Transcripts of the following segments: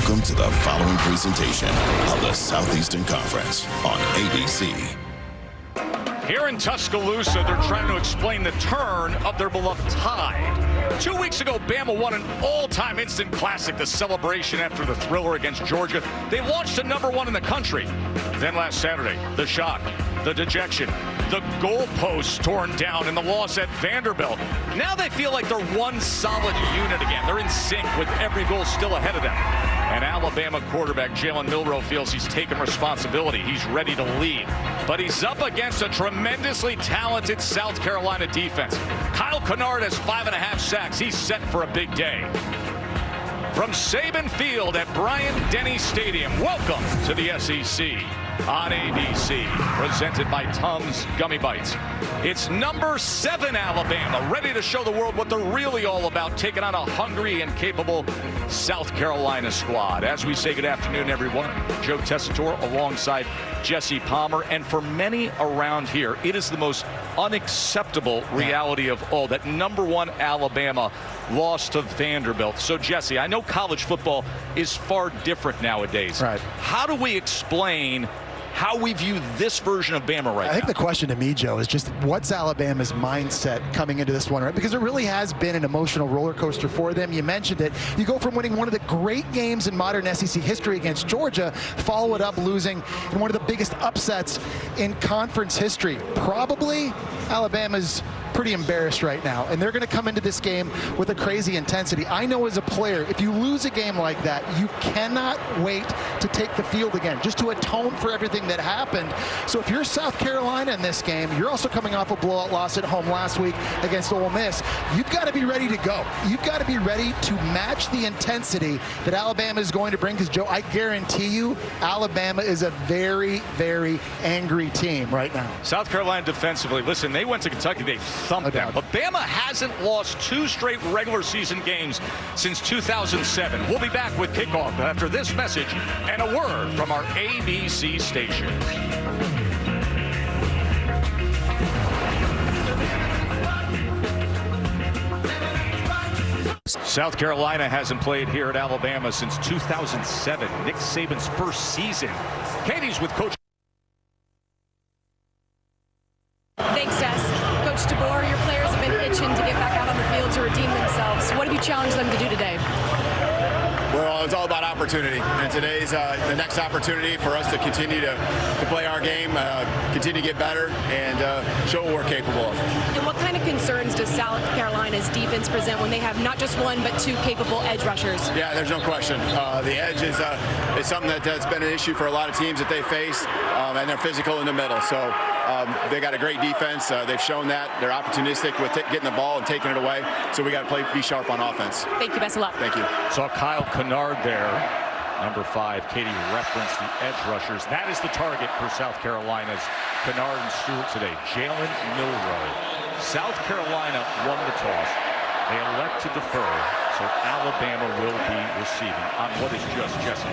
Welcome to the following presentation of the Southeastern Conference on ABC. Here in Tuscaloosa, they're trying to explain the turn of their beloved Tide. 2 weeks ago, Bama won an all-time instant classic, the celebration after the thriller against Georgia. They launched to #1 in the country. Then last Saturday, the shock, the dejection, the goalposts torn down in the loss at Vanderbilt. Now they feel like they're one solid unit again. They're in sync with every goal still ahead of them. And Alabama quarterback Jalen Milroe feels he's taken responsibility. He's ready to lead. But he's up against a tremendously talented South Carolina defense. Kyle Kennard has 5.5 sacks. He's set for a big day. From Saban Field at Bryant-Denny Stadium, welcome to the SEC on ABC, presented by Tums Gummy Bites. It's #7 Alabama, ready to show the world what they're really all about, taking on a hungry and capable South Carolina squad. As we say good afternoon, everyone, Joe Tessitore alongside Jesse Palmer. And for many around here, it is the most unacceptable reality of all that #1 Alabama lost to Vanderbilt. So, Jesse, I know college football is far different nowadays. Right. How do we explain how we view this version of Bama right now? I think the question to me, Joe, is just what's Alabama's mindset coming into this one, right? Because it really has been an emotional roller coaster for them. You mentioned it. You go from winning one of the great games in modern SEC history against Georgia, follow it up losing in one of the biggest upsets in conference history. Probably Alabama's pretty embarrassed right now, and they're going to come into this game with a crazy intensity. I know as a player, if you lose a game like that, you cannot wait to take the field again, just to atone for everything that happened. So if you're South Carolina in this game, you're also coming off a blowout loss at home last week against Ole Miss. You've got to be ready to go. You've got to be ready to match the intensity that Alabama is going to bring, because, Joe, I guarantee you Alabama is a very, very angry team right now. South Carolina defensively, listen, they went to Kentucky, they thumped them. But Bama hasn't lost 2 straight regular season games since 2007. We'll be back with kickoff after this message and a word from our ABC station. South Carolina hasn't played here at Alabama since 2007, Nick Saban's first season. Katie's with Coach. Thanks, Jess. Coach DeBoer, your players have been itching to get back out on the field to redeem themselves. What have you challenged them to do today? Well, it's all about opportunity, and today's the next opportunity for us to continue to play our game, continue to get better, and show what we're capable of. And what kind of concerns does South Carolina's defense present when they have not just 1 but 2 capable edge rushers? Yeah, there's no question. The edge is something that's been an issue for a lot of teams that they face, and they're physical in the middle. So they got a great defense. They've shown that. They're opportunistic with getting the ball and taking it away. So we got to be sharp on offense. Thank you. Best of luck. Thank you. Saw Kyle Kennard there, #5. Katie referenced the edge rushers. That is the target for South Carolina's Kennard and Stewart today. Jalen Milroe. South Carolina won the toss. They elect to defer, so Alabama will be receiving on what is just, Jesse,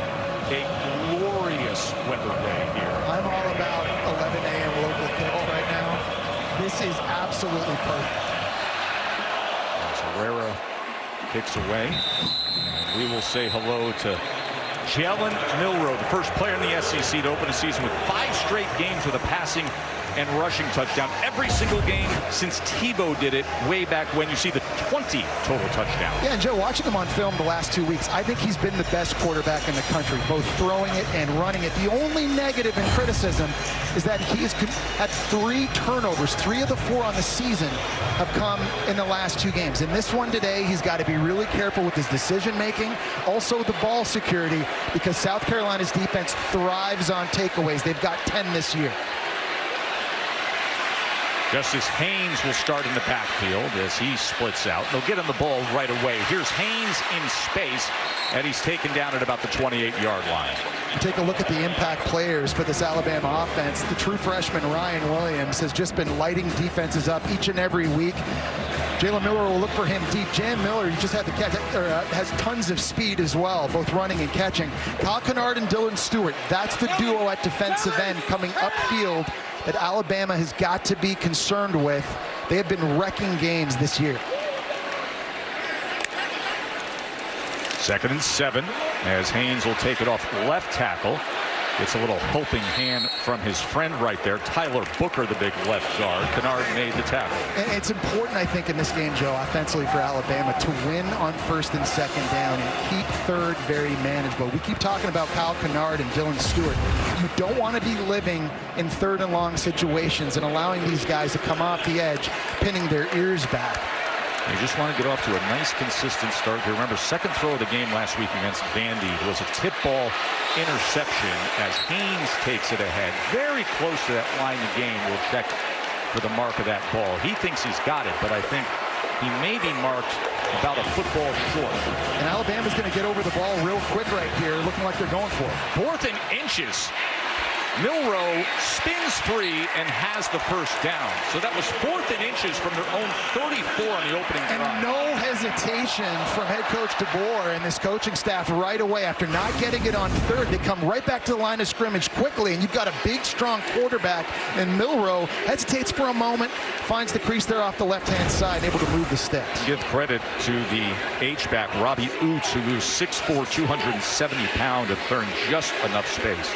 a glorious weather day here. I'm all about 11 a.m. local kicks right now. This is absolutely perfect. As Herrera kicks away, and we will say hello to Jalen Milroe, the first player in the SEC to open a season with 5 straight games with a passing and rushing touchdown. Every single game since Tebow did it way back when. You see the 20 total touchdowns. Yeah, and Joe, watching him on film the last 2 weeks, I think he's been the best quarterback in the country, both throwing it and running it. The only negative and criticism is that he has had 3 turnovers. 3 of the 4 on the season have come in the last 2 games. In this one today, he's got to be really careful with his decision-making. Also the ball security, because South Carolina's defense thrives on takeaways. They've got 10 this year. Justice Haynes will start in the backfield as he splits out. They'll get him the ball right away. Here's Haynes in space, and he's taken down at about the 28-yard line. Take a look at the impact players for this Alabama offense. The true freshman Ryan Williams has just been lighting defenses up each and every week. Jalen Miller will look for him deep. Jam Miller, you just had the catch, has tons of speed as well, both running and catching. Kyle Kennard and Dylan Stewart, that's the duo at defensive end coming upfield that Alabama has got to be concerned with. They have been wrecking games this year. 2nd and 7 as Haynes will take it off left tackle. Gets a little helping hand from his friend right there. Tyler Booker, the big left guard. Kennard made the tackle. And it's important, I think, in this game, Joe, offensively for Alabama to win on 1st and 2nd down and keep 3rd very manageable. We keep talking about Kyle Kennard and Dylan Stewart. You don't want to be living in 3rd and long situations and allowing these guys to come off the edge, pinning their ears back. They just want to get off to a nice, consistent start. You remember, 2nd throw of the game last week against Vandy was a tip ball interception as Haynes takes it ahead. Very close to that line of game. We'll check for the mark of that ball. He thinks he's got it, but I think he may be marked about a football short. And Alabama's going to get over the ball real quick right here, looking like they're going for it. 4th and inches. Milroe spins free and has the 1st down. So that was 4th and inches from their own 34 on the opening drive. And no hesitation from head coach DeBoer and this coaching staff right away. After not getting it on 3rd, they come right back to the line of scrimmage quickly, and you've got a big, strong quarterback, and Milroe hesitates for a moment, finds the crease there off the left-hand side, able to move the sticks. Give credit to the H-back, Robbie Oots, who was 6'4", 270 pounds, to clearing just enough space.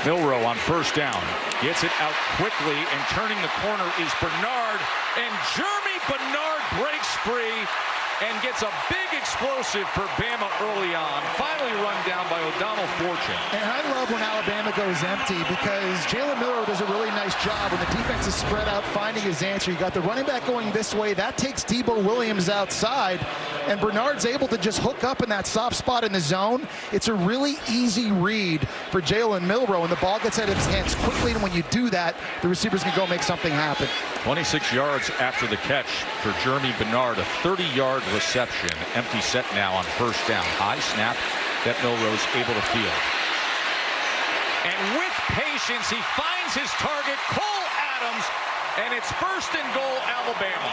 Milroe on 1st down. Gets it out quickly, and turning the corner is Bernard. And Jeremy Bernard breaks free and gets a big explosive for Bama early on. Finally run down by O'Donnell Fortune. And I love when Alabama goes empty because Jalen Milroe does a really nice job when the defense is spread out finding his answer. You got the running back going this way. That takes Debo Williams outside, and Bernard's able to just hook up in that soft spot in the zone. It's a really easy read for Jalen Milroe, and the ball gets out of his hands quickly, and when you do that, the receivers can go make something happen. 26 yards after the catch for Jeremy Bernard, a 30-yard reception. Empty set now on 1st down. High snap that Milroe's able to field. And with patience, he finds his target, Cole Adams, and it's 1st and goal, Alabama.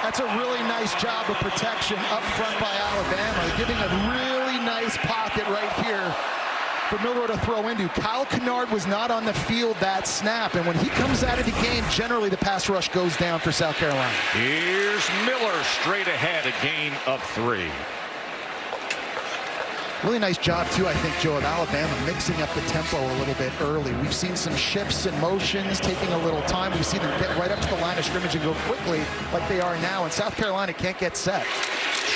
That's a really nice job of protection up front by Alabama, giving a really nice pocket right here for Milroe to throw into. Kyle Kennard was not on the field that snap, and when he comes out of the game, generally the pass rush goes down for South Carolina. Here's Miller straight ahead, a gain of 3. Really nice job, too, I think, Joe, of Alabama mixing up the tempo a little bit early. We've seen some shifts and motions taking a little time. We've seen them get right up to the line of scrimmage and go quickly like they are now, and South Carolina can't get set.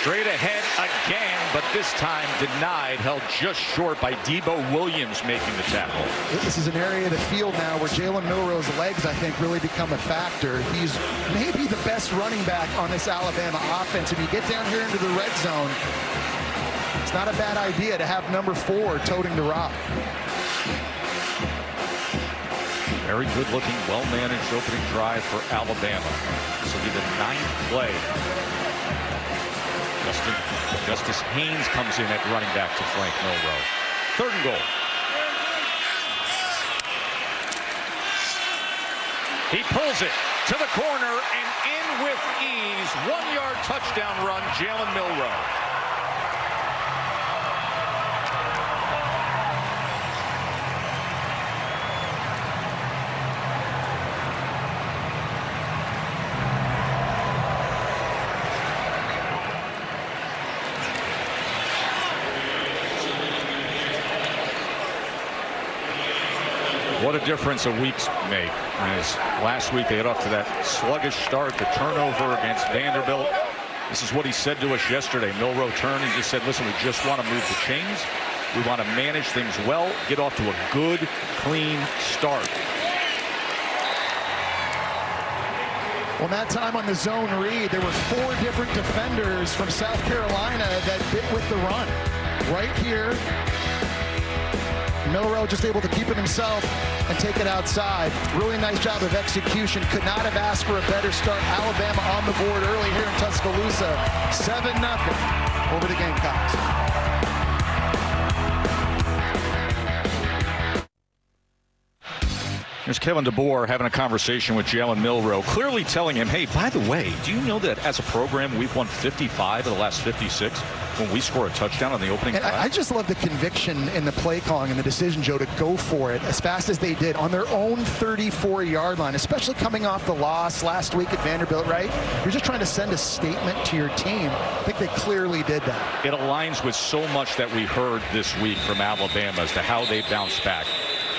Straight ahead again, but this time denied, held just short by Debo Williams making the tackle. This is an area of the field now where Jalen Milroe's legs, I think, really become a factor. He's maybe the best running back on this Alabama offense. If you get down here into the red zone, it's not a bad idea to have number 4 toting the rock. Very good-looking, well-managed opening drive for Alabama. This will be the 9th play. Justice Haynes comes in at running back to flank Milroe. 3rd and goal. He pulls it to the corner and in with ease. 1-yard touchdown run, Jalen Milroe. What a difference a week's make. As last week they got off to that sluggish start, the turnover against Vanderbilt. This is what he said to us yesterday. Milroe turned and just said, listen, we just want to move the chains. We want to manage things well, get off to a good, clean start. Well, that time on the zone read, there were 4 different defenders from South Carolina that bit with the run. Right here, Milroe just able to keep it himself and take it outside. Really nice job of execution. Could not have asked for a better start. Alabama on the board early here in Tuscaloosa. 7-0 over the Gamecocks. Here's Kevin DeBoer having a conversation with Jalen Milroe, clearly telling him, hey, by the way, do you know that as a program we've won 55 of the last 56? when we score a touchdown on the opening drive. I just love the conviction in the play calling and the decision, Joe, to go for it as fast as they did on their own 34-yard line, especially coming off the loss last week at Vanderbilt, right? You're just trying to send a statement to your team. I think they clearly did that. It aligns with so much that we heard this week from Alabama as to how they bounce back.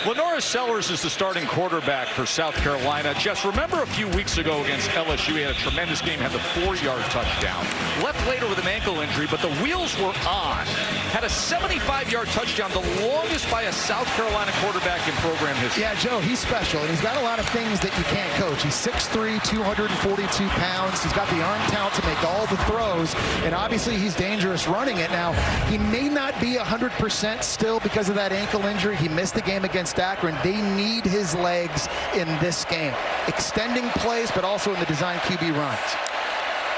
LaNorris Sellers is the starting quarterback for South Carolina. Just remember a few weeks ago against LSU, he had a tremendous game, had the 4-yard touchdown. Left later with an ankle injury, but the wheels were on. Had a 75-yard touchdown, the longest by a South Carolina quarterback in program history. Yeah, Joe, he's special, and he's got a lot of things that you can't coach. He's 6'3", 242 pounds. He's got the arm talent to make all the throws, and obviously he's dangerous running it. Now, he may not be 100% still because of that ankle injury. He missed the game against Akron. They need his legs in this game. Extending plays, but also in the design QB runs.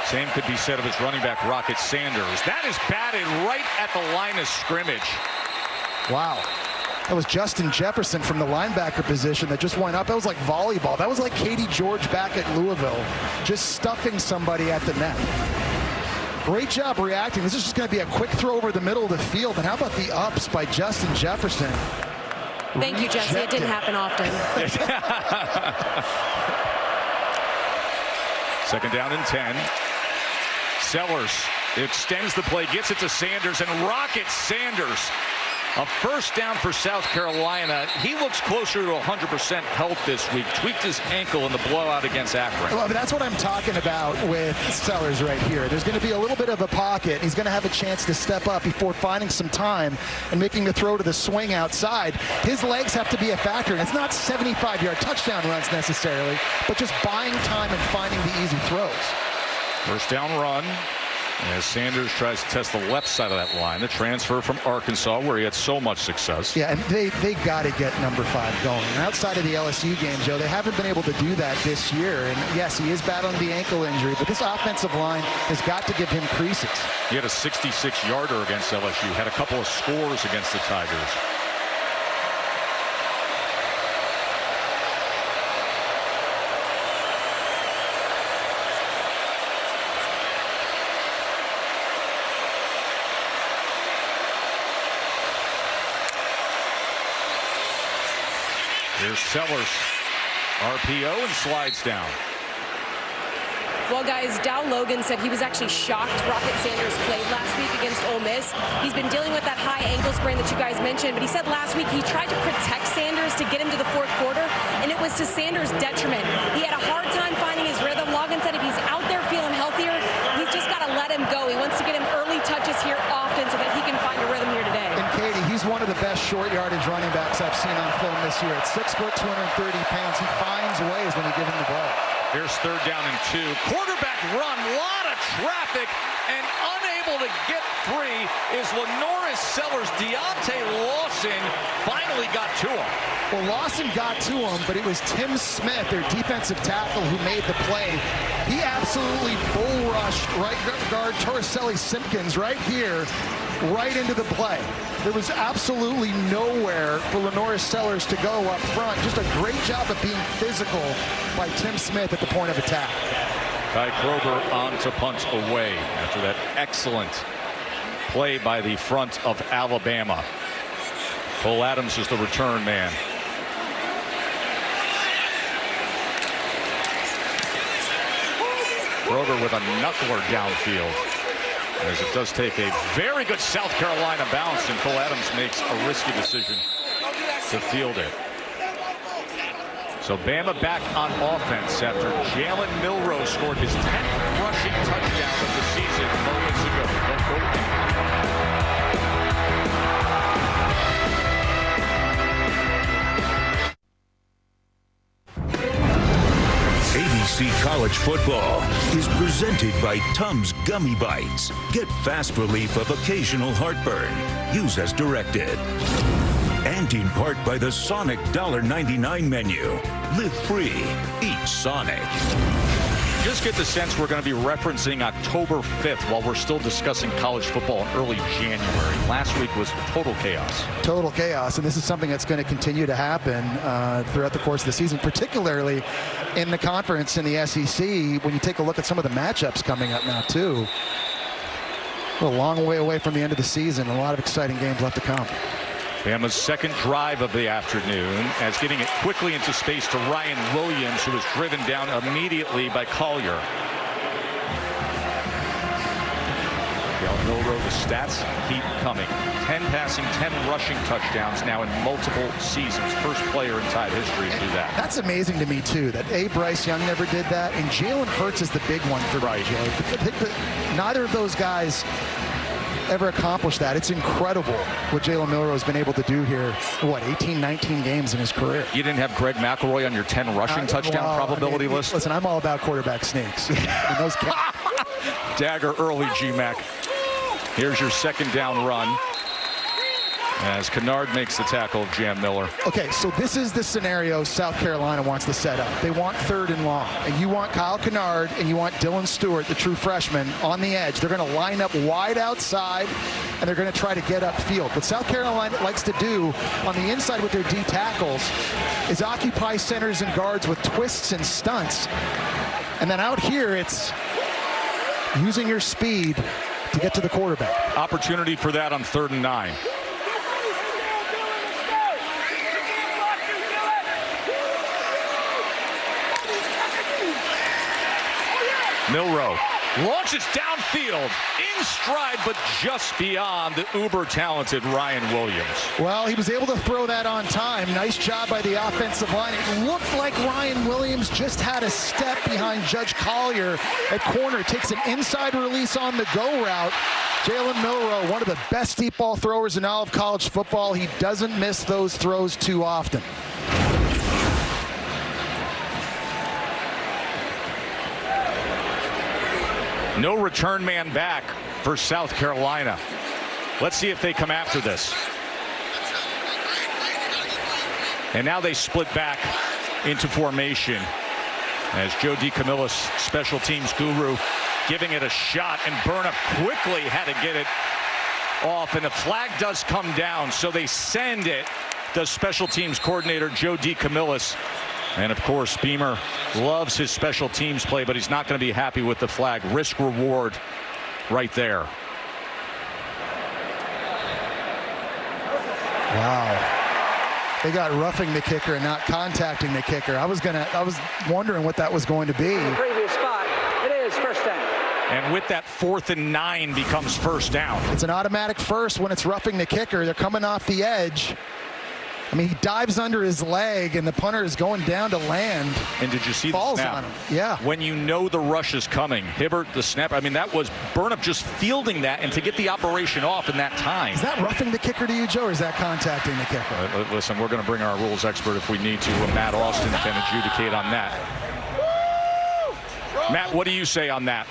Same could be said of his running back, Rocket Sanders. That is batted right at the line of scrimmage. Wow. That was Justin Jefferson from the linebacker position that just went up. That was like volleyball. That was like Katie George back at Louisville, just stuffing somebody at the net. Great job reacting. This is just going to be a quick throw over the middle of the field. And how about the ups by Justin Jefferson? Thank you, Jesse. It didn't happen often. Second down and 10. Sellers extends the play, gets it to Sanders, and Rocket Sanders. A first down for South Carolina. He looks closer to 100% health this week. Tweaked his ankle in the blowout against Akron. Well, that's what I'm talking about with Sellers right here. There's going to be a little bit of a pocket. He's going to have a chance to step up before finding some time and making the throw to the swing outside. His legs have to be a factor, and it's not 75-yard touchdown runs necessarily, but just buying time and finding the easy throws. First down run. As Sanders tries to test the left side of that line, the transfer from Arkansas where he had so much success. Yeah, and they got to get number 5 going. And outside of the LSU game, Joe, they haven't been able to do that this year. And yes, he is battling the ankle injury, but this offensive line has got to give him creases. He had a 66-yarder against LSU, had a couple of scores against the Tigers. Here's Sellers, RPO, and slides down. Well, guys, Dow Logan said he was actually shocked Rocket Sanders played last week against Ole Miss. He's been dealing with that high ankle sprain that you guys mentioned, but he said last week he tried to protect Sanders to get him to the fourth quarter, and it was to Sanders' detriment. He had a hard time finding his rhythm. Logan said if he's out there feeling healthier, he's just got to let him go. He wants to get him early touches here often so that he can find a rhythm here today. And Katie, he's one of the best short yardage running backs I've seen on film this year. At 6 foot, 230 pounds, he finds ways when you give him the ball. Here's third down and 2. Quarterback run, lot of traffic, and unable to get free is LaNorris Sellers. Deontay Lawson finally got to him. Well, Lawson got to him, but it was Tim Smith, their defensive tackle, who made the play. He absolutely bull rushed right guard Torricelli Simpkins right here, right into the play. There was absolutely nowhere for LaNorris Sellers to go up front. Just a great job of being physical by Tim Smith at the point of attack. Ty Kroger on to punt away after that excellent play by the front of Alabama. Cole Adams is the return man. Kroger with a knuckler downfield, as it does take a very good South Carolina bounce, and Cole Adams makes a risky decision to field it. So Bama back on offense after Jalen Milroe scored his 10th rushing touchdown of the season moments ago. ABC College Football is presented by Tums Gummy Bites. Get fast relief of occasional heartburn. Use as directed. And in part by the Sonic $1.99 menu. Live free. Eat Sonic. Just get the sense we're going to be referencing October 5th while we're still discussing college football in early January. Last week was total chaos. Total chaos, and this is something that's going to continue to happen throughout the course of the season, particularly in the conference in the SEC when you take a look at some of the matchups coming up now, too. A long way away from the end of the season. A lot of exciting games left to come. Bama's second drive of the afternoon as getting it quickly into space to Ryan Williams, who was driven down immediately by Collier. Jalen Milroe, the stats keep coming. 10 passing, 10 rushing touchdowns now in multiple seasons. First player in Tide history to do that. That's amazing to me, too, that Bryce Young never did that, and Jalen Hurts is the big one for me, Joe. Neither of those guys ever accomplished that. It's incredible what Jalen Milroe has been able to do here, 18, 19 games in his career. You didn't have Greg McElroy on your 10 rushing touchdown probability list? Listen, I'm all about quarterback sneaks. And those Dagger early, G-Mac. Here's your second down run as Kennard makes the tackle of Jam Miller. Okay, so this is the scenario South Carolina wants to set up. They want 3rd and long, and you want Kyle Kennard and you want Dylan Stewart, the true freshman, on the edge. They're going to line up wide outside, and they're going to try to get upfield. What South Carolina likes to do on the inside with their D tackles is occupy centers and guards with twists and stunts. And then out here, it's using your speed to get to the quarterback. Opportunity for that on 3rd and 9. Milroe launches downfield in stride, but just beyond the uber-talented Ryan Williams. Well, he was able to throw that on time. Nice job by the offensive line. It looked like Ryan Williams just had a step behind Judge Collier at corner. Takes an inside release on the go route. Jalen Milroe, one of the best deep ball throwers in all of college football. He doesn't miss those throws too often. No return man back for South Carolina. Let's see if they come after this. And now they split back into formation as Joe DeCamillis, special teams guru, giving it a shot, and Burnham quickly had to get it off, and the flag does come down, so they send it to special teams coordinator Joe DeCamillis. And of course, Beamer loves his special teams play, but he's not going to be happy with the flag. Risk reward right there. Wow. They got roughing the kicker and not contacting the kicker. I was wondering what that was going to be. Previous spot, it is first down. And with that 4th and 9 becomes first down. It's an automatic first when it's roughing the kicker. They're coming off the edge. I mean, he dives under his leg, and the punter is going down to land. And did you see the snap? Falls on him. Yeah. When you know the rush is coming, Hibbert, the snap, I mean, that was Burnham just fielding that, and to get the operation off in that time. Is that roughing the kicker to you, Joe, or is that contacting the kicker? Listen, we're going to bring our rules expert if we need to. Matt Austin can adjudicate on that. Matt, what do you say on that?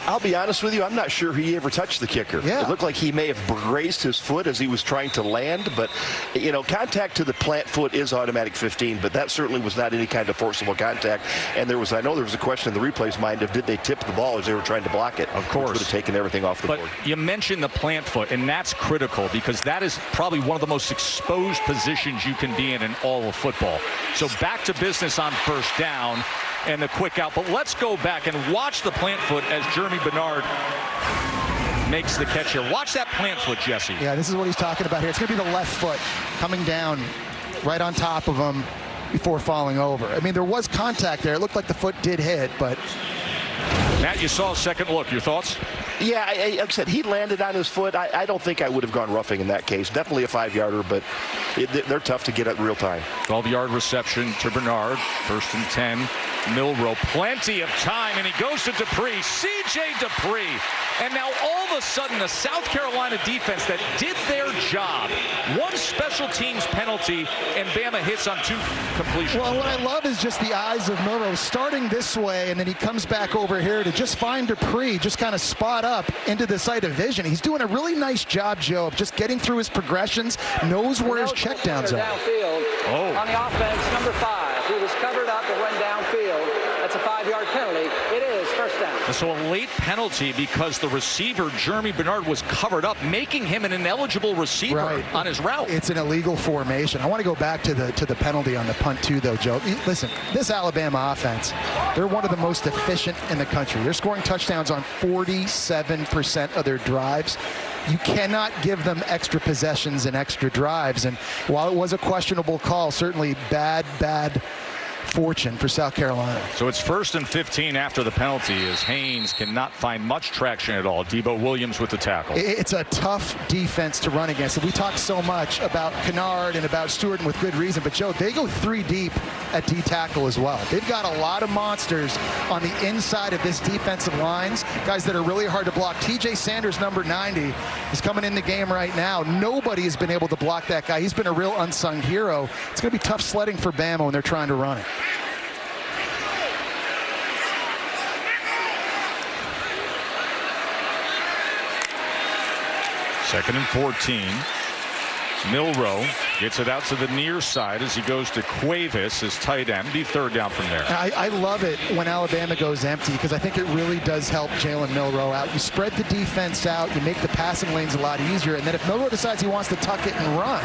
I'll be honest with you, I'm not sure he ever touched the kicker. Yeah. It looked like he may have grazed his foot as he was trying to land, but, you know, contact to the plant foot is automatic 15, but that certainly was not any kind of forcible contact. And I know there was a question in the replay's mind of did they tip the ball as they were trying to block it. Of course. Which would have taken everything off the board. But you mentioned the plant foot, and that's critical because that is probably one of the most exposed positions you can be in all of football. So back to business on first down. And the quick out, but let's go back and watch the plant foot as Jeremy Bernard makes the catch here. Watch that plant foot, Jesse. Yeah, this is what he's talking about here. It's going to be the left foot coming down right on top of him before falling over. I mean, there was contact there. It looked like the foot did hit, but... Matt, you saw a second look. Your thoughts? Yeah, like I said, he landed on his foot. I don't think I would have gone roughing in that case. Definitely a 5-yarder, but they're tough to get at in real time. 12-yard reception to Bernard. 1st and 10. Milroe, plenty of time, and he goes to Dupree. C.J. Dupree. And now all of a sudden, the South Carolina defense that did their job, one special teams penalty, and Bama hits on 2 completions. Well, what I love is just the eyes of Milroe starting this way, and then he comes back over here to just find Dupree, just kind of spot up into the side of vision. He's doing a really nice job, Joe, of just getting through his progressions, knows where his checkdowns are. Downfield on the offense, number 5. He was covered up and went downfield. That's a 5-yard penalty. It is first down. So a late penalty because the receiver, Jeremy Bernard, was covered up, making him an ineligible receiver on his route. It's an illegal formation. I want to go back to the penalty on the punt too, though, Joe. Listen, this Alabama offense, they're one of the most efficient in the country. They're scoring touchdowns on 47% of their drives. You cannot give them extra possessions and extra drives. And while it was a questionable call, certainly bad fortune for South Carolina. So it's 1st and 15 after the penalty as Haynes cannot find much traction at all. Debo Williams with the tackle. It's a tough defense to run against. We talk so much about Kennard and about Stewart, and with good reason, but Joe, they go 3 deep at D tackle as well. They've got a lot of monsters on the inside of this defensive lines, guys that are really hard to block. TJ Sanders, number 90, is coming in the game right now. Nobody has been able to block that guy. He's been a real unsung hero. It's going to be tough sledding for Bama when they're trying to run it. Second and 14. Milroe gets it out to the near side as he goes to Cuevas, his tight end. Be 3rd down from there. I love it when Alabama goes empty because I think it really does help Jalen Milroe out. You spread the defense out, you make the passing lanes a lot easier, and then if Milroe decides he wants to tuck it and run,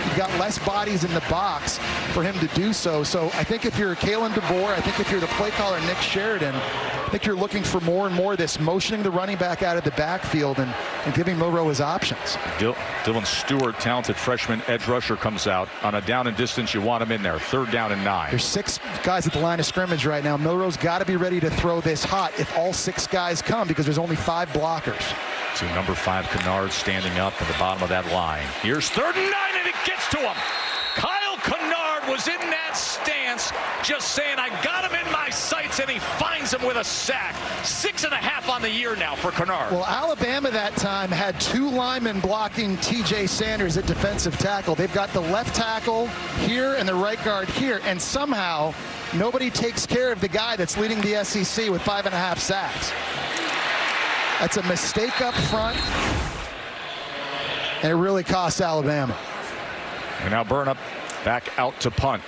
you've got less bodies in the box for him to do so. So I think if you're Kalen DeBoer, I think if you're the play caller Nick Sheridan, I think you're looking for more and more of this, motioning the running back out of the backfield and giving Milroe his options. Dylan Stewart, talented freshman edge rusher, comes out on a down and distance. You want him in there. 3rd down and 9. There's 6 guys at the line of scrimmage right now. Milroe's got to be ready to throw this hot if all 6 guys come because there's only 5 blockers. So number 5 Kennard standing up at the bottom of that line. Here's 3rd and 9, and it gets to him. Kyle Kennard was in that stance, just saying, I got him in my sights, and he finds him with a sack. 6.5 on the year now for Kennard. Well, Alabama that time had 2 linemen blocking TJ Sanders at defensive tackle. They've got the left tackle here and the right guard here, and somehow nobody takes care of the guy that's leading the SEC with 5.5 sacks. That's a mistake up front, and it really costs Alabama. And now Burnap back out to punt.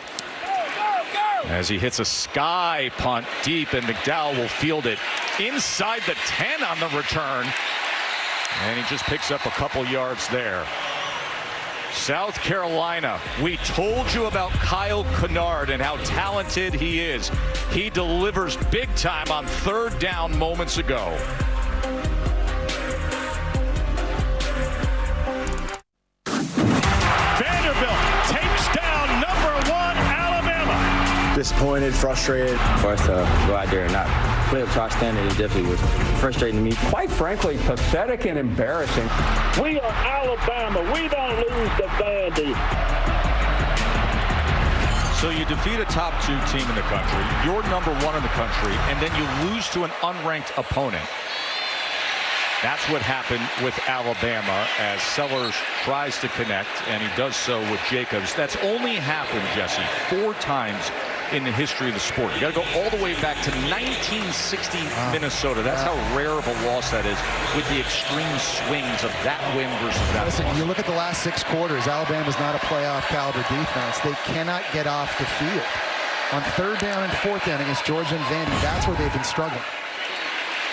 As he hits a sky punt deep, and McDowell will field it inside the 10 on the return. And he just picks up a couple yards there. South Carolina, we told you about Kyle Kennard and how talented he is. He delivers big time on 3rd down moments ago. Disappointed, frustrated. For us to go out there and not play up to our standard, it definitely was frustrating to me. Quite frankly, pathetic and embarrassing. We are Alabama. We don't lose to Vandy. So you defeat a top 2 team in the country. You're number 1 in the country, and then you lose to an unranked opponent. That's what happened with Alabama as Sellers tries to connect, and he does so with Jacobs. That's only happened, Jesse, 4 times in the history of the sport. You got to go all the way back to 1960 Minnesota. That's how rare of a loss that is, with the extreme swings of that win versus that Listen, loss. you look at the last 6 quarters, Alabama's not a playoff caliber defense. They cannot get off the field. On 3rd down and 4th down against Georgia and Vandy, that's where they've been struggling.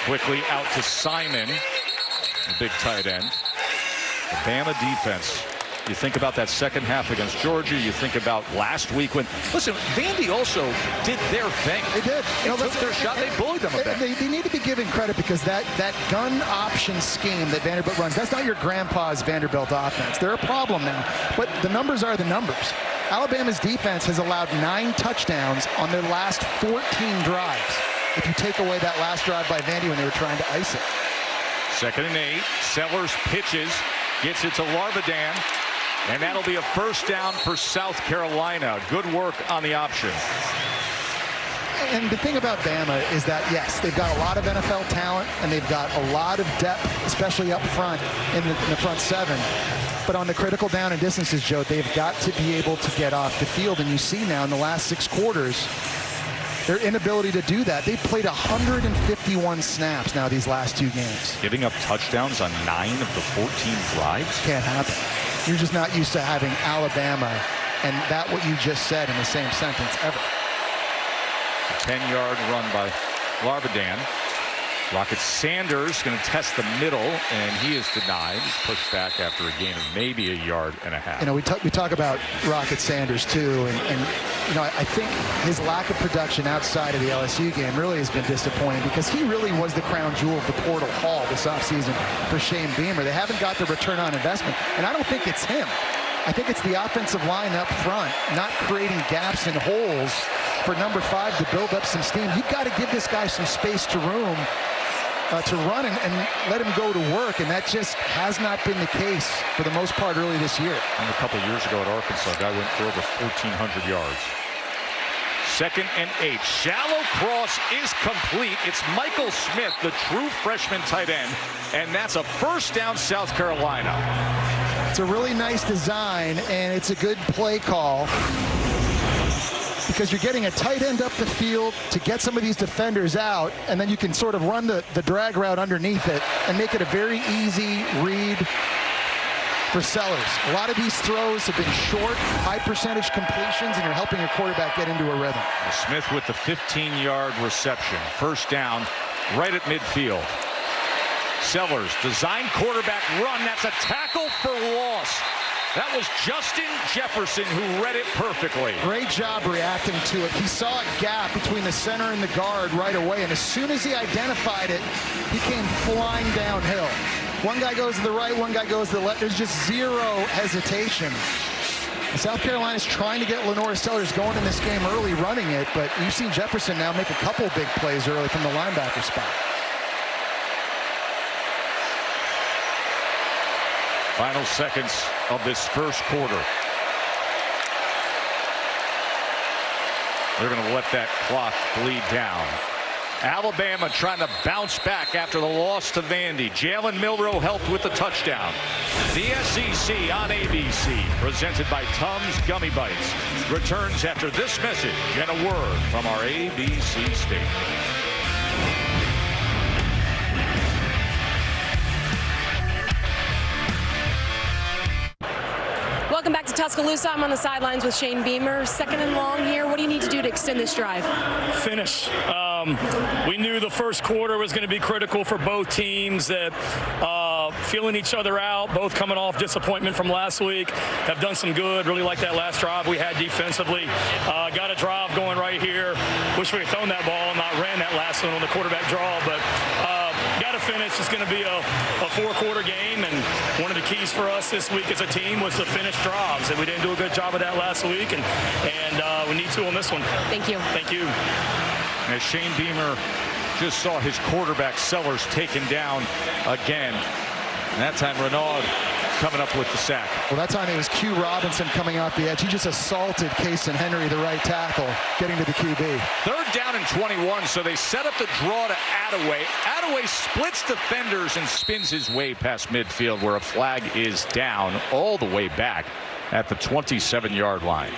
Quickly out to Simon, the big tight end. The Bama defense. You think about that second half against Georgia. You think about last week when, listen, Vandy also did their thing. They did. They took their shot. They bullied them a bit. They need to be given credit because that gun option scheme that Vanderbilt runs, that's not your grandpa's Vanderbilt offense. They're a problem now, but the numbers are the numbers. Alabama's defense has allowed 9 touchdowns on their last 14 drives. If you take away that last drive by Vandy when they were trying to ice it. 2nd and 8. Sellers pitches, gets it to Larvadan, and that'll be a 1st down for South Carolina. Good work on the option. And the thing about Bama is that, yes, they've got a lot of NFL talent, and they've got a lot of depth, especially up front in the front 7. But on the critical down and distances, Joe, they've got to be able to get off the field. And you see now in the last 6 quarters, their inability to do that. They've played 151 snaps now these last 2 games. Giving up touchdowns on 9 of the 14 drives? Can't happen. You're just not used to having Alabama and that what you just said in the same sentence ever. 10-yard run by Larvadan. Rocket Sanders going to test the middle, and he is denied. He's pushed back after a gain of maybe 1.5 yards. You know, we talk about Rocket Sanders too, and you know, I think his lack of production outside of the LSU game really has been disappointing, because he really was the crown jewel of the portal haul this offseason for Shane Beamer. They haven't got the return on investment, and I don't think it's him. I think it's the offensive line up front not creating gaps and holes for number 5 to build up some steam. You've got to give this guy some space to room to run and let him go to work, and that just has not been the case for the most part early this year. And a couple years ago at Arkansas, a guy went for over 1,400 yards. 2nd and 8. Shallow cross is complete. It's Michael Smith, the true freshman tight end, and that's a first down, South Carolina. It's a really nice design, and it's a good play call, because you're getting a tight end up the field to get some of these defenders out, and then you can sort of run the drag route underneath it and make it a very easy read for Sellers. A lot of these throws have been short, high percentage completions, and you're helping your quarterback get into a rhythm. Smith with the 15-yard reception. First down right at midfield. Sellers, design quarterback run. That's a tackle for loss. That was Justin Jefferson who read it perfectly. Great job reacting to it. He saw a gap between the center and the guard right away, and as soon as he identified it, he came flying downhill. One guy goes to the right, one guy goes to the left. There's just zero hesitation. South Carolina's trying to get Lenore Sellers going in this game early, running it, but you've seen Jefferson now make a couple big plays early from the linebacker spot. Final seconds of this first quarter. They're going to let that clock bleed down. Alabama trying to bounce back after the loss to Vandy. Jalen Milroe helped with the touchdown. The SEC on ABC, presented by Tums Gummy Bites, returns after this message and a word from our ABC station. Welcome back to Tuscaloosa. I'm on the sidelines with Shane Beamer. 2nd and long here. What do you need to do to extend this drive? Finish. We knew the first quarter was going to be critical for both teams, that feeling each other out, both coming off disappointment from last week, have done some good. Really like that last drive we had defensively. Got a drive going right here. Wish we had thrown that ball and not ran that last one on the quarterback draw, but got to finish. It's going to be a 4-quarter game, and one of the keys for us this week as a team was to finish drives, and we didn't do a good job of that last week, and we need to on this one. Thank you. Thank you. As Shane Beamer just saw his quarterback Sellers taken down again. And that time Renaud coming up with the sack. Well, that time it was Q Robinson coming off the edge. He just assaulted Kason Henry, the right tackle, getting to the QB. 3rd down and 21, so they set up the draw to Attaway. Attaway splits defenders and spins his way past midfield, where a flag is down all the way back at the 27-yard line.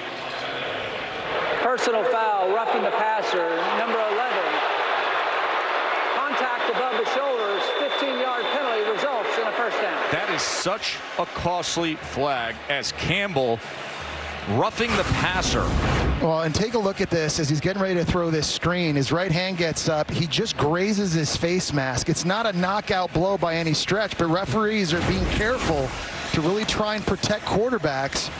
Personal foul, roughing the passer, number 11. Contact above the shoulders, 15-yard penalty, results in a first down. That is such a costly flag, as Campbell roughing the passer. Well, and take a look at this as he's getting ready to throw this screen. His right hand gets up. He just grazes his face mask. It's not a knockout blow by any stretch, but referees are being careful to really try and protect quarterbacks.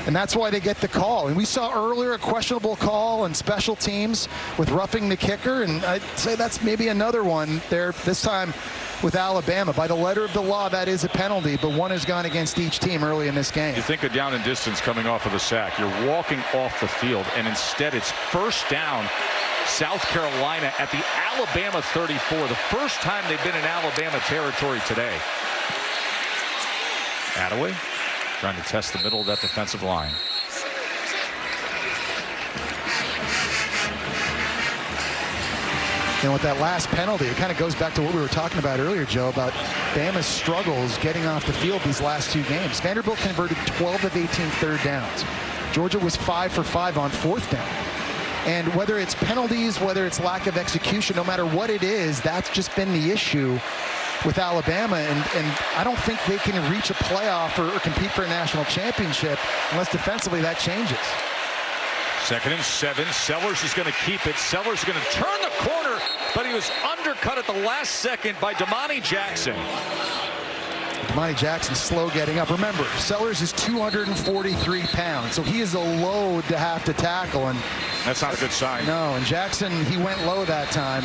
And that's why they get the call. And we saw earlier a questionable call on special teams with roughing the kicker, and I'd say that's maybe another one there, this time with Alabama. By the letter of the law, that is a penalty, but one has gone against each team early in this game. You think of down and distance coming off of the sack. You're walking off the field, and instead it's first down, South Carolina at the Alabama 34. The first time they've been in Alabama territory today. Attaway trying to test the middle of that defensive line. And with that last penalty, it kind of goes back to what we were talking about earlier, Joe, about Bama's struggles getting off the field these last 2 games. Vanderbilt converted 12 of 18 third downs. Georgia was 5 for 5 on 4th down. And whether it's penalties, whether it's lack of execution, no matter what it is, that's just been the issue with Alabama, and I don't think they can reach a playoff or compete for a national championship unless defensively that changes. 2nd and 7. Sellers is going to keep it. Sellers is going to turn the corner, but he was undercut at the last second by Damani Jackson. Damani Jackson's slow getting up. Remember, Sellers is 243 pounds, so he is a load to have to tackle. And that's not a good sign. No, and Jackson, he went low that time.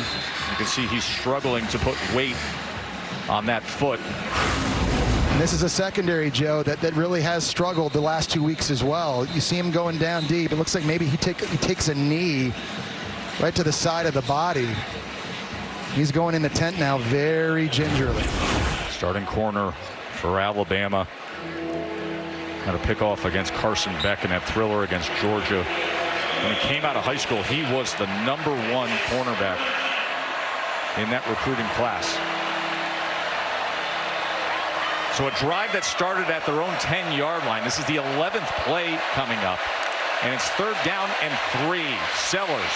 You can see he's struggling to put weight on that foot. And this is a secondary, Joe, that really has struggled the last 2 weeks as well. You see him going down deep. It looks like maybe he takes a knee right to the side of the body. He's going in the tent now very gingerly. Starting corner for Alabama. Had a pickoff against Carson Beck in that thriller against Georgia. When he came out of high school, he was the #1 cornerback in that recruiting class. So a drive that started at their own 10-yard line. This is the 11th play coming up. And it's 3rd down and 3. Sellers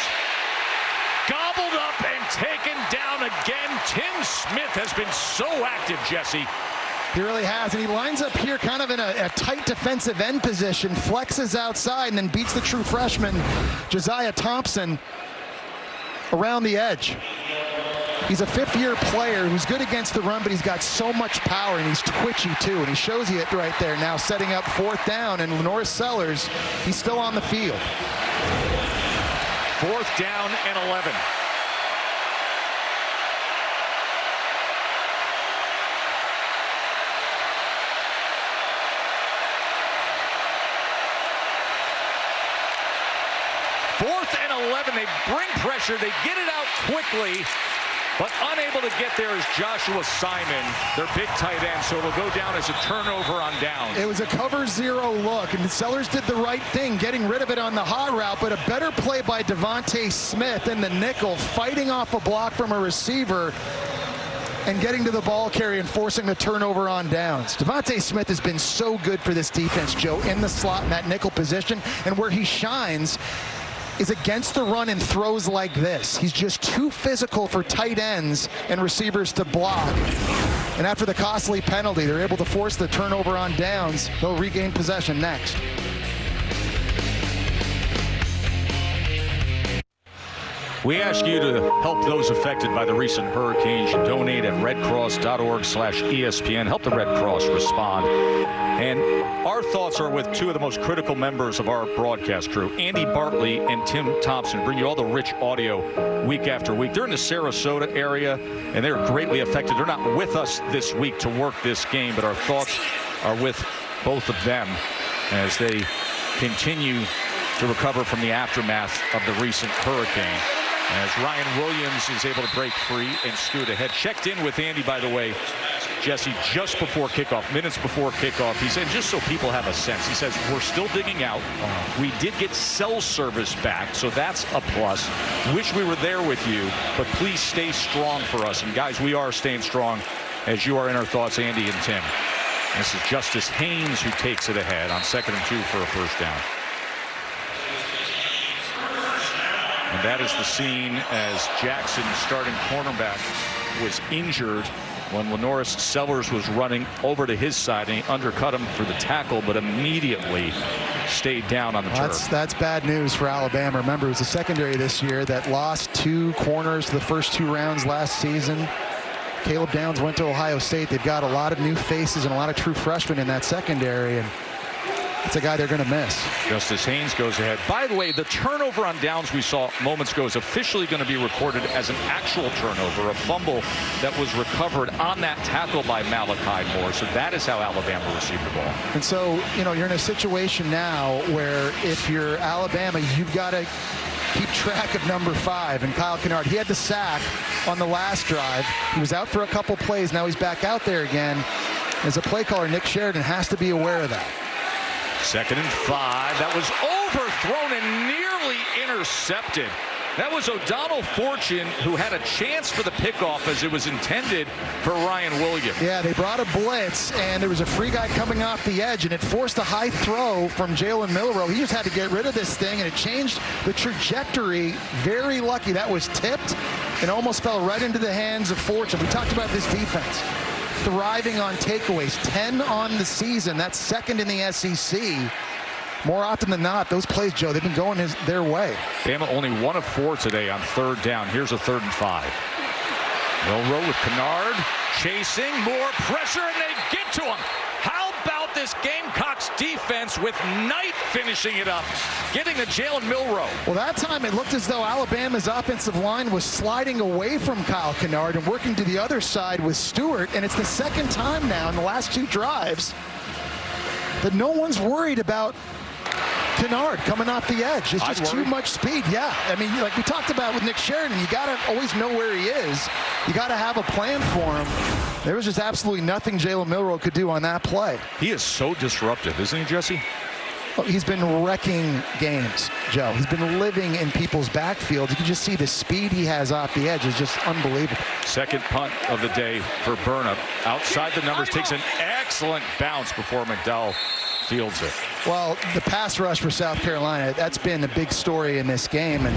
gobbled up and taken down again. Tim Smith has been so active, Jesse. He really has, and he lines up here kind of in a tight defensive end position, flexes outside, and then beats the true freshman, Josiah Thompson, around the edge. He's a 5th-year player who's good against the run, but he's got so much power, and he's twitchy, too, and he shows you it right there now, setting up 4th down, and LaNorris Sellers, he's still on the field. 4th down and 11. They bring pressure, they get it out quickly, but unable to get there is Joshua Simon, their big tight end, so it'll go down as a turnover on downs. It was a cover 0 look, and Sellers did the right thing, getting rid of it on the hot route, but a better play by Devontae Smith in the nickel, fighting off a block from a receiver and getting to the ball carrier and forcing the turnover on downs. Devontae Smith has been so good for this defense, Joe, in the slot in that nickel position, and where he shines is against the run and throws like this. He's just too physical for tight ends and receivers to block. And after the costly penalty, they're able to force the turnover on downs. They'll regain possession next. We ask you to help those affected by the recent hurricanes. You donate at redcross.org/ESPN. Help the Red Cross respond. And our thoughts are with 2 of the most critical members of our broadcast crew, Andy Bartley and Tim Thompson, bring you all the rich audio week after week. They're in the Sarasota area, and they're greatly affected. They're not with us this week to work this game, but our thoughts are with both of them as they continue to recover from the aftermath of the recent hurricane. As Ryan Williams is able to break free and scoot ahead. Checked in with Andy, by the way, Jesse, just before kickoff, minutes before kickoff. He said, just so people have a sense, he says, we're still digging out. We did get cell service back, so that's a plus. Wish we were there with you, but please stay strong for us. And guys, we are staying strong as you are in our thoughts, Andy and Tim. And this is Justice Haynes who takes it ahead on 2nd and 2 for a 1st down. And that is the scene as Jackson, starting cornerback, was injured when LaNorris Sellers was running over to his side, and he undercut him for the tackle, but immediately stayed down on the turf. That's bad news for Alabama. Remember, it was the secondary this year that lost 2 corners the first 2 rounds last season. Caleb Downs went to Ohio State. They've got a lot of new faces and a lot of true freshmen in that secondary, and it's a guy they're going to miss. Justice Haynes goes ahead. By the way, the turnover on downs we saw moments ago is officially going to be recorded as an actual turnover, a fumble that was recovered on that tackle by Malachi Moore. So that is how Alabama received the ball. And so, you know, you're in a situation now where if you're Alabama, you've got to keep track of number 5, and Kyle Kennard. He had the sack on the last drive. He was out for a couple plays. Now he's back out there again. As a play caller, Nick Sheridan has to be aware of that. 2nd and 5. That was overthrown and nearly intercepted. That was O'Donnell Fortune, who had a chance for the pickoff as it was intended for Ryan Williams. Yeah, they brought a blitz, and there was a free guy coming off the edge, and it forced a high throw from Jalen Milroe. He just had to get rid of this thing, and it changed the trajectory. Very lucky. That was tipped and almost fell right into the hands of Fortune. We talked about this defense thriving on takeaways, 10 on the season. That's 2nd in the SEC. More often than not, those plays, Joe, they've been going their way. Bama only 1 of 4 today on 3rd down. Here's a 3rd and 5. Milroe with Kennard chasing, more pressure, and they get to him. How about this Gamecocks defense with Knight finishing it up, getting to Jalen Milroe? Well, that time it looked as though Alabama's offensive line was sliding away from Kyle Kennard and working to the other side with Stewart, and it's the second time now in the last 2 drives that no one's worried about Kennard coming off the edge. It's just too much speed. Yeah, I mean, like we talked about with Nick Sheridan, you got to always know where he is. You got to have a plan for him. There was just absolutely nothing Jalen Milroe could do on that play. He is so disruptive, isn't he, Jesse? Well, he's been wrecking games, Joe. He's been living in people's backfields. You can just see the speed he has off the edge is just unbelievable. Second punt of the day for Burnham. Outside the numbers, takes an excellent bounce before McDowell fields it. Well, the pass rush for South Carolina, that's been a big story in this game, and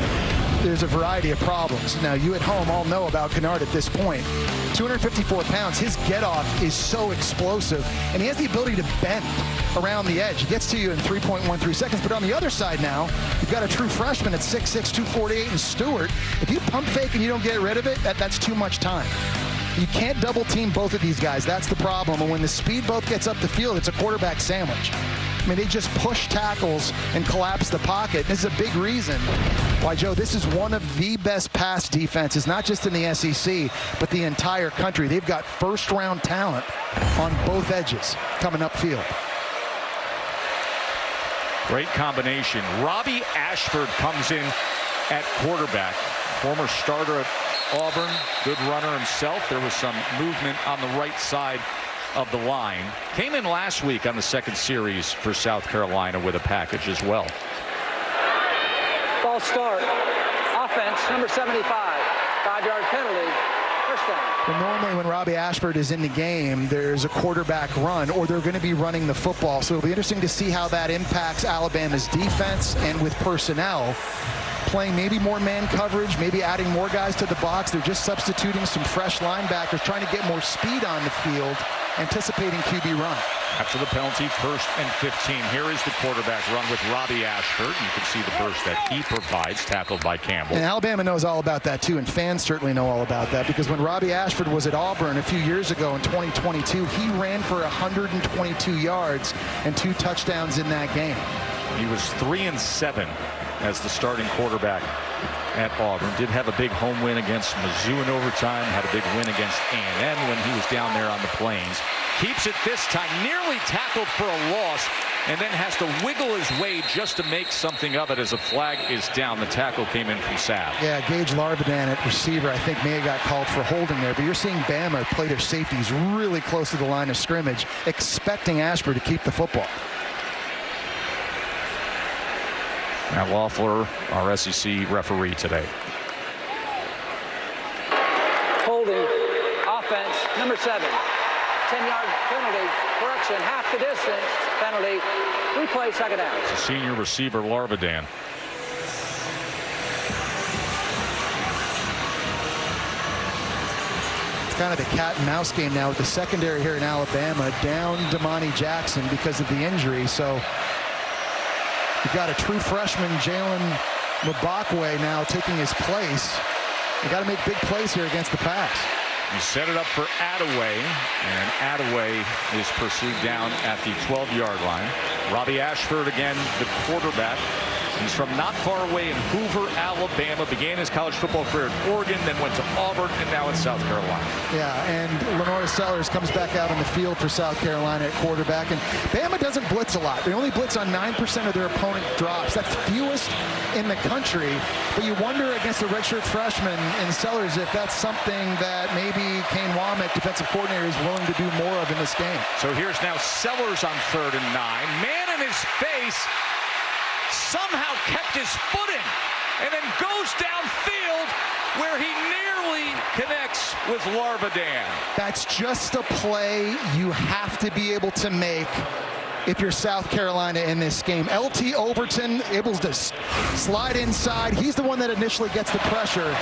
there's a variety of problems. Now, you at home all know about Kennard at this point. 254 pounds, his get-off is so explosive, and he has the ability to bend around the edge. He gets to you in 3.13 seconds, but on the other side now, you've got a true freshman at 6'6", 248, and Stewart. If you pump fake and you don't get rid of it, that's too much time. You can't double team both of these guys. That's the problem. And when the speed both gets up the field, it's a quarterback sandwich. I mean, they just push tackles and collapse the pocket. This is a big reason why, Joe, this is one of the best pass defenses, not just in the SEC, but the entire country. They've got first-round talent on both edges coming upfield. Great combination. Robbie Ashford comes in at quarterback. Former starter at Auburn, good runner himself. There was some movement on the right side of the line. Came in last week on the second series for South Carolina with a package as well. False start. Offense, number 75. 5-yard penalty. First down. Well, normally when Robbie Ashford is in the game, there's a quarterback run, or they're going to be running the football. So it'll be interesting to see how that impacts Alabama's defense, and with personnel playing maybe more man coverage, maybe adding more guys to the box. They're just substituting some fresh linebackers, trying to get more speed on the field, anticipating QB run. After the penalty, 1st and 15. Here is the quarterback run with Robbie Ashford. You can see the burst that he provides, tackled by Campbell. And Alabama knows all about that too, and fans certainly know all about that, because when Robbie Ashford was at Auburn a few years ago in 2022, he ran for 122 yards and 2 touchdowns in that game. He was 3-7 as the starting quarterback at Auburn. Did have a big home win against Mizzou in overtime. Had a big win against A&M when he was down there on the Plains. Keeps it this time, nearly tackled for a loss, and then has to wiggle his way just to make something of it as a flag is down. The tackle came in from Sav. Yeah, Gage Larvadan at receiver, I think, may have got called for holding there, but you're seeing Bama play their safeties really close to the line of scrimmage, expecting Ashford to keep the football. Matt Loeffler, our SEC referee today. Holding. Offense, number 7. 10-yard penalty. Correction, half the distance. Penalty. Replay, second down. It's a senior receiver, Larvadan. It's kind of the cat and mouse game now with the secondary here in Alabama. Down Damani Jackson because of the injury. So you've got a true freshman, Jalen Mbakwe, now taking his place. You got to make big plays here against the pass. You set it up for Attaway, and Attaway is pursued down at the 12-yard line. Robbie Ashford again, the quarterback. He's from not far away in Hoover, Alabama. Began his college football career at Oregon, then went to Auburn, and now in South Carolina. Yeah, and Lenore Sellers comes back out on the field for South Carolina at quarterback. And Bama doesn't blitz a lot. They only blitz on 9% of their opponent drops. That's fewest in the country. But you wonder against a redshirt freshman in Sellers if that's something that maybe Kane Womack, defensive coordinator, is willing to do more of in this game. So here's now Sellers on 3rd and 9. Man in his face. Somehow kept his footing and then goes downfield where he nearly connects with Larvadan. That's just a play you have to be able to make if you're South Carolina in this game. LT Overton able to slide inside. He's the one that initially gets the pressure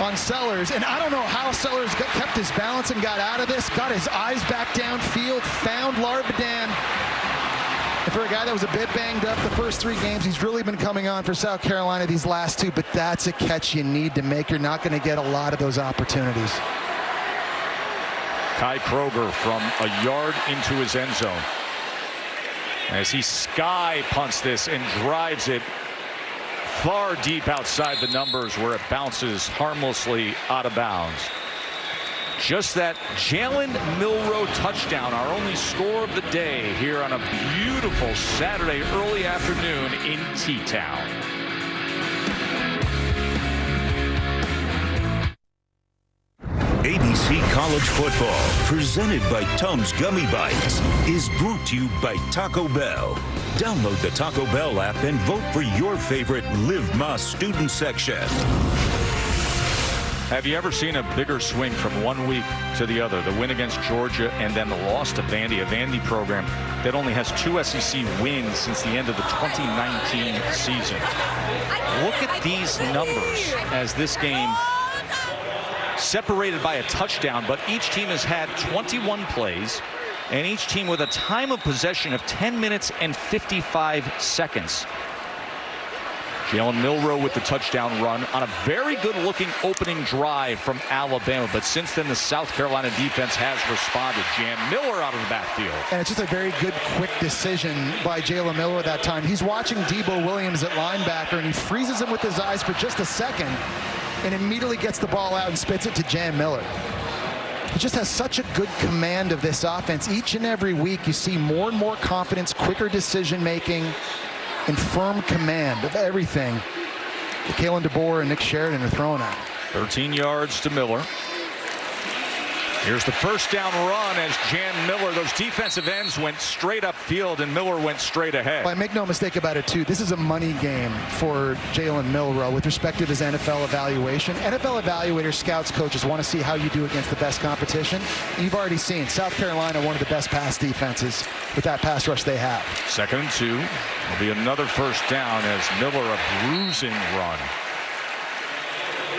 on Sellers, and I don't know how Sellers kept his balance and got out of this, got his eyes back downfield, found Larvadan, And for a guy that was a bit banged up the first 3 games, he's really been coming on for South Carolina these last 2, but that's a catch you need to make. You're not going to get a lot of those opportunities. Kai Kroger from a yard into his end zone as he sky punts this and drives it far deep outside the numbers where it bounces harmlessly out of bounds. Just that Jalen Milroe touchdown, our only score of the day here on a beautiful Saturday early afternoon in T-Town. ABC College Football, presented by Tums Gummy Bites, is brought to you by Taco Bell. Download the Taco Bell app and vote for your favorite Live Más student section. Have you ever seen a bigger swing from one week to the other? The win against Georgia and then the loss to Vandy, a Vandy program that only has 2 SEC wins since the end of the 2019 season. Look at these numbers as this game separated by a touchdown, but each team has had 21 plays, and each team with a time of possession of 10 minutes and 55 seconds. Jalen Milroe with the touchdown run on a very good-looking opening drive from Alabama, but since then the South Carolina defense has responded. Jam Miller out of the backfield. And it's just a very good, quick decision by Jalen Milroe that time. He's watching Debo Williams at linebacker, and he freezes him with his eyes for just a second and immediately gets the ball out and spits it to Jam Miller. He just has such a good command of this offense. Each and every week you see more and more confidence, quicker decision-making, and firm command of everything that Kalen DeBoer and Nick Sheridan are throwing at. 13 yards to Miller. Here's the first down run as Jam Miller, those defensive ends went straight upfield and Miller went straight ahead. Well, make no mistake about it, too. This is a money game for Jalen Milroe with respect to his NFL evaluation. NFL evaluators, scouts, coaches want to see how you do against the best competition. You've already seen South Carolina, one of the best pass defenses with that pass rush they have. 2nd and 2. Will be another first down as Miller a bruising run.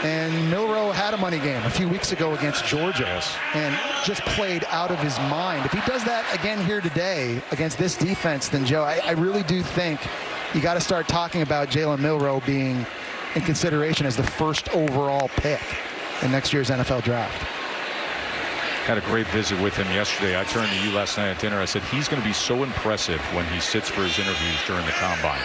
And Milroe had a money game a few weeks ago against Georgia and just played out of his mind. If he does that again here today against this defense, then, Joe, I really do think you got to start talking about Jalen Milroe being in consideration as the first overall pick in next year's NFL draft. Had a great visit with him yesterday. I turned to you last night at dinner. I said he's going to be so impressive when he sits for his interviews during the combine.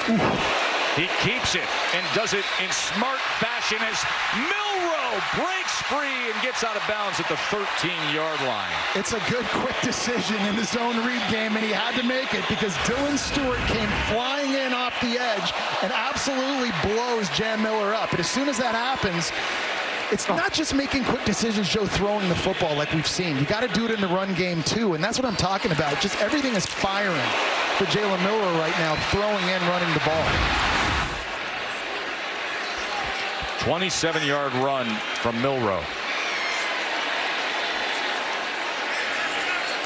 Ooh. He keeps it and does it in smart fashion as Milroe breaks free and gets out of bounds at the 13-yard line. It's a good, quick decision in the zone read game, and he had to make it because Dylan Stewart came flying in off the edge and absolutely blows Jam Miller up. And as soon as that happens, it's not just making quick decisions, Joe, throwing the football like we've seen. You got to do it in the run game, too, and that's what I'm talking about. Just everything is firing for Jalen Miller right now, throwing and running the ball. 27-yard run from Milroe.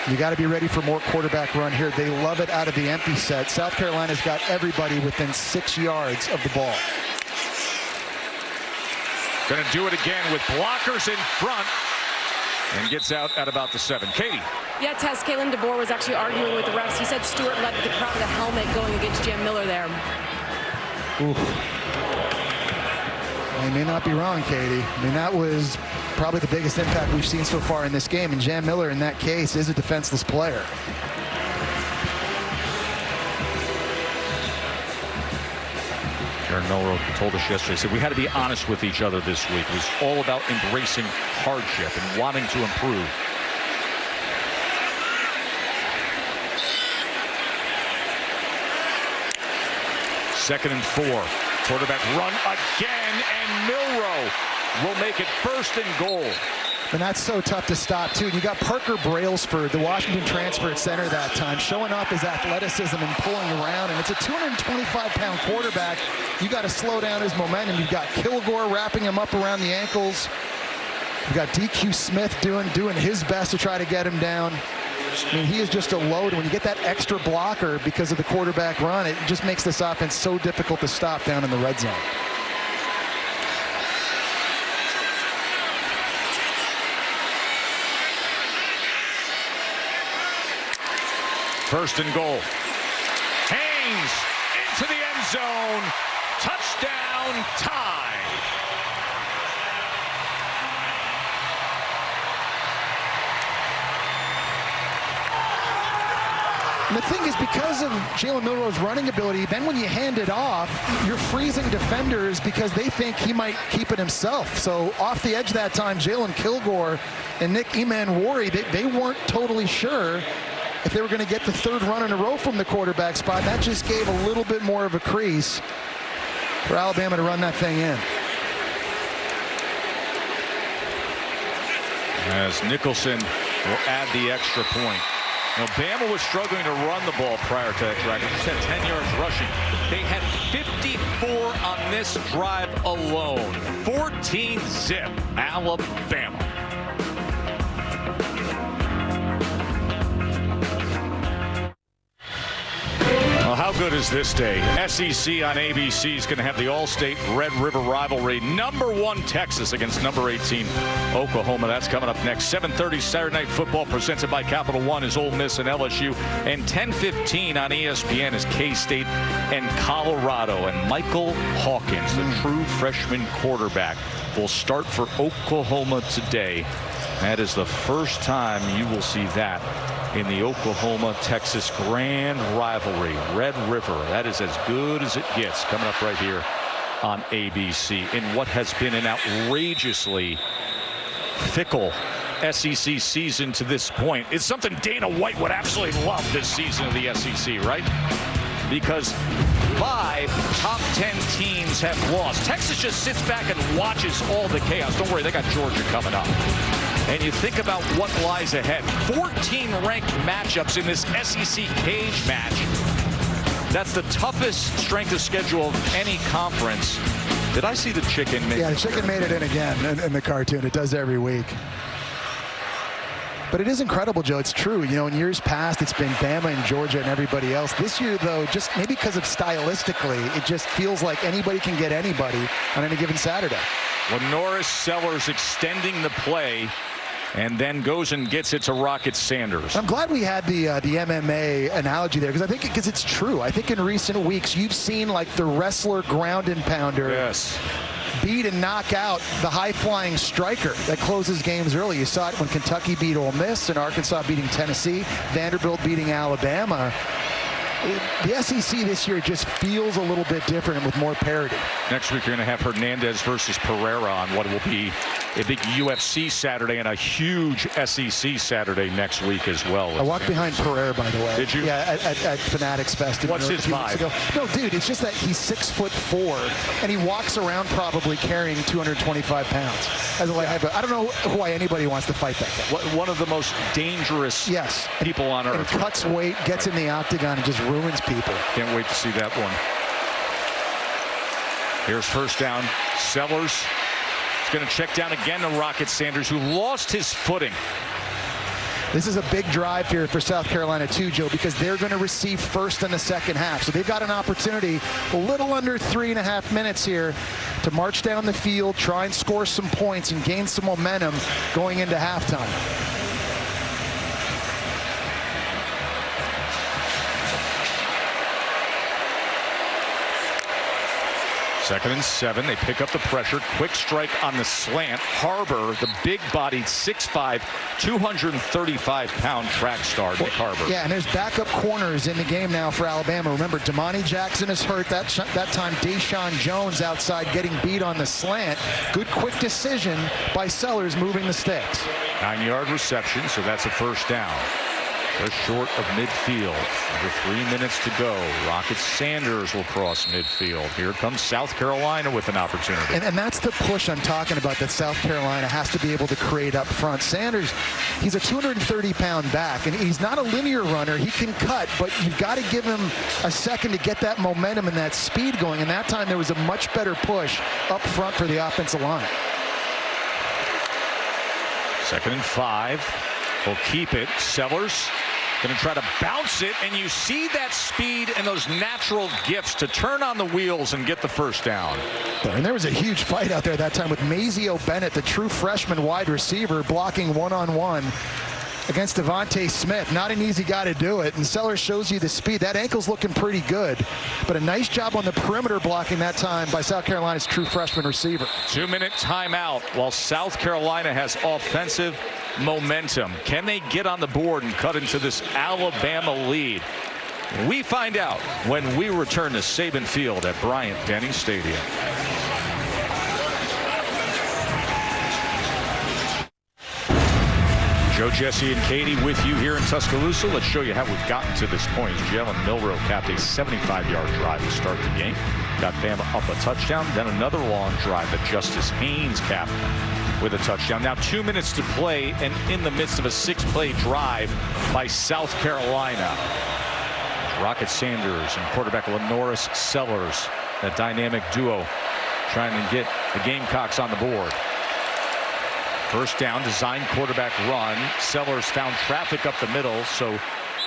You got to be ready for more quarterback run here. They love it out of the empty set. South Carolina's got everybody within 6 yards of the ball. Going to do it again with blockers in front and gets out at about the 7. Katie. Yeah, Tess, Kalen DeBoer was actually arguing with the refs. He said Stewart led the crowd with a helmet going against Jam Miller there. Oof. I may not be wrong, Katie. I mean, that was probably the biggest impact we've seen so far in this game, and Jam Miller in that case is a defenseless player. Aaron Milroe told us yesterday, said we had to be honest with each other this week. It was all about embracing hardship and wanting to improve. Second and 4. Quarterback run again, and Milroe will make it 1st and goal. And that's so tough to stop, too. You got Parker Brailsford, the Washington transfer at center that time, showing off his athleticism and pulling around. And it's a 225-pound quarterback. You got to slow down his momentum. You've got Kilgore wrapping him up around the ankles. You've got DQ Smith doing his best to try to get him down. I mean, he is just a load. When you get that extra blocker because of the quarterback run, it just makes this offense so difficult to stop down in the red zone. First and goal. Haynes into the end zone. Touchdown, Tide. And the thing is, because of Jalen Milroe's running ability, then when you hand it off, you're freezing defenders because they think he might keep it himself. So off the edge that time, Jalen Kilgore and Nick Emanwari, they weren't totally sure if they were going to get the third run in a row from the quarterback spot. That just gave a little bit more of a crease for Alabama to run that thing in. As Nicholson will add the extra point. Now, Bama was struggling to run the ball prior to that drive. They just had 10 yards rushing. They had 54 on this drive alone. 14-zip, Alabama. Well, how good is this day? SEC on ABC is going to have the All-State Red River rivalry. Number 1 Texas against number 18 Oklahoma. That's coming up next. 7:30 Saturday Night Football presented by Capital One is Ole Miss and LSU. And 10:15 on ESPN is K-State and Colorado. And Michael Hawkins, the true freshman quarterback, will start for Oklahoma today. That is the first time you will see that in the Oklahoma-Texas grand rivalry. Red River, that is as good as it gets, coming up right here on ABC in what has been an outrageously fickle SEC season to this point. It's something Dana White would absolutely love this season of the SEC, right? Because 5 top 10 teams have lost. Texas just sits back and watches all the chaos. Don't worry, they got Georgia coming up. And you think about what lies ahead. 14 ranked matchups in this SEC cage match. That's the toughest strength of schedule of any conference. Did I see the chicken make it? Yeah, the chicken made it in again in the cartoon. It does every week. But it is incredible, Joe. It's true. You know, in years past, it's been Bama and Georgia and everybody else. This year, though, just maybe because of stylistically, it just feels like anybody can get anybody on any given Saturday. Lenoris Sellers extending the play and then goes and gets it to Rocket Sanders. I'm glad we had the MMA analogy there, because it's true. I think in recent weeks you've seen like the wrestler ground and pounder beat and knock out the high-flying striker that closes games early. You saw it when Kentucky beat Ole Miss and Arkansas beating Tennessee, Vanderbilt beating Alabama. The SEC this year just feels a little bit different and with more parity. Next week, you're going to have Hernandez versus Pereira on what will be a big UFC Saturday and a huge SEC Saturday next week as well. I walked behind Pereira, by the way. Did you? Yeah, at Fanatics Fest. What's his vibe? No, dude, it's just that he's 6'4", and he walks around probably carrying 225 pounds. I don't know why anybody wants to fight that guy. One of the most dangerous people on earth. And cuts weight, gets in the octagon, and just ruins people. Can't wait to see that one. Here's first down. Sellers is going to check down again to Rocket Sanders, who lost his footing. This is a big drive here for South Carolina too, Joe, because they're going to receive first in the second half. So they've got an opportunity, a little under 3.5 minutes here, to march down the field, try and score some points and gain some momentum going into halftime. Second and 7. They pick up the pressure. Quick strike on the slant. Harbor, the big-bodied 6'5", 235-pound track star, Nick Harbor. Yeah, and there's backup corners in the game now for Alabama. Remember, Damani Jackson is hurt. That time, Deshaun Jones outside getting beat on the slant. Good quick decision by Sellers moving the sticks. 9-yard reception, so that's a first down. Just short of midfield. Under 3 minutes to go. Rocket Sanders will cross midfield. Here comes South Carolina with an opportunity. And that's the push I'm talking about that South Carolina has to be able to create up front. Sanders, he's a 230-pound back, and he's not a linear runner. He can cut, but you've got to give him a second to get that momentum and that speed going. And that time there was a much better push up front for the offensive line. 2nd and 5. Will keep it. Sellers going to try to bounce it, and you see that speed and those natural gifts to turn on the wheels and get the first down. And there was a huge fight out there that time with Mazeo Bennett, the true freshman wide receiver, blocking one-on-one. against Devontae Smith. Not an easy guy to do it, and Sellers shows you the speed. That ankle's looking pretty good, but a nice job on the perimeter blocking that time by South Carolina's true freshman receiver. 2-minute timeout while South Carolina has offensive momentum. Can they get on the board and cut into this Alabama lead? We find out when we return to Saban Field at Bryant-Denny Stadium. Joe, Jesse, and Katie with you here in Tuscaloosa. Let's show you how we've gotten to this point. Jalen Milroe capped a 75-yard drive to start the game. Got Bama up a touchdown, then another long drive that Justice Haynes capped with a touchdown. Now 2 minutes to play, and in the midst of a 6-play drive by South Carolina. Rocket Sanders and quarterback Lenoris Sellers, that dynamic duo trying to get the Gamecocks on the board. First down, design quarterback run. Sellers found traffic up the middle, so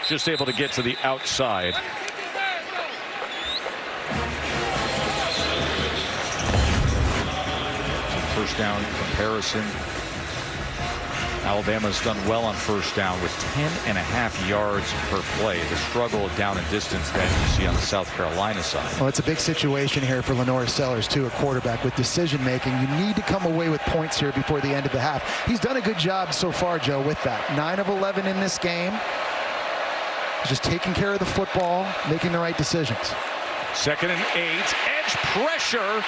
just able to get to the outside. First down comparison. Alabama's done well on first down with 10.5 yards per play. The struggle down and distance that you see on the South Carolina side. Well, it's a big situation here for Lenoris Sellers, too, a quarterback with decision making. You need to come away with points here before the end of the half. He's done a good job so far, Joe, with that. 9 of 11 in this game. Just taking care of the football, making the right decisions. 2nd and 8. Edge pressure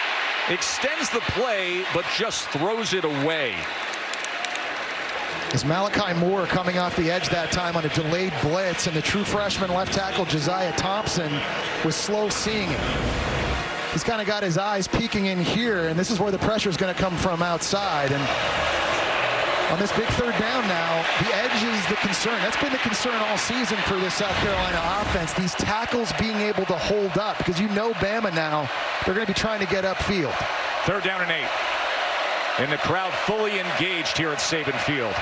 extends the play, but just throws it away. Is Malachi Moore coming off the edge that time on a delayed blitz, and the true freshman left tackle Josiah Thompson was slow seeing it. He's kind of got his eyes peeking in here, and this is where the pressure is going to come from outside. And on this big 3rd down now, the edge is the concern. That's been the concern all season for this South Carolina offense. These tackles being able to hold up, because you know Bama now, they're going to be trying to get upfield. 3rd down and 8. And the crowd fully engaged here at Saban Field.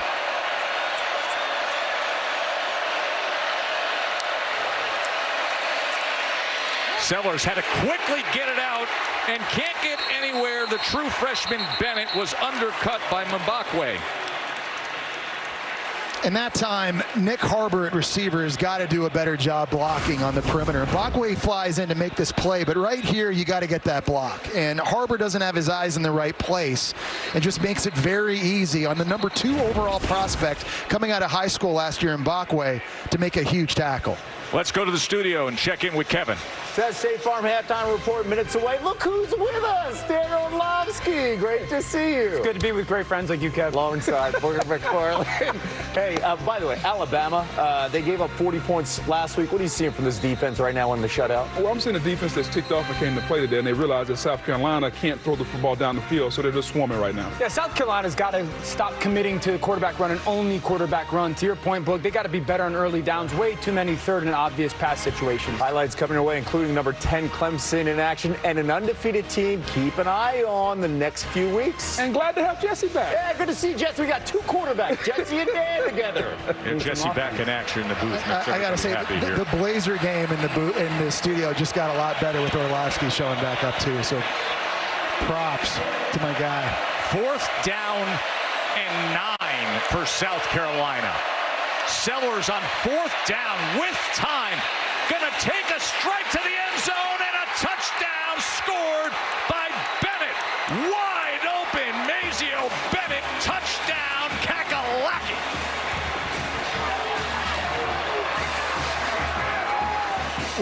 Sellers had to quickly get it out and can't get anywhere. The true freshman Bennett was undercut by Mbakwe. And that time, Nick Harbor at receiver has got to do a better job blocking on the perimeter. Mbakwe flies in to make this play, but right here, you got to get that block. And Harbor doesn't have his eyes in the right place and just makes it very easy on the number 2 overall prospect coming out of high school last year, Mbakwe, to make a huge tackle. Let's go to the studio and check in with Kevin. That State Farm halftime report minutes away. Look who's with us, Dan Orlovsky. Great to see you. It's good to be with great friends like you, Kev. Alongside Booger McFarland. Hey, by the way, Alabama, they gave up 40 points last week. What are you seeing from this defense right now in the shutout? Well, I'm seeing a defense that's ticked off and came to play today, and they realized that South Carolina can't throw the football down the field, so they're just swarming right now. Yeah, South Carolina's got to stop committing to the quarterback run and only quarterback run. To your point, Book, they got to be better on early downs. Way too many third and obvious pass situations. Highlights coming your way, including number 10 Clemson in action and an undefeated team. Keep an eye on the next few weeks. And glad to have Jesse back. Yeah, good to see Jesse. We got 2 quarterbacks, Jesse and Dan together. And Jesse back in action in the booth. I got to say, the Blazer game in the studio just got a lot better with Orlovsky showing back up too. So props to my guy. 4th down and 9 for South Carolina. Sellers on 4th down with time. Gonna take a strike to the end zone, and a touchdown scored by Bennett. Wide open, Mazio Bennett, touchdown, Kakalaki.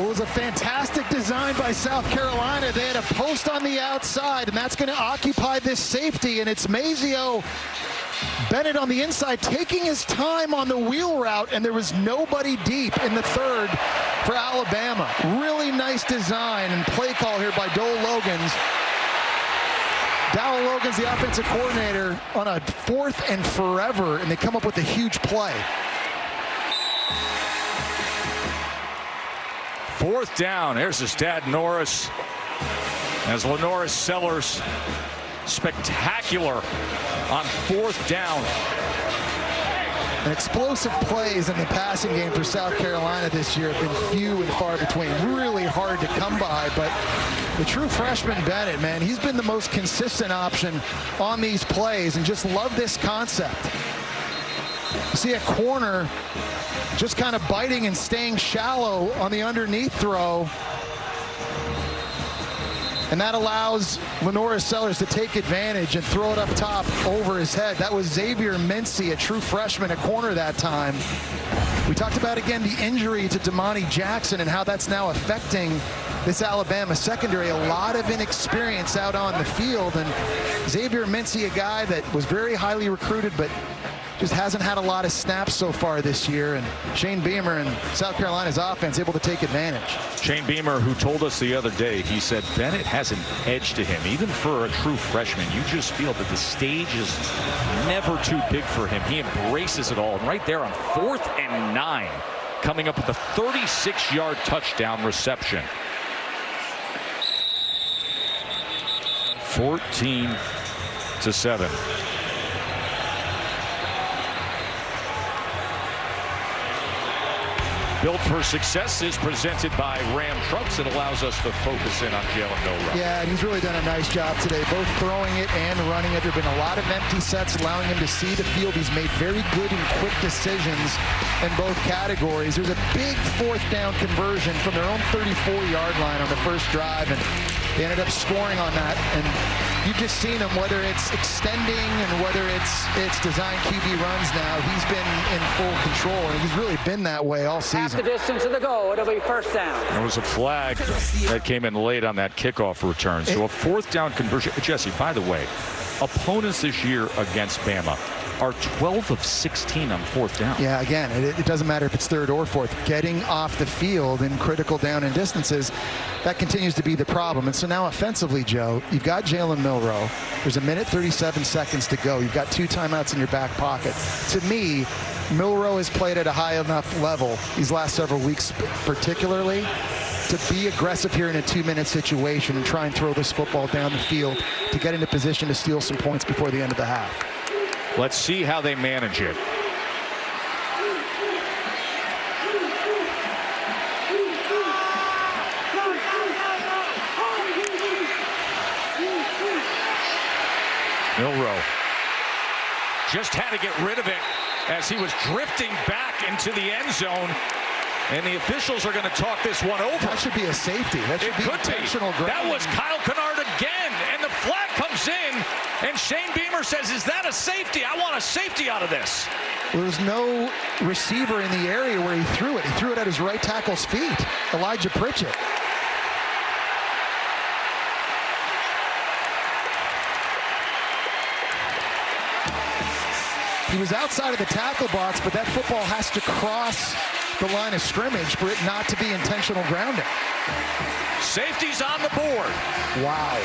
It was a fantastic design by South Carolina. They had a post on the outside, and that's going to occupy this safety, and it's Mazio Bennett on the inside taking his time on the wheel route, and there was nobody deep in the 3rd for Alabama. Really nice design and play call here by Dowell Logans. Dowell Logans, the offensive coordinator, on a 4th and forever, and they come up with a huge play. 4th down. There's his dad, Norris. As Lenoris Sellers, spectacular on 4th down. And explosive plays in the passing game for South Carolina this year have been few and far between. Really hard to come by, but the true freshman Bennett, man, he's been the most consistent option on these plays, and just love this concept. You see a corner just kind of biting and staying shallow on the underneath throw. And that allows LaNorris Sellers to take advantage and throw it up top over his head. That was Xavier Mincy, a true freshman, at corner that time. We talked about, again, the injury to Damani Jackson and how that's now affecting this Alabama secondary. A lot of inexperience out on the field. And Xavier Mincy, a guy that was very highly recruited, but just hasn't had a lot of snaps so far this year. And Shane Beamer and South Carolina's offense able to take advantage. Shane Beamer, who told us the other day, he said Bennett has an edge to him. Even for a true freshman, you just feel that the stage is never too big for him. He embraces it all. And right there on 4th and 9, coming up with a 36-yard touchdown reception. 14-7. Built for Success is presented by Ram Trucks. It allows us to focus in on Jalen Milroe. Yeah, and he's really done a nice job today, both throwing it and running it. There have been a lot of empty sets, allowing him to see the field. He's made very good and quick decisions in both categories. There's a big 4th down conversion from their own 34-yard line on the first drive, and they ended up scoring on that. And you've just seen him, whether it's extending and whether it's design QB runs now, he's been in full control, and he's really been that way all season. Half the distance of the goal, it'll be 1st down. There was a flag that came in late on that kickoff return. So a 4th down conversion. Jesse, by the way, opponents this year against Bama are 12 of 16 on 4th down. Yeah, again, it doesn't matter if it's 3rd or 4th. Getting off the field in critical down and distances, that continues to be the problem. And so now offensively, Joe, you've got Jalen Milroe. There's 1:37 seconds to go. You've got 2 timeouts in your back pocket. To me, Milroe has played at a high enough level these last several weeks particularly to be aggressive here in a 2-minute situation and try and throw this football down the field to get into position to steal some points before the end of the half. Let's see how they manage it. Milroe just had to get rid of it as he was drifting back into the end zone. And the officials are going to talk this one over. That should be a safety. That should be intentional grounding. That was Kyle Kennard again, and the flag comes in, and Shane Beamer says, is that a safety? I want a safety out of this. Well, there's no receiver in the area where he threw it. He threw it at his right tackle's feet, Elijah Pritchett. He was outside of the tackle box, but that football has to cross the line of scrimmage for it not to be intentional grounding. Safety's on the board. Wow.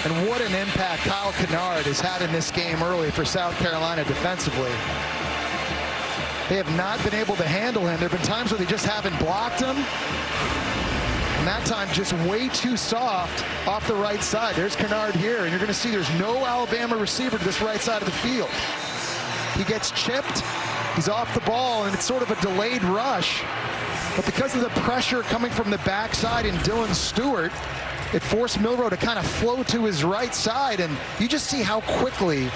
And what an impact Kyle Kennard has had in this game early for South Carolina defensively. They have not been able to handle him. There have been times where they just haven't blocked him. And that time just way too soft off the right side. There's Kennard here, and you're going to see there's no Alabama receiver to this right side of the field. He gets chipped, he's off the ball, and it's sort of a delayed rush. But because of the pressure coming from the backside and Dylan Stewart, it forced Milroe to kind of flow to his right side, and you just see how quickly,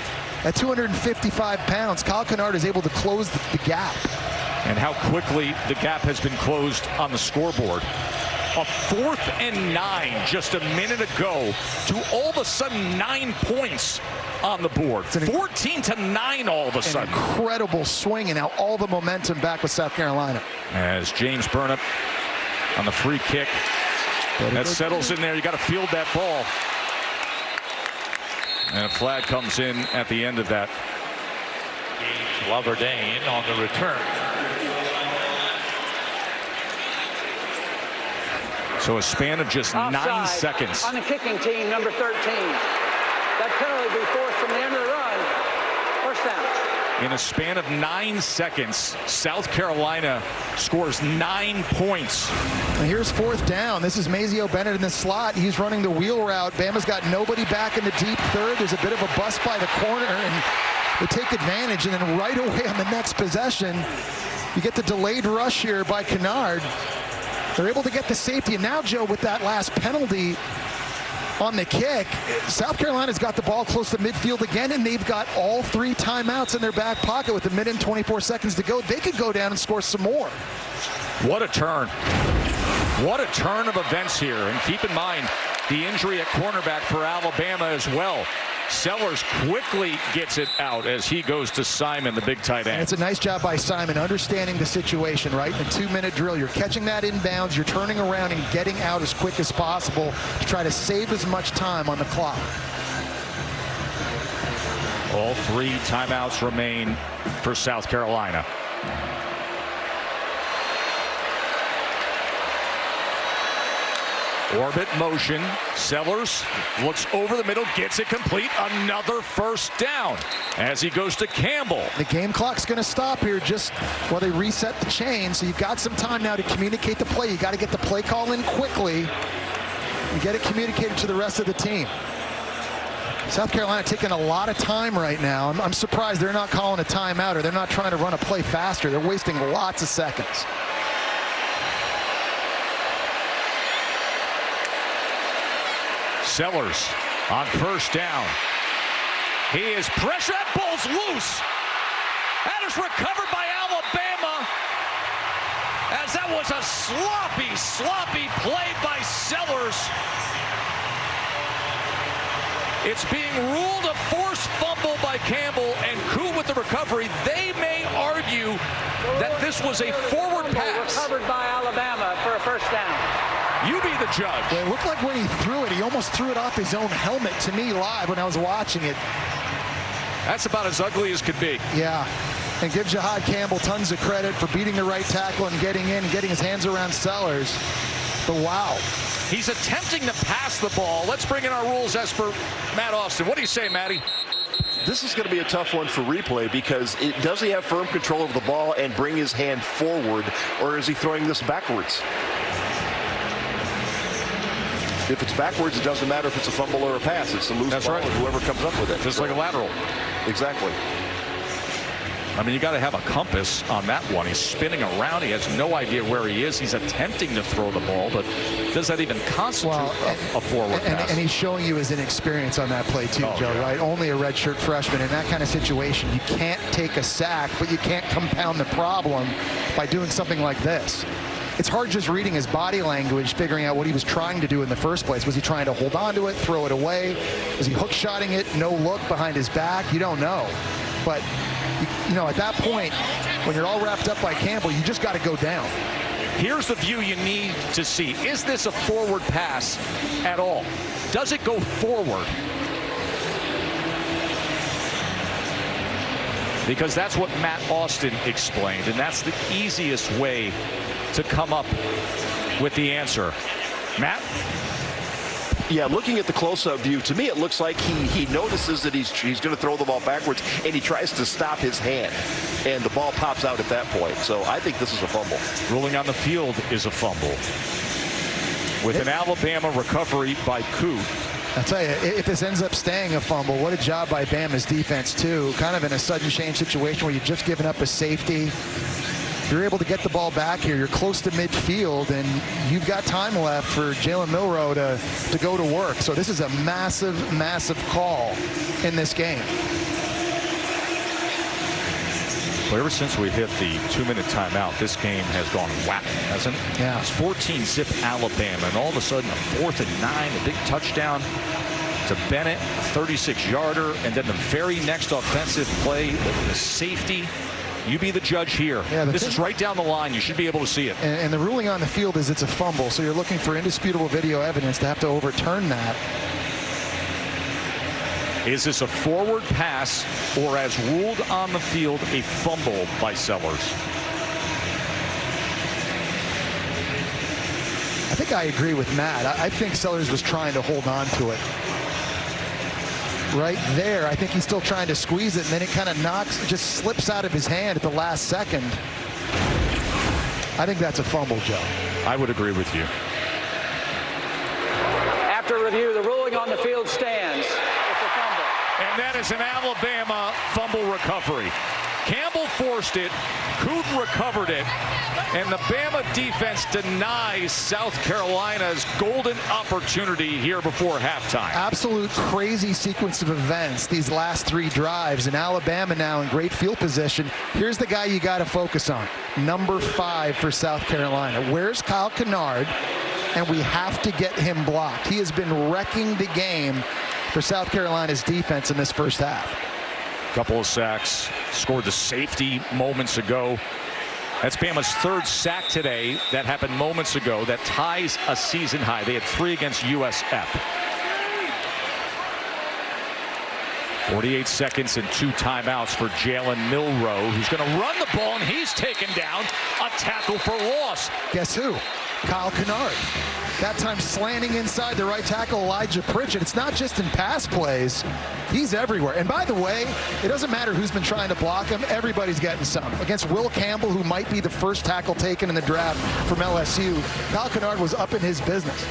at 255 pounds, Kyle Kennard is able to close the gap. And how quickly the gap has been closed on the scoreboard. A 4th and 9 just a minute ago to all of a sudden 9 points on the board. 14-9 all of a sudden. An incredible swing, and now all the momentum back with South Carolina. As James Burnip on the free kick. That settles in there. You got to field that ball. And a flag comes in at the end of that. Loverdane on the return. So a span of just Offside 9 seconds. On the kicking team, number 13. That penalty will be forced from the end of the run. 1st down. In a span of 9 seconds, South Carolina scores 9 points. And here's 4th down. This is Mazeo Bennett in the slot. He's running the wheel route. Bama's got nobody back in the deep third. There's a bit of a bust by the corner, and they take advantage. And then right away on the next possession, you get the delayed rush here by Kennard. They're able to get the safety. And now, Joe, with that last penalty, on the kick. South Carolina's got the ball close to midfield again, and they've got all 3 timeouts in their back pocket with a minute and 24 seconds to go. They could go down and score some more. What a turn. What a turn of events here. And keep in mind the injury at cornerback for Alabama as well. Sellers quickly gets it out as he goes to Simon, the big tight end. And it's a nice job by Simon understanding the situation, right? In a 2-minute drill, you're catching that inbounds, you're turning around and getting out as quick as possible to try to save as much time on the clock. All 3 timeouts remain for South Carolina. Orbit motion. Sellers looks over the middle, gets it complete. Another first down as he goes to Campbell. The game clock's going to stop here just while they reset the chain. So you've got some time now to communicate the play. You got to get the play call in quickly and get it communicated to the rest of the team. South Carolina taking a lot of time right now. I'm surprised they're not calling a timeout or they're not trying to run a play faster. They're wasting lots of seconds. Sellers on first down. He is pressure. That ball's loose. That is recovered by Alabama. As that was a sloppy play by Sellers. It's being ruled a forced fumble by Campbell, and Koo with the recovery. They may argue that this was a forward pass. Recovered by Alabama for a first down. You be the judge. Well, it looked like when he threw it, he almost threw it off his own helmet to me live when I was watching it. That's about as ugly as could be. Yeah, and give Jahad Campbell tons of credit for beating the right tackle and getting in and getting his hands around Sellers. But wow. He's attempting to pass the ball. Let's bring in our rules expert, Matt Austin. What do you say, Matty? This is going to be a tough one for replay because does he have firm control of the ball and bring his hand forward, or is he throwing this backwards? If it's backwards, it doesn't matter if it's a fumble or a pass. It's a loose ball, right, and whoever comes up with it. Just like a lateral. Exactly. I mean, you got to have a compass on that one. He's spinning around. He has no idea where he is. He's attempting to throw the ball, but does that even constitute a forward pass? And he's showing you his inexperience on that play too, Joe, yeah. Right? Only a redshirt freshman. In that kind of situation, you can't take a sack, but you can't compound the problem by doing something like this. It's hard just reading his body language, figuring out what he was trying to do in the first place. Was he trying to hold on to it, throw it away? Was he hook-shotting it, no look behind his back? You don't know. But, you know, at that point, when you're all wrapped up by Campbell, you just got to go down. Here's the view you need to see. Is this a forward pass at all? Does it go forward? Because that's what Matt Austin explained, and that's the easiest way to come up with the answer. Matt? Yeah, looking at the close-up view, to me it looks like he notices that he's going to throw the ball backwards, and he tries to stop his hand, and the ball pops out at that point. So I think this is a fumble. Ruling on the field is a fumble. With an Alabama recovery by Koo. I'll tell you, if this ends up staying a fumble, what a job by Bama's defense, too. Kind of in a sudden change situation where you've just given up a safety. You're able to get the ball back here. You're close to midfield, and you've got time left for Jalen Milroe to go to work. So this is a massive, massive call in this game. Well, ever since we hit the 2-minute timeout, this game has gone whacking, hasn't it? Yeah. It's 14-zip Alabama, and all of a sudden a 4th and 9, a big touchdown to Bennett, a 36-yarder, and then the very next offensive play, the safety. You be the judge here. Yeah, this is right down the line. You should be able to see it. And the ruling on the field is it's a fumble, so you're looking for indisputable video evidence to have to overturn that. Is this a forward pass, or as ruled on the field, a fumble by Sellers? I think I agree with Matt. I think Sellers was trying to hold on to it. Right there, I think he's still trying to squeeze it, and then it kind of just slips out of his hand at the last second. I think that's a fumble, Joe. I would agree with you. After review, the ruling on the field stands. It's a fumble. And that is an Alabama fumble recovery. Campbell forced it, Cooten recovered it, And the Bama defense denies South Carolina's golden opportunity here before halftime. Absolute crazy sequence of events these last 3 drives, and Alabama now in great field position. Here's the guy you got to focus on. Number 5 for South Carolina. Where's Kyle Kennard? And we have to get him blocked. He has been wrecking the game for South Carolina's defense in this first half. Couple of sacks, scored the safety moments ago. That's Bama's 3rd sack today. That happened moments ago. That ties a season high. They had 3 against USF. 48 seconds and 2 timeouts for Jalen Milroe, who's going to run the ball, and he's taken down. A tackle for loss. Guess who? Kyle Kennard. That time slanting inside the right tackle, Elijah Pritchett. It's not just in pass plays. He's everywhere. And by the way, it doesn't matter who's been trying to block him. Everybody's getting some. Against Will Campbell, who might be the first tackle taken in the draft from LSU, Kyle Kennard was up in his business.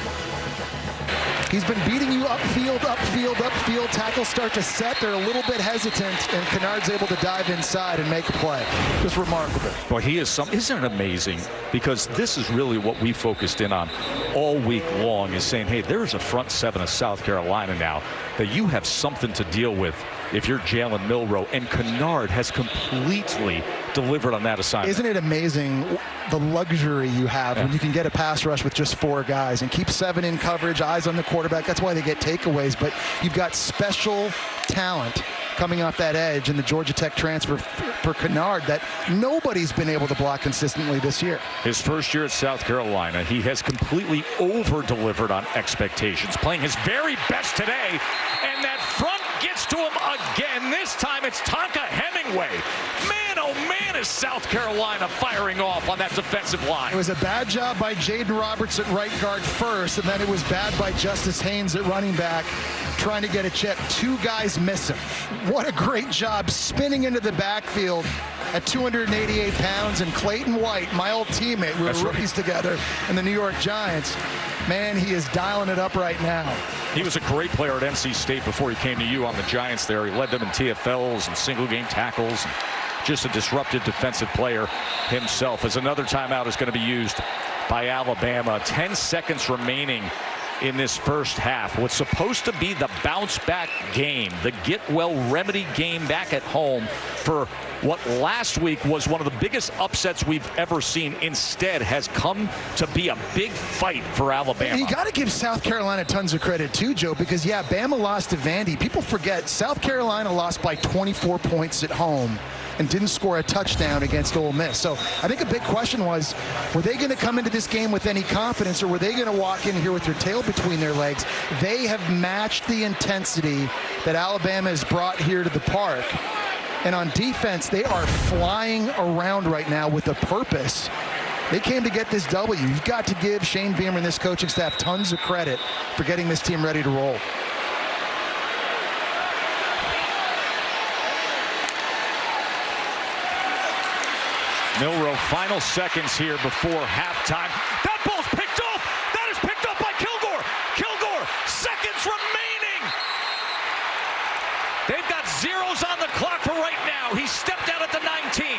He's been beating you upfield, upfield, upfield. Tackles start to set. They're a little bit hesitant, and Kennard's able to dive inside and make a play. Just remarkable. Well, he is isn't it amazing? Because this is really what we focused in on all week long, is saying, hey, there's a front 7 of South Carolina now that you have something to deal with if you're Jalen Milroe, and Kennard has completely delivered on that assignment. Isn't it amazing the luxury you have when you can get a pass rush with just 4 guys and keep 7 in coverage, eyes on the quarterback? That's why they get takeaways, but you've got special talent coming off that edge in the Georgia Tech transfer for Kennard that nobody's been able to block consistently this year. His first year at South Carolina, he has completely over-delivered on expectations, playing his very best today, and that front gets to him again. This time it's Tonka Hemingway. Man, oh man, is South Carolina firing off on that defensive line. It was a bad job by Jaden Roberts at right guard first, and then it was bad by Justice Haynes at running back, trying to get a chip. 2 guys miss him. What a great job spinning into the backfield at 288 pounds. And Clayton White, my old teammate, we were rookies together in the New York Giants. Man, he is dialing it up right now. He was a great player at NC State before he came to you on the Giants there. He led them in TFLs and single game tackles. Just a disruptive defensive player himself. As another timeout is going to be used by Alabama. 10 seconds remaining in this first half. What's supposed to be the bounce back game, the get well remedy game back at home for what last week was one of the biggest upsets we've ever seen, instead has come to be a big fight for Alabama. And you got to give South Carolina tons of credit too, Joe, because yeah, Bama lost to Vandy. People forget South Carolina lost by 24 points at home and didn't score a touchdown against Ole Miss. So I think a big question was, were they going to come into this game with any confidence, or were they going to walk in here with their tail between their legs? They have matched the intensity that Alabama has brought here to the park. And on defense, they are flying around right now with a purpose. They came to get this W. You've got to give Shane Beamer and this coaching staff tons of credit for getting this team ready to roll. Milroe, final seconds here before halftime. That ball's picked off. That is picked up by Kilgore. Kilgore, seconds remaining. They've got zeros on the clock for right now. He stepped out at the 19.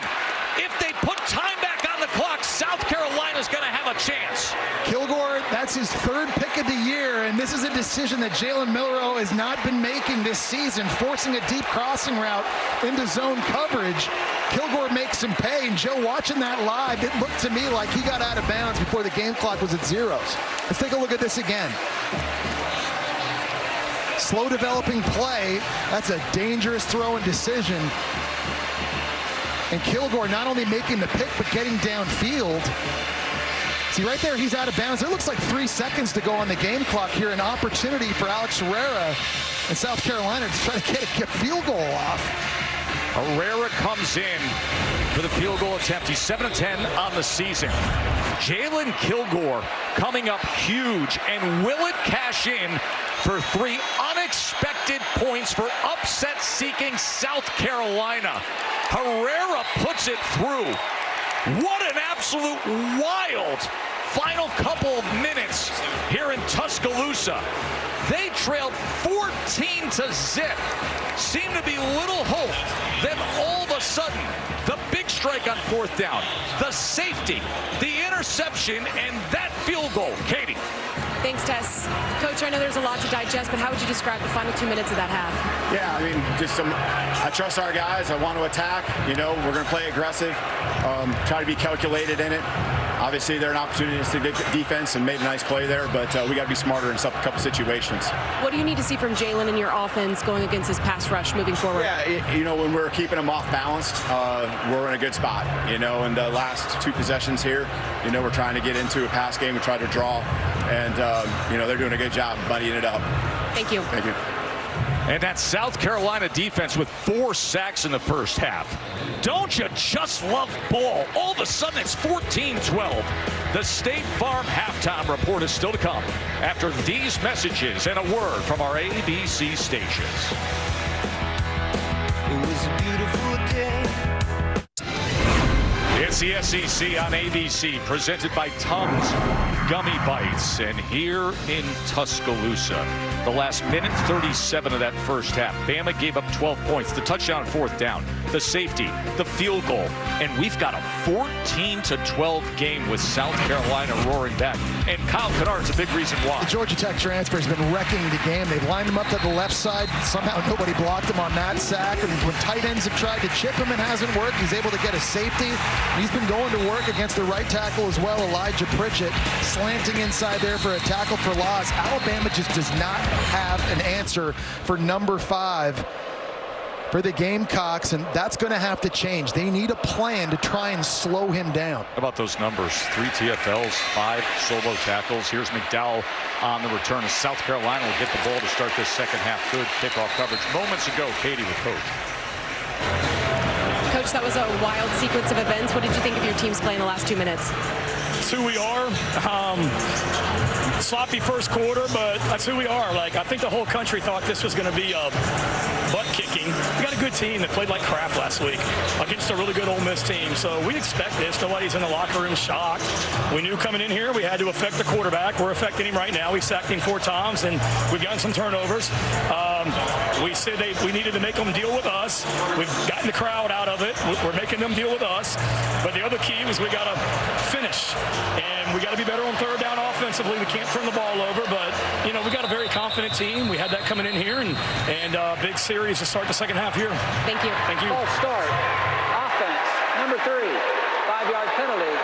If they put time back on the clock, South Carolina's going to have a chance. Kilgore, that's his 3rd pick of the year, and this is a decision that Jalen Milroe has not been making this season, forcing a deep crossing route into zone coverage. Kilgore makes him pay, and Joe, watching that live, it looked to me like he got out of bounds before the game clock was at zeros. Let's take a look at this again. Slow developing play. That's a dangerous throw and decision. And Kilgore not only making the pick, but getting downfield. See, right there, he's out of bounds. It looks like 3 seconds to go on the game clock here. An opportunity for Alex Herrera in South Carolina to try to get a field goal off. Herrera comes in for the field goal attempt. He's 7 of 10 on the season. Jalen Kilgore coming up huge, and will it cash in for 3 unexpected points for upset-seeking South Carolina? Herrera puts it through. What an absolute wild final couple of minutes here in Tuscaloosa. They trailed 14-0. Seemed to be little hope. Then all of a sudden, the big strike on 4th down, the safety, the interception, and that field goal. Katie. Thanks, Tess. Coach, I know there's a lot to digest, but how would you describe the final 2 minutes of that half? Yeah, I mean, I trust our guys. I want to attack. You know, we're going to play aggressive, try to be calculated in it. Obviously, they're an opportunistic defense and made a nice play there, but we got to be smarter in a couple situations. What do you need to see from Jalen in your offense going against his pass rush moving forward? Yeah, you know, when we're keeping them off balanced, we're in a good spot. You know, in the last 2 possessions here, you know, we're trying to get into a pass game and try to draw, and you know, they're doing a good job muddying it up. Thank you. Thank you. And that South Carolina defense with 4 sacks in the first half. Don't you just love ball? All of a sudden, it's 14-12. The State Farm halftime report is still to come after these messages and a word from our ABC stations. It was a beautiful day. It's the SEC on ABC, presented by Tums Gummy Bites. And here in Tuscaloosa, the last minute 37 of that first half, Bama gave up 12 points. The touchdown on 4th down, the safety, the field goal. And we've got a 14-12 game with South Carolina roaring back. And Kyle Kennard's a big reason why. The Georgia Tech transfer has been wrecking the game. They've lined him up to the left side. Somehow nobody blocked him on that sack. And when tight ends have tried to chip him, it hasn't worked. He's able to get a safety. He's been going to work against the right tackle as well, Elijah Pritchett, slanting inside there for a tackle for loss. Alabama just does not have an answer for number 5 for the Gamecocks, and that's going to have to change. They need a plan to try and slow him down. How about those numbers? 3 TFLs, 5 solo tackles. Here's McDowell on the return. South Carolina will get the ball to start this second half. Good kickoff coverage. Moments ago, Katie with Coach. Coach, that was a wild sequence of events. What did you think of your team's play in the last 2 minutes? That's who we are. Sloppy first quarter, but that's who we are. Like, I think the whole country thought this was going to be a butt kicking. We got a good team that played like crap last week against a really good Ole Miss team. So we expect this. Nobody's in the locker room shocked. We knew coming in here we had to affect the quarterback. We're affecting him right now. We've sacked him 4 times, and we've gotten some turnovers. We said we needed to make them deal with us. We've gotten the crowd out of it. We're making them deal with us. But the other key was we got to finish. And we got to be better on 3rd down offensively. We can't turn the ball over, but, you know, we got a very confident team. We had that coming in here, and big series to start the second half here. Thank you. False start. Offense, number 3. 5-yard penalty.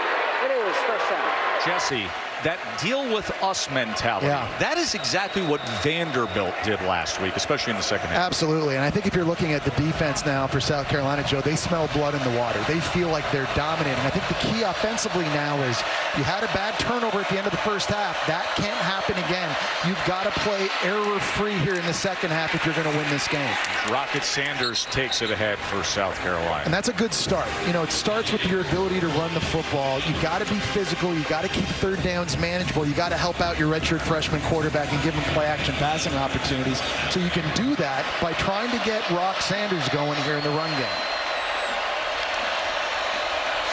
It is first down. Jesse, that deal with us mentality, that is exactly what Vanderbilt did last week, especially in the second half. Absolutely, and I think if you're looking at the defense now for South Carolina, Joe, they smell blood in the water. They feel like they're dominating. I think the key offensively now is you had a bad turnover at the end of the first half. That can't happen again. You've got to play error-free here in the second half if you're going to win this game. Rocket Sanders takes it ahead for South Carolina. And that's a good start. You know, it starts with your ability to run the football. You got to be physical. You got to keep 3rd downs manageable. You got to help out your redshirt freshman quarterback and give him play-action passing opportunities. So you can do that by trying to get Rock Sanders going here in the run game.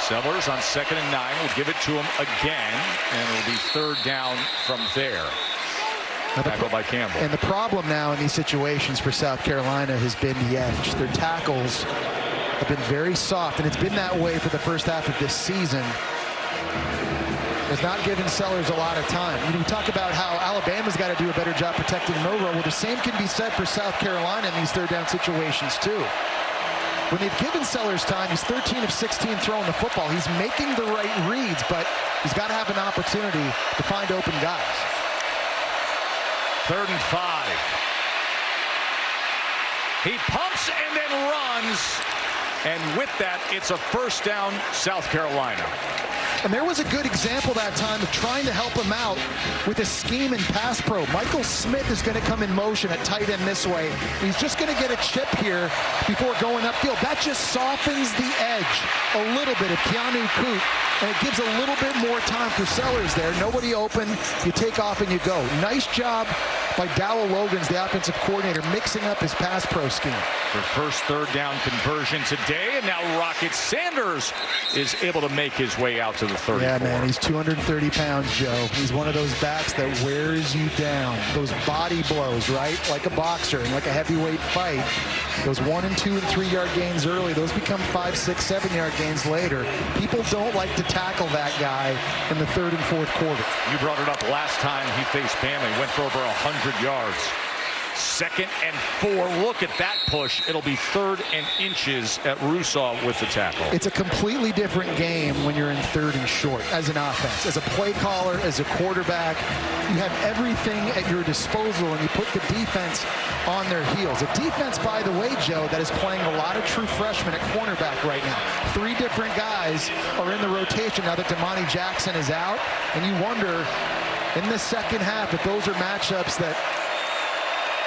Sellers on 2nd and 9 will give it to him again, and it'll be 3rd down from there. Tackle by Campbell. And the problem now in these situations for South Carolina has been the edge. Their tackles have been very soft, and it's been that way for the first half of this season. Has not given Sellers a lot of time. You know, we talk about how Alabama's got to do a better job protecting Milroe. Well, the same can be said for South Carolina in these 3rd down situations too. When they've given Sellers time, he's 13 of 16 throwing the football. He's making the right reads, but he's got to have an opportunity to find open guys. 3rd and 5. He pumps and then runs. And with that, it's a first down, South Carolina. And there was a good example that time of trying to help him out with a scheme and pass pro. Michael Smith is going to come in motion at tight end this way. He's just going to get a chip here before going upfield. That just softens the edge a little bit of Keanu Koot, and it gives a little bit more time for Sellers there. Nobody open. You take off and you go. Nice job by Dowell Logans, the offensive coordinator, mixing up his pass pro scheme. Their first third down conversion today, and now Rocket Sanders is able to make his way out to the 34. Yeah, man, he's 230 pounds, Joe. He's one of those backs that wears you down. Those body blows, right? Like a boxer and like a heavyweight fight. Those 1 and 2 and 3 yard gains early, those become 5, 6, 7 yard gains later. People don't like to tackle that guy in the third and fourth quarter. You brought it up last time he faced Bama. He went for over 100 yards. 2nd and 4. Look at that push. It'll be 3rd and inches at Rousseau with the tackle. It's a completely different game when you're in 3rd and short as an offense. As a play caller, as a quarterback, you have everything at your disposal, and you put the defense on their heels. A defense, by the way, Joe, that is playing a lot of true freshmen at cornerback right now. 3 different guys are in the rotation now that Damani Jackson is out, and you wonder in the second half if those are matchups that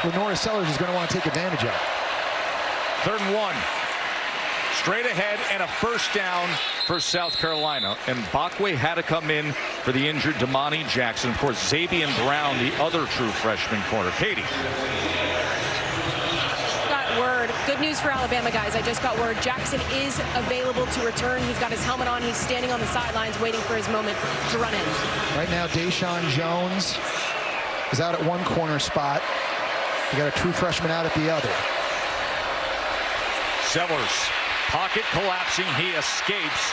LaNorris Sellers is going to want to take advantage of. 3rd and 1. Straight ahead and a first down for South Carolina. And Bakwe had to come in for the injured Damani Jackson. Of course, Xavier Brown, the other true freshman corner. Katie. Got word. Good news for Alabama, guys. I just got word. Jackson is available to return. He's got his helmet on. He's standing on the sidelines waiting for his moment to run in. Right now, Deshaun Jones is out at one corner spot. You got a true freshman out at the other. Sellers, pocket collapsing. He escapes.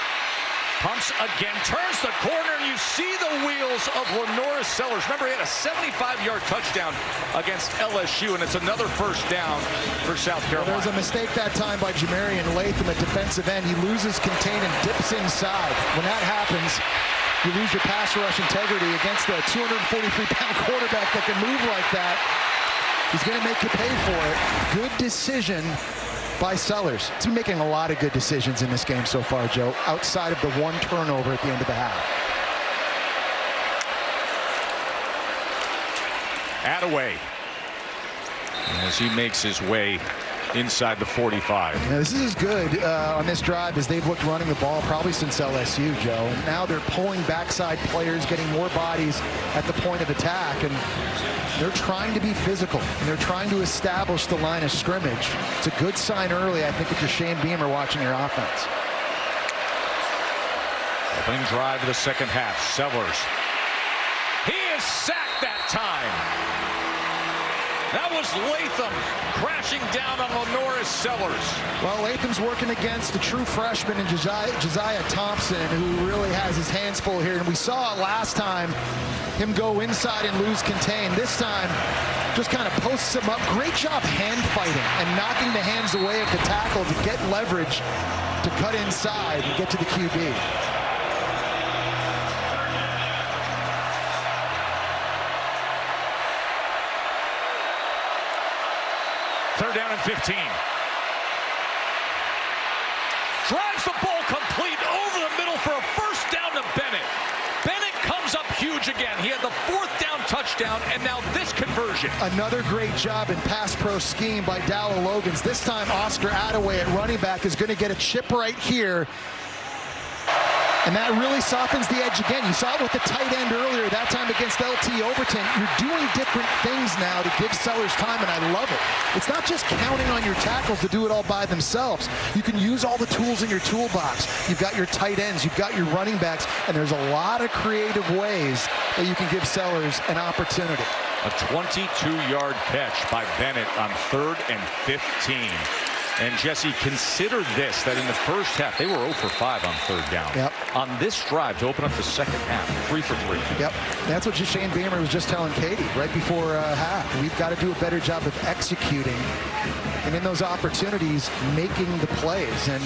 Pumps again, turns the corner, and you see the wheels of LaNorris Sellers. Remember, he had a 75-yard touchdown against LSU, and it's another first down for South Carolina. There was a mistake that time by Jamarian Latham at defensive end. He loses contain and dips inside. When that happens, you lose your pass rush integrity against a 243-pound quarterback that can move like that. He's going to make you pay for it. Good decision by Sellers. He's been making a lot of good decisions in this game so far, Joe, outside of the one turnover at the end of the half. Attaway, as he makes his way inside the 45. Now, this is as good on this drive as they've looked running the ball probably since LSU, Joe. And now they're pulling backside players, getting more bodies at the point of attack, and they're trying to be physical, and they're trying to establish the line of scrimmage. It's a good sign early, I think, if you're Shane Beamer watching your offense. Opening drive of the second half. Sellers. He is sacked that time. That was Latham crashing down on LaNorris Sellers. Well, Latham's working against a true freshman in Josiah Thompson, who really has his hands full here. And we saw it last time, him go inside and lose contain. This time, just kind of posts him up. Great job hand fighting and knocking the hands away of the tackle to get leverage to cut inside and get to the QB. Third down and 15. Drives the ball complete over the middle for a first down to Bennett. Bennett comes up huge again. He had the 4th down touchdown, and now this conversion. Another great job in pass pro scheme by Dowell Logans. This time, Oscar Attaway at running back is going to get a chip right here. And that really softens the edge again. You saw it with the tight end earlier, that time against LT Overton. You're doing different things now to give Sellers time, and I love it. It's not just counting on your tackles to do it all by themselves. You can use all the tools in your toolbox. You've got your tight ends, you've got your running backs, and there's a lot of creative ways that you can give Sellers an opportunity. A 22-yard catch by Bennett on 3rd and 15. And Jesse, consider this, that in the first half, they were 0 for 5 on 3rd down. Yep. On this drive to open up the second half, 3 for 3. Yep. That's what Shane Beamer was just telling Katie right before half. We've got to do a better job of executing and in those opportunities, making the plays. And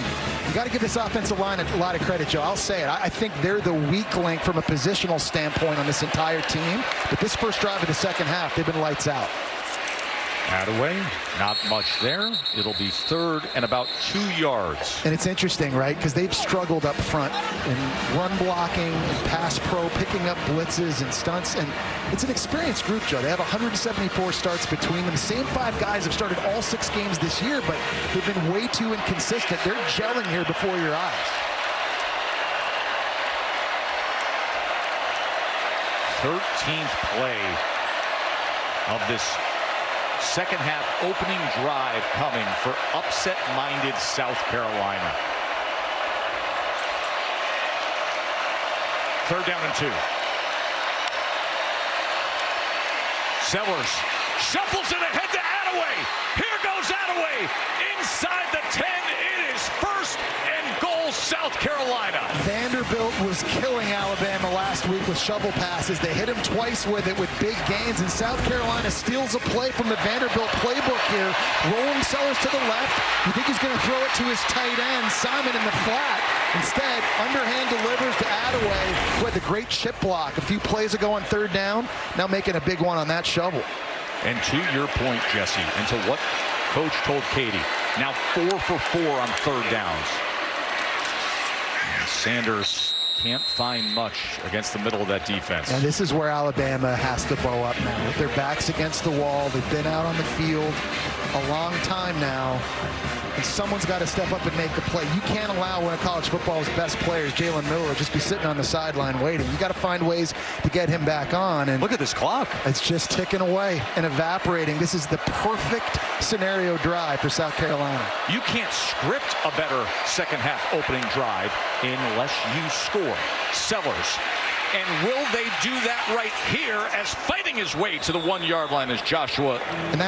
you got to give this offensive line a lot of credit, Joe. I'll say it. I think they're the weak link from a positional standpoint on this entire team. But this first drive of the second half, they've been lights out. Attaway, not much there. It'll be 3rd and about 2 yards. And it's interesting, right? Because they've struggled up front in run blocking, and pass pro, picking up blitzes and stunts. And it's an experienced group, Joe. They have 174 starts between them. The same 5 guys have started all 6 games this year, but they've been way too inconsistent. They're gelling here before your eyes. 13th play of this second half opening drive coming for upset-minded South Carolina. 3rd down and 2. Sellers shuffles it ahead to Attaway. Here goes Attaway inside the 10. It is 1st and goal, South Carolina. Vanderbilt was killing Alabama last week with shovel passes. They hit him twice with it with big gains, and South Carolina steals a play from the Vanderbilt playbook here. Rolling Sellers to the left. You think he's going to throw it to his tight end, Simon, in the flat. Instead, underhand delivers to Attaway, who had the great chip block a few plays ago on 3rd down. Now making a big one on that shovel. And to your point, Jesse, and to what Coach told Katie, now 4 for 4 on 3rd downs. And Sanders can't find much against the middle of that defense. And this is where Alabama has to bow up now. With their backs against the wall, they've been out on the field a long time now. And someone's got to step up and make the play. You can't allow one of college football's best players, Jalen Miller, just be sitting on the sideline waiting. You got to find ways to get him back on. And look at this clock. It's just ticking away and evaporating. This is the perfect scenario drive for South Carolina. You can't script a better second half opening drive unless you score. Sellers. And will they do that right here as fighting his way to the 1-yard line is Joshua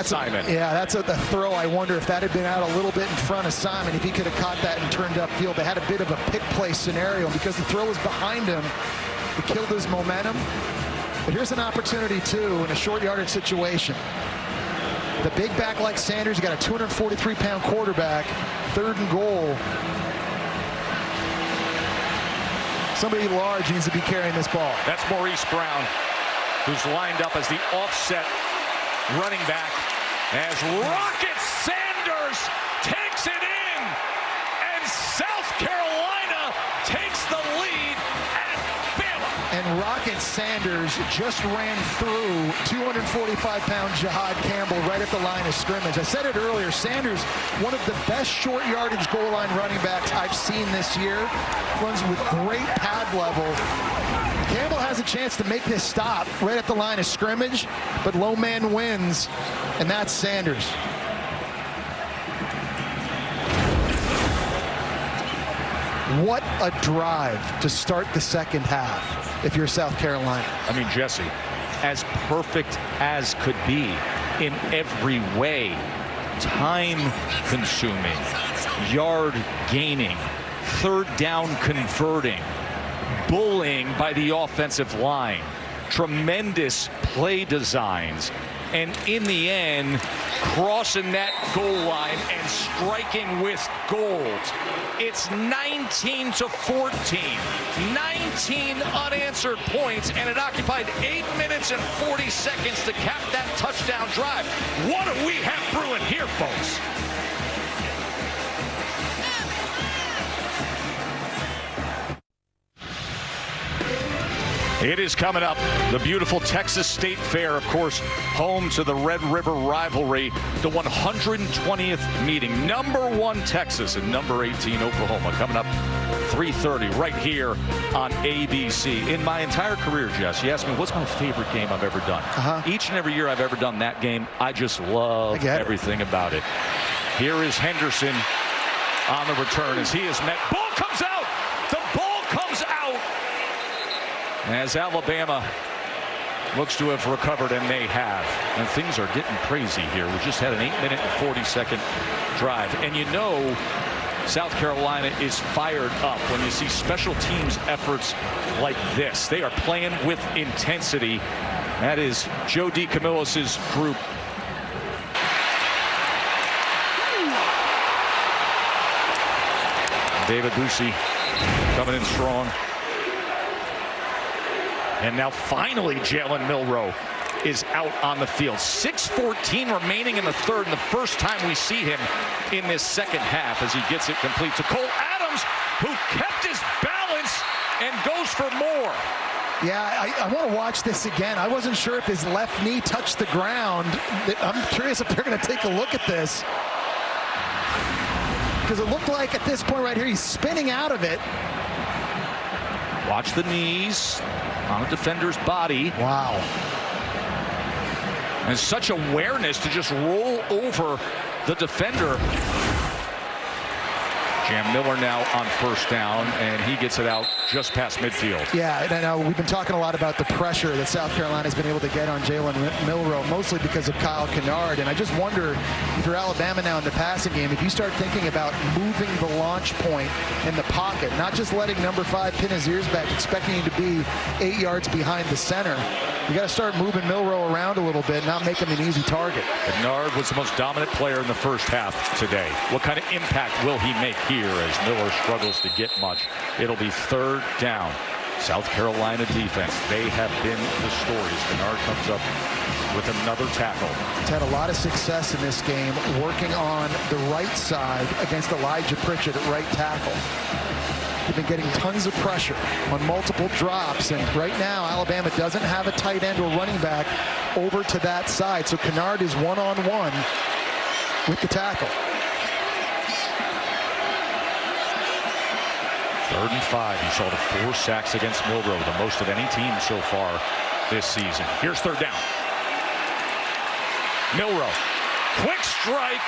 Simon. That's a throw. I wonder if that had been out a little bit in front of Simon, if he could have caught that and turned upfield. They had a bit of a pick play scenario because the throw was behind him. It killed his momentum. But here's an opportunity, too, in a short yardage situation. The big back like Sanders, you got a 243-pound quarterback, 3rd and goal. Somebody large needs to be carrying this ball. That's Maurice Brown, who's lined up as the offset running back as Rocket Sanders takes it in, and South Carolina takes the lead at Bama. And Rocket Sanders just ran through 245-pound Jihad Campbell right at the line of scrimmage. I said it earlier, Sanders, one of the best short yardage goal line running backs I've seen this year. Runs with great pad level. Campbell has a chance to make this stop right at the line of scrimmage, but low man wins, and that's Sanders. What a drive to start the second half if you're South Carolina. I mean, Jesse, as perfect as could be in every way. Time consuming, yard gaining, 3rd down converting, bullying by the offensive line, tremendous play designs, and in the end, crossing that goal line and striking with gold. It's 19-14, 19 unanswered points, and it occupied 8 minutes and 40 seconds to cap that touchdown drive. What do we have brewing here, folks? It is coming up. The beautiful Texas State Fair, of course, home to the Red River rivalry, the 120th meeting. Number 1 Texas and number 18 Oklahoma coming up 3:30 right here on ABC. In my entire career, Jess, you ask me what's my favorite game I've ever done. Each and every year I've ever done that game, I just love everything about it. Here is Henderson on the return as he is met. Ball comes out. The ball comes out. As Alabama looks to have recovered, and they have. And things are getting crazy here. We just had an 8-minute and 40-second drive. And you know South Carolina is fired up when you see special teams efforts like this. They are playing with intensity. That is Joe DeCamillis' group. David Busey coming in strong. And now finally Jalen Milroe is out on the field. 6:14 remaining in the 3rd, and the first time we see him in this second half as he gets it complete to Cole Adams, who kept his balance and goes for more. Yeah, I want to watch this again. I wasn't sure if his left knee touched the ground. I'm curious if they're going to take a look at this. Because it looked like at this point right here, he's spinning out of it. Watch the knees on a defender's body. Wow. And such awareness to just roll over the defender. Jam Miller now on first down, and he gets it out just past midfield. Yeah, and I know we've been talking a lot about the pressure that South Carolina's been able to get on Jalen Milroe, mostly because of Kyle Kennard. And I just wonder if you're Alabama now in the passing game, if you start thinking about moving the launch point in the pocket, not just letting number 5 pin his ears back, expecting him to be 8 yards behind the center. You got to start moving Milroe around a little bit, not make him an easy target. Kennard was the most dominant player in the first half today. What kind of impact will he make here as Miller struggles to get much? It'll be third down. South Carolina defense, they have been the stories. Kennard comes up with another tackle. He's had a lot of success in this game working on the right side against Elijah Pritchett at right tackle. They've been getting tons of pressure on multiple drops, and right now Alabama doesn't have a tight end or running back over to that side, so Kennard is one-on-one with the tackle. 3rd and 5. He saw the 4 sacks against Milroe, the most of any team so far this season. Here's 3rd down. Milroe, quick strike,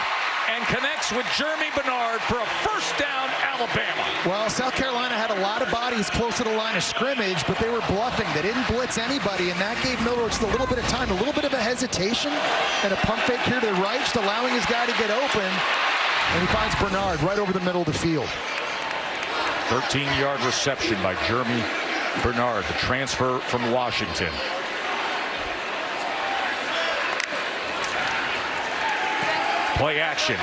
and connects with Jeremy Bernard for a first down, Alabama. Well, South Carolina had a lot of bodies close to the line of scrimmage, but they were bluffing. They didn't blitz anybody, and that gave Milroe just a little bit of time, a little bit of a hesitation, and a pump fake here to the right, just allowing his guy to get open, and he finds Bernard right over the middle of the field. 13-yard reception by Jeremy Bernard, the transfer from Washington. Play action.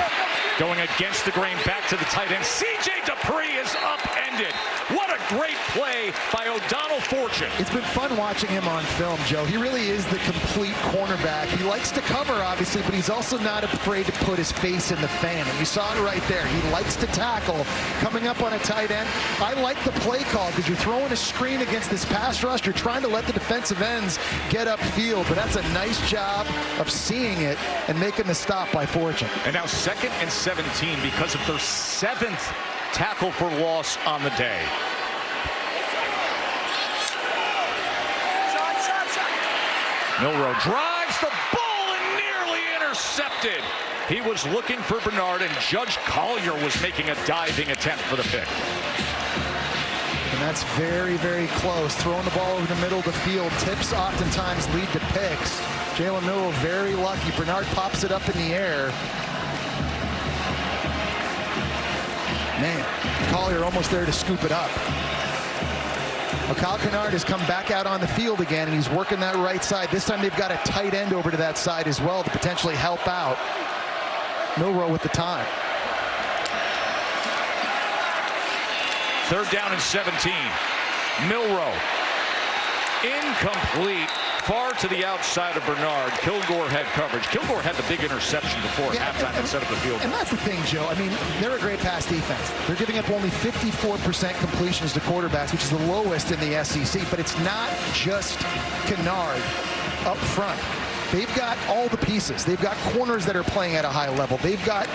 Going against the grain, back to the tight end. C.J. Dupree is upended. What a great play by O'Donnell Fortune. It's been fun watching him on film, Joe. He really is the complete cornerback. He likes to cover, obviously, but he's also not afraid to put his face in the fan. And you saw it right there. He likes to tackle. Coming up on a tight end, I like the play call because you're throwing a screen against this pass rush. You're trying to let the defensive ends get upfield, but that's a nice job of seeing it and making the stop by Fortune. And now 2nd and 17 because of their 7th tackle for loss on the day. Milroe drives the ball and nearly intercepted. He was looking for Bernard, and Judge Collier was making a diving attempt for the pick. And that's very, very close. Throwing the ball over the middle of the field. Tips oftentimes lead to picks. Jalen Milroe very lucky. Bernard pops it up in the air. Man, Collier almost there to scoop it up. Well, Kyle Kennard has come back out on the field again, and he's working that right side. This time they've got a tight end over to that side as well to potentially help out. Milroe with the time. 3rd down and 17. Milroe. Incomplete. Far to the outside of Bernard. Kilgore had coverage. Kilgore had the big interception before halftime to set up the field. And that's the thing, Joe. I mean, they're a great pass defense. They're giving up only 54% completions to quarterbacks, which is the lowest in the SEC. But it's not just Kennard up front. They've got all the pieces. They've got corners that are playing at a high level. They've got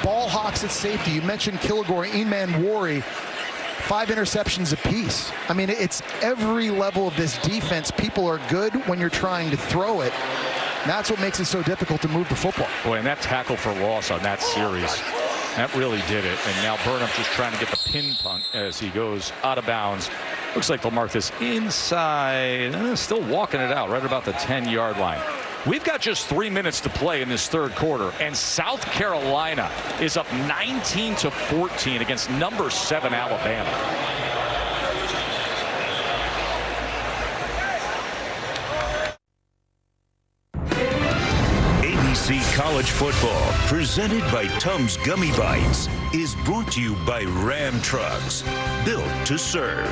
ball hawks at safety. You mentioned Kilgore, Eman Wari. 5 interceptions apiece. I mean, it's every level of this defense. People are good when you're trying to throw it. And that's what makes it so difficult to move the football. Boy, and that tackle for loss on that series, that really did it. And now Burnham just trying to get the pin punt as he goes out of bounds. Looks like they'll mark this inside. Still walking it out right about the 10-yard line. We've got just 3 minutes to play in this 3rd quarter, and South Carolina is up 19-14 against number 7 Alabama. ABC College Football, presented by Tums Gummy Bites, is brought to you by Ram Trucks, built to serve.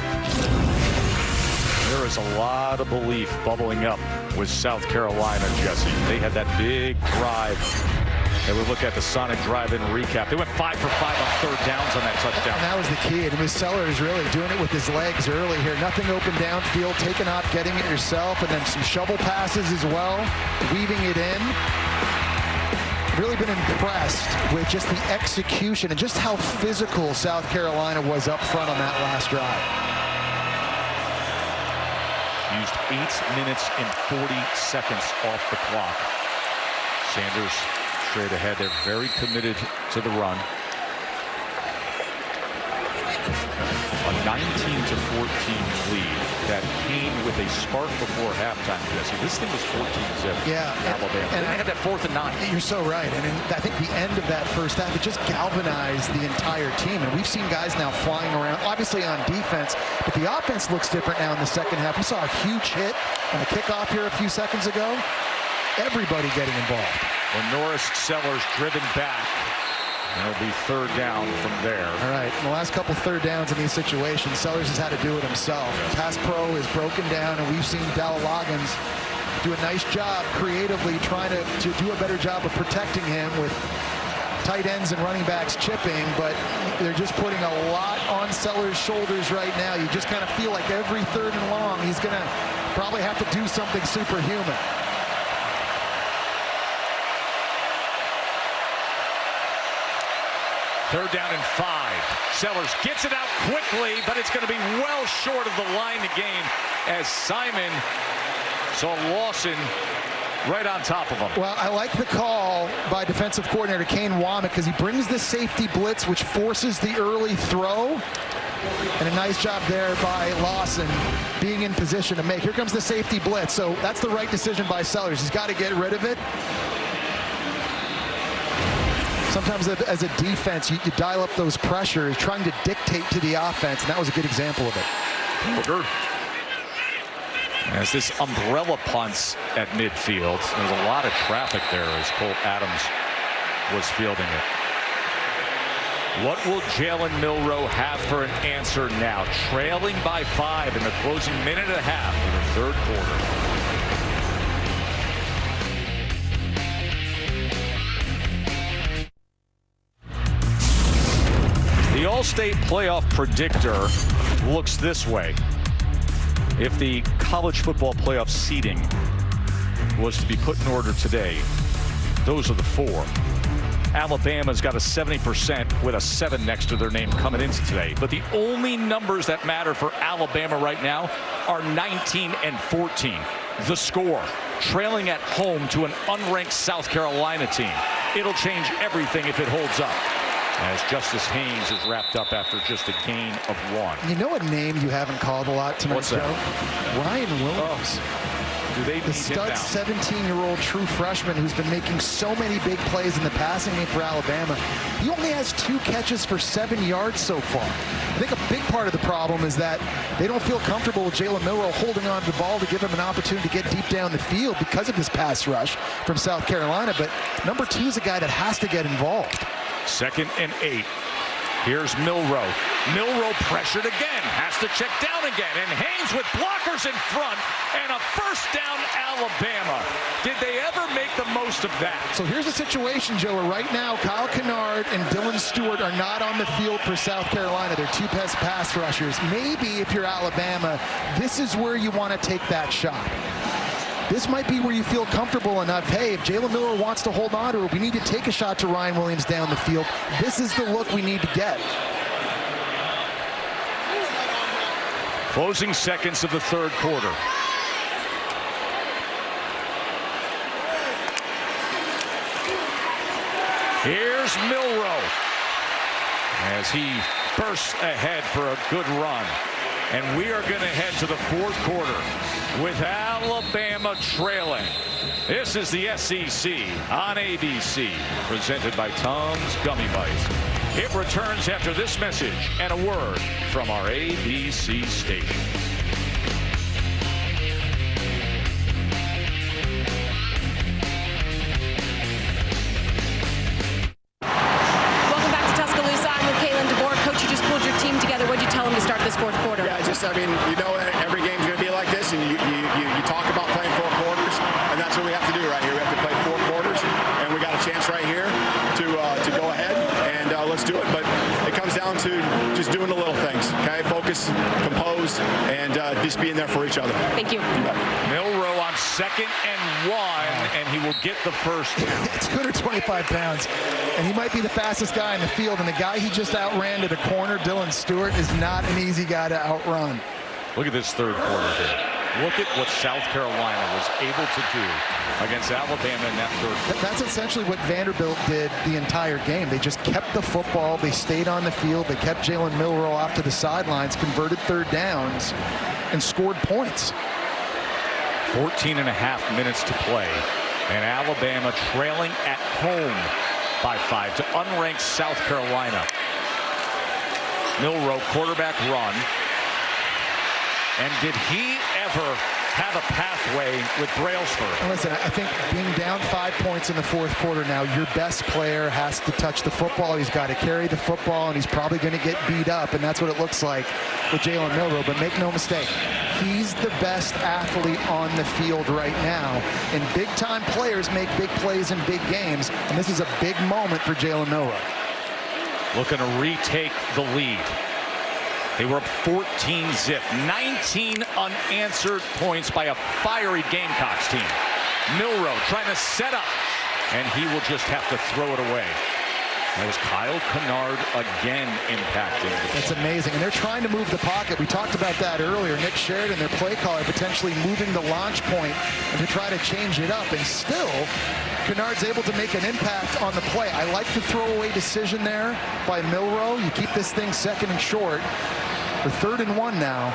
There is a lot of belief bubbling up with South Carolina, Jesse. They had that big drive. And we look at the Sonic drive-in recap. They went 5 for 5 on 3rd downs on that touchdown. And that was the key. And Miss Sellers really doing it with his legs early here. Nothing open downfield, taking off, getting it yourself, and then some shovel passes as well, weaving it in. Really been impressed with just the execution and just how physical South Carolina was up front on that last drive. Used 8 minutes and 40 seconds off the clock Sanders straight ahead. They're very committed to the run. A 19-14 lead that came with a spark before halftime. Jesse, this thing was 14-7. Yeah, Alabama. And they had that 4th and 9. You're so right. And I think the end of that first half, it just galvanized the entire team. And we've seen guys now flying around, obviously on defense, but the offense looks different now in the second half. We saw a huge hit on a kickoff here a few seconds ago. Everybody getting involved. Norris Sellers driven back. And it'll be 3rd down from there. All right, in the last couple 3rd downs in these situations, Sellers has had to do it himself. Pass pro is broken down, and we've seen Dowell Loggins do a nice job creatively trying to do a better job of protecting him with tight ends and running backs chipping, but they're just putting a lot on Sellers' shoulders right now. You just kind of feel like every 3rd and long, he's going to probably have to do something superhuman. Third down and 5. Sellers gets it out quickly, but it's going to be well short of the line to gain as Simon saw Lawson right on top of him. Well, I like the call by defensive coordinator Kane Womack because he brings the safety blitz, which forces the early throw. And a nice job there by Lawson being in position to make. Here comes the safety blitz. So that's the right decision by Sellers. He's got to get rid of it. Sometimes as a defense, you dial up those pressures, trying to dictate to the offense, and that was a good example of it. Booker. As this umbrella punts at midfield, there's a lot of traffic there as Colt Adams was fielding it. What will Jalen Milroe have for an answer now? Trailing by 5 in the closing minute and a half of the 3rd quarter. The All-State Playoff Predictor looks this way. If the college football playoff seeding was to be put in order today, those are the 4. Alabama's got a 70% with a 7 next to their name coming into today. But the only numbers that matter for Alabama right now are 19 and 14. The score, trailing at home to an unranked South Carolina team. It'll change everything if it holds up. As Justice Haynes is wrapped up after just a gain of 1. You know a name you haven't called a lot tonight, What's Joe? that? Ryan Williams. Do they the stud 17-year-old true freshman who's been making so many big plays in the passing game for Alabama. He only has 2 catches for 7 yards so far. I think a big part of the problem is that they don't feel comfortable with Jalen Milroe holding on to the ball to give him an opportunity to get deep down the field because of this pass rush from South Carolina. But number 2 is a guy that has to get involved. 2nd and 8. Here's Milroe. Milroe pressured again. Has to check down again. And Haynes with blockers in front. And a 1st down Alabama. Did they ever make the most of that? So here's the situation, Joe, where right now Kyle Kennard and Dylan Stewart are not on the field for South Carolina. They're 2 best pass rushers. Maybe if you're Alabama, this is where you want to take that shot. This might be where you feel comfortable enough. Hey, if Jalen Milroe wants to hold on to it, we need to take a shot to Ryan Williams down the field. This is the look we need to get. Closing seconds of the 3rd quarter. Here's Milroe as he bursts ahead for a good run. And we are going to head to the 4th quarter with Alabama trailing. This is the SEC on ABC, presented by Tom's Gummy Bites. It returns after this message and a word from our ABC station. Welcome back to Tuscaloosa. I'm with Kalen DeBoer. Coach, you just pulled your team together. What did you tell them to start this 4th quarter? Yeah, I mean, you know every game's going to be like this, and you talk about playing 4 quarters, and that's what we have to do right here. We have to play 4 quarters, and we got a chance right here to go ahead, and let's do it. But it comes down to just doing the little things, okay? Focus, composed, and just being there for each other. Thank you. Milroe on 2nd and 1, and he will get the 1st down. 225 pounds, and he might be the fastest guy in the field, and the guy he just outran to the corner, Dylan Stewart, is not an easy guy to outrun. Look at this 3rd quarter here. Look at what South Carolina was able to do against Alabama in that third quarter. That's essentially what Vanderbilt did the entire game. They just kept the football. They stayed on the field. They kept Jalen Milroe off to the sidelines, converted third downs, and scored points. 14.5 minutes to play, and Alabama trailing at home by 5 to unranked South Carolina. Milroe, quarterback run. And did he ever have a pathway with Brailsford? Listen, I think being down 5 points in the fourth quarter now, your best player has to touch the football. He's got to carry the football, and he's probably going to get beat up, and that's what it looks like with Jalen Milroe. But make no mistake, he's the best athlete on the field right now. And big-time players make big plays in big games, and this is a big moment for Jalen Milroe. Looking to retake the lead. They were up 14-zip, 19 unanswered points by a fiery Gamecocks team. Milroe trying to set up, and he will just have to throw it away. That was Kyle Kennard again impacting. That's amazing, and they're trying to move the pocket. We talked about that earlier. Nick Sheridan, their play caller, potentially moving the launch point and to try to change it up, and still Kennard's able to make an impact on the play. I like the throwaway decision there by Milroe. You keep this thing second and short. We're 3rd and 1 now,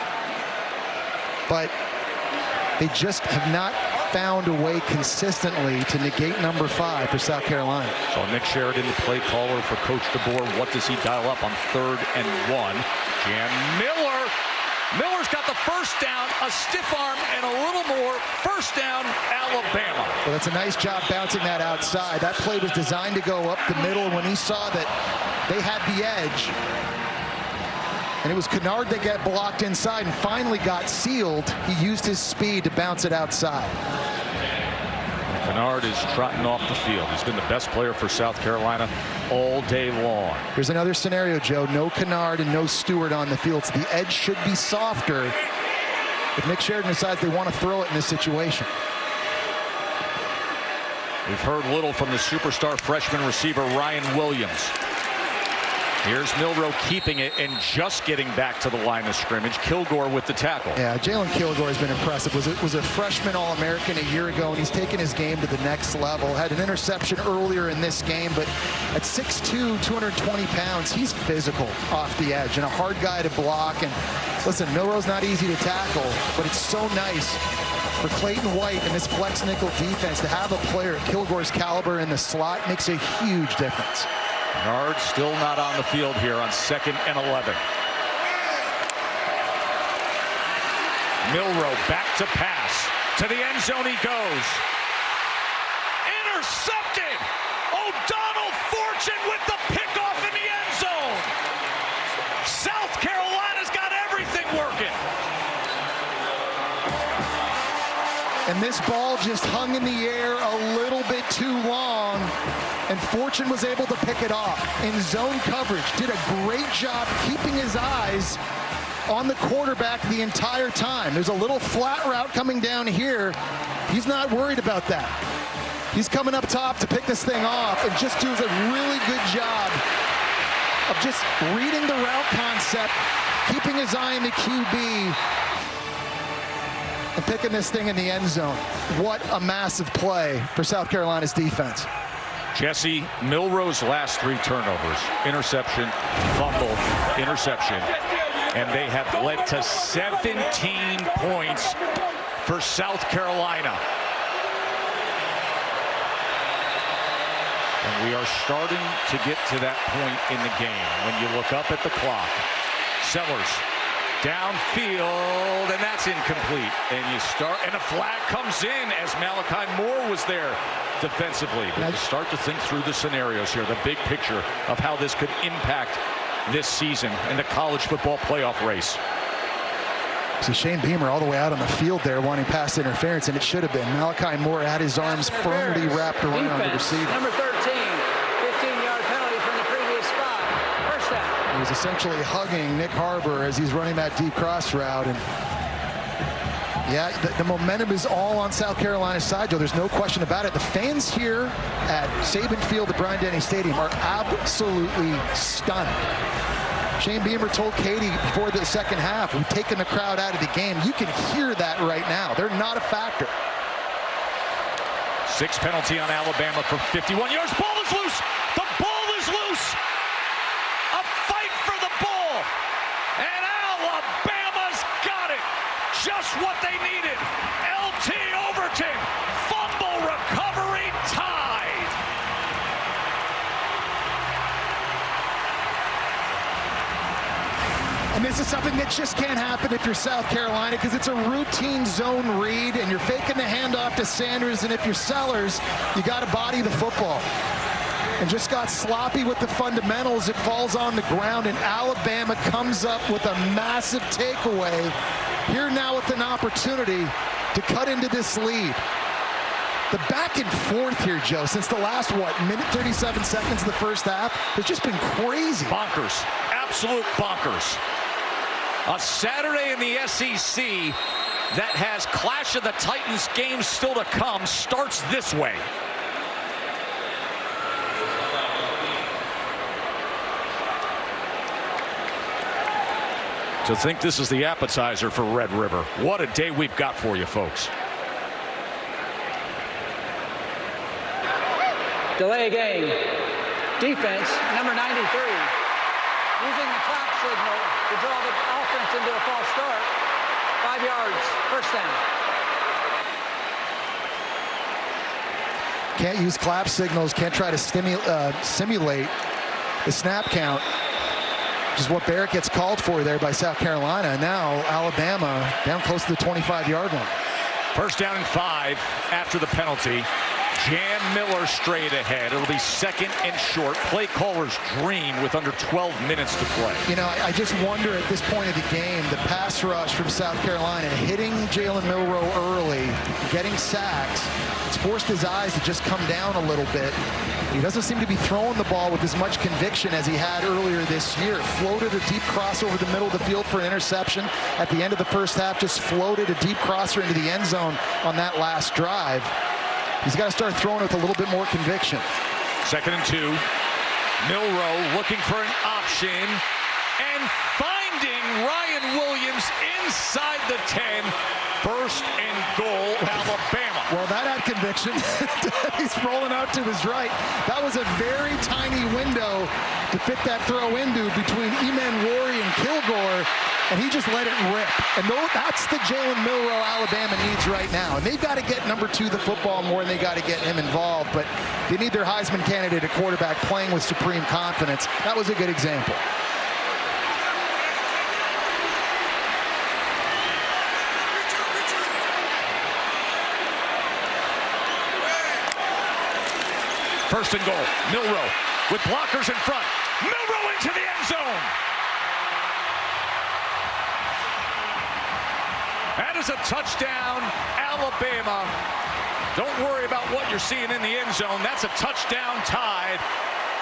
but they just have not found a way consistently to negate number 5 for South Carolina. So Nick Sheridan, the play caller for Coach DeBoer. What does he dial up on 3rd and 1? Jam Miller. Miller's got the first down, a stiff arm, and a little more. First down, Alabama. Well, that's a nice job bouncing that outside. That play was designed to go up the middle. When he saw that they had the edge, and it was Kennard that got blocked inside and finally got sealed, he used his speed to bounce it outside. Kennard is trotting off the field. He's been the best player for South Carolina all day long. Here's another scenario, Joe. No Kennard and no Stewart on the field, so the edge should be softer if Nick Sheridan decides they want to throw it in this situation. We've heard little from the superstar freshman receiver Ryan Williams. Here's Milroe keeping it and just getting back to the line of scrimmage. Kilgore with the tackle. Yeah, Jalen Kilgore has been impressive. Was a freshman All-American a year ago, and he's taken his game to the next level. Had an interception earlier in this game, but at 6'2", 220 pounds, he's physical off the edge and a hard guy to block. And listen, Milroe's not easy to tackle, but it's so nice for Clayton White and this flex nickel defense to have a player at Kilgore's caliber in the slot. Makes a huge difference. Kennard still not on the field here on 2nd and 11. Milroe back to pass. To the end zone he goes. Intercepted! O'Donnell Fortune with the pickoff in the end zone. South Carolina's got everything working. And this ball just hung in the air a little bit too long, and Fortune was able to pick it off in zone coverage. Did a great job keeping his eyes on the quarterback the entire time. There's a little flat route coming down here. He's not worried about that. He's coming up top to pick this thing off and just does a really good job of just reading the route concept, keeping his eye on the QB, and picking this thing in the end zone. What a massive play for South Carolina's defense. Jesse, Milroe's last 3 turnovers, interception, fumble, interception, and they have led to 17 points for South Carolina. And we are starting to get to that point in the game when you look up at the clock. Sellers downfield, and that's incomplete. And a flag comes in as Malachi Moore was there defensively. But you start to think through the scenarios here, the big picture of how this could impact this season in the college football playoff race. So Shane Beamer all the way out on the field there wanting pass interference, and it should have been. Malachi Moore had his arms firmly wrapped around the receiver. Number 13, 15-yard penalty from the previous spot. First down. He was essentially hugging Nick Harbor as he's running that deep cross route. And yeah, the momentum is all on South Carolina's side, Joe. There's no question about it. The fans here at Saban Field at Bryant-Denny Stadium are absolutely stunned. Shane Beamer told Katie before the second half, we've taken the crowd out of the game. You can hear that right now. They're not a factor. 6 penalty on Alabama for 51 yards. Ball is loose. The ball is loose. A fight for the ball. And Alabama's got it. Just what they needed. LT Overton. Fumble recovery tied. And this is something that just can't happen if you're South Carolina, because it's a routine zone read and you're faking the handoff to Sanders, and if you're Sellers, you got to body the football. And just got sloppy with the fundamentals. It falls on the ground, and Alabama comes up with a massive takeaway. Here now with an opportunity to cut into this lead. The back and forth here, Joe, since the last, minute 37 seconds of the first half, has just been crazy. Bonkers. Absolute bonkers. A Saturday in the SEC that has Clash of the Titans games still to come starts this way. To think this is the appetizer for Red River. What a day we've got for you, folks. Delay game. Defense, number 93. Using the clap signal to draw the offense into a false start. 5 yards, first down. Can't use clap signals, can't try to simulate the snap count, which is what Barrett gets called for there by South Carolina. And now Alabama down close to the 25-yard line. First down and 5 after the penalty. Jan Miller straight ahead. It'll be second and short. Play caller's dream with under 12 minutes to play. You know, I just wonder at this point of the game, the pass rush from South Carolina, hitting Jalen Milroe early, getting sacks, it's forced his eyes to just come down a little bit. He doesn't seem to be throwing the ball with as much conviction as he had earlier this year. Floated a deep cross over the middle of the field for an interception at the end of the first half, just floated a deep crosser into the end zone on that last drive. He's got to start throwing with a little bit more conviction. Second and 2. Milroe looking for an option and finding Ryan Williams inside the 10. First and goal, Alabama. Well, that had conviction. He's rolling out to his right. That was a very tiny window to fit that throw into between Emmanwori and Kilgore, and he just let it rip. And that's the Jalen Milroe Alabama needs right now. And they've got to get number 2 the football more, and they got to get him involved. But they need their Heisman candidate at quarterback playing with supreme confidence. That was a good example. First and goal. Milroe with blockers in front. Milroe into the end zone. That is a touchdown, Alabama. Don't worry about what you're seeing in the end zone. That's a touchdown tied.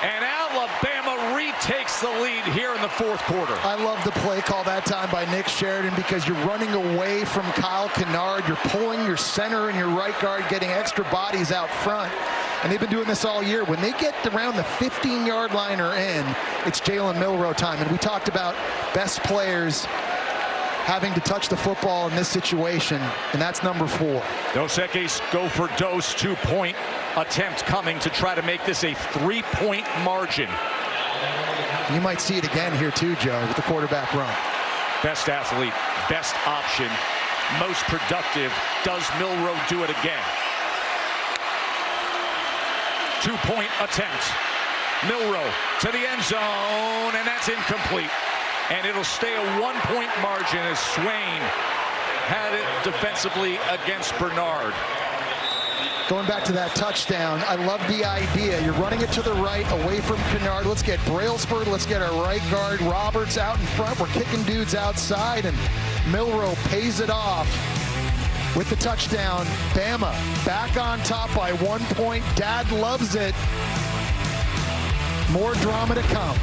And Alabama retakes the lead here in the fourth quarter. I love the play call that time by Nick Sheridan, because you're running away from Kyle Kennard. You're pulling your center and your right guard, getting extra bodies out front. And they've been doing this all year. When they get around the 15-yard line or in, it's Jalen Milroe time. And we talked about best players having to touch the football in this situation, and that's number 4. Dos Equis go for Dos. 2-point attempt coming to try to make this a 3-point margin. You might see it again here too, Joe, with the quarterback run. Best athlete, best option, most productive. Does Milroe do it again? 2-point attempt. Milroe to the end zone, and that's incomplete. And it'll stay a 1-point margin as Swain had it defensively against Bernard. Going back to that touchdown, I love the idea. You're running it to the right, away from Kennard. Let's get Brailsford, let's get our right guard Roberts out in front. We're kicking dudes outside, and Milroe pays it off with the touchdown. Bama back on top by 1 point. Dad loves it. More drama to come.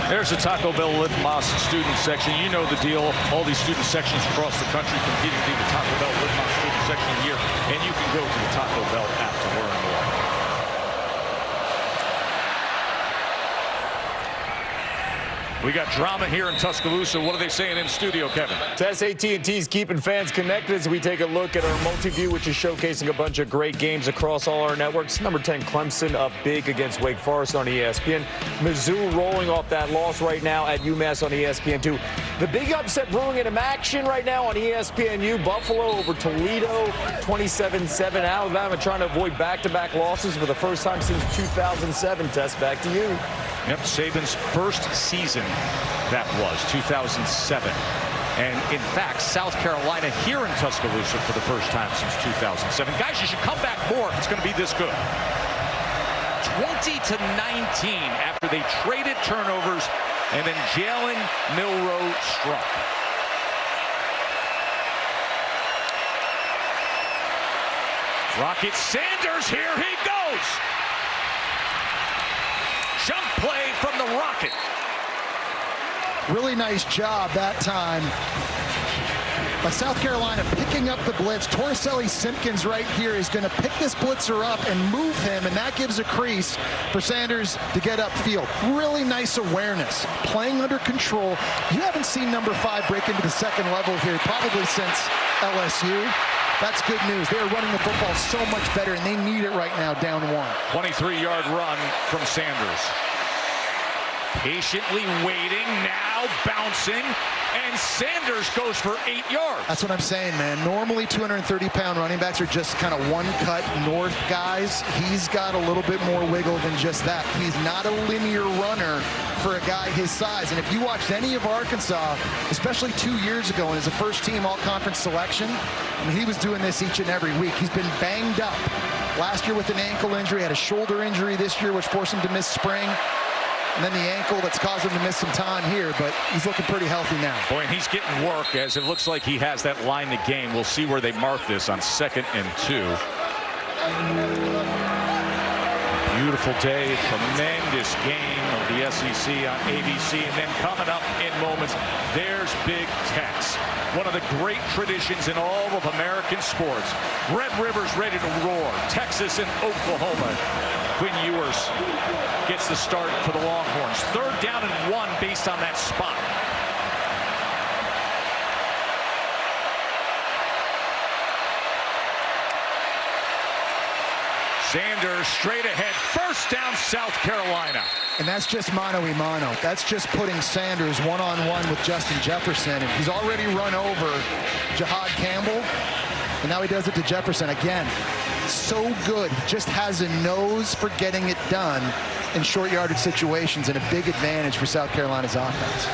There's the Taco Bell Live Más student section. You know the deal. All these student sections across the country competing to be the Taco Bell Live Más student section of the year. And you can go to the Taco Bell app to learn more. We got drama here in Tuscaloosa. What are they saying in studio, Kevin? Tess, AT&T's keeping fans connected as we take a look at our multi-view, which is showcasing a bunch of great games across all our networks. Number 10, Clemson up big against Wake Forest on ESPN. Mizzou rolling off that loss right now at UMass on ESPN2. The big upset brewing in action right now on ESPNU. Buffalo over Toledo, 27-7. Alabama trying to avoid back-to-back losses for the first time since 2007. Tess, back to you. Yep, Saban's first season, that was 2007. And in fact, South Carolina here in Tuscaloosa for the first time since 2007. Guys, you should come back more if it's going to be this good. 20-19 after they traded turnovers and then Jalen Milroe struck. Rocket Sanders, here he goes. Jump play from the Rocket. Really nice job that time by South Carolina picking up the blitz. Torricelli Simpkins right here is going to pick this blitzer up and move him, and that gives a crease for Sanders to get upfield. Really nice awareness, playing under control. You haven't seen number 5 break into the second level here probably since LSU. That's good news. They're running the football so much better, and they need it right now, down 1. 23-yard run from Sanders. Patiently waiting, now bouncing, and Sanders goes for 8 yards. That's what I'm saying, man. Normally 230-pound running backs are just kind of one-cut north guys. He's got a little bit more wiggle than just that. He's not a linear runner for a guy his size. And if you watched any of Arkansas, especially 2 years ago in his first-team all-conference selection, I mean, he was doing this each and every week. He's been banged up. Last year with an ankle injury, had a shoulder injury this year, which forced him to miss spring. And then the ankle that's caused him to miss some time here, but he's looking pretty healthy now. Boy, and he's getting work as it looks like he has that line to gain. We'll see where they mark this on 2nd and 2. Beautiful day, tremendous game of the SEC on ABC. And then coming up in moments, there's Big Tex. One of the great traditions in all of American sports. Red River's ready to roar. Texas and Oklahoma. Quinn Ewers gets the start for the Longhorns. 3rd down and 1 based on that spot. Sanders straight ahead. 1st down, South Carolina. And that's just mano-a-mano. That's just putting Sanders one-on-one with Justin Jefferson. And he's already run over Jahad Campbell. And now he does it to Jefferson again. So good. He just has a nose for getting it done in short yardage situations, and a big advantage for South Carolina's offense.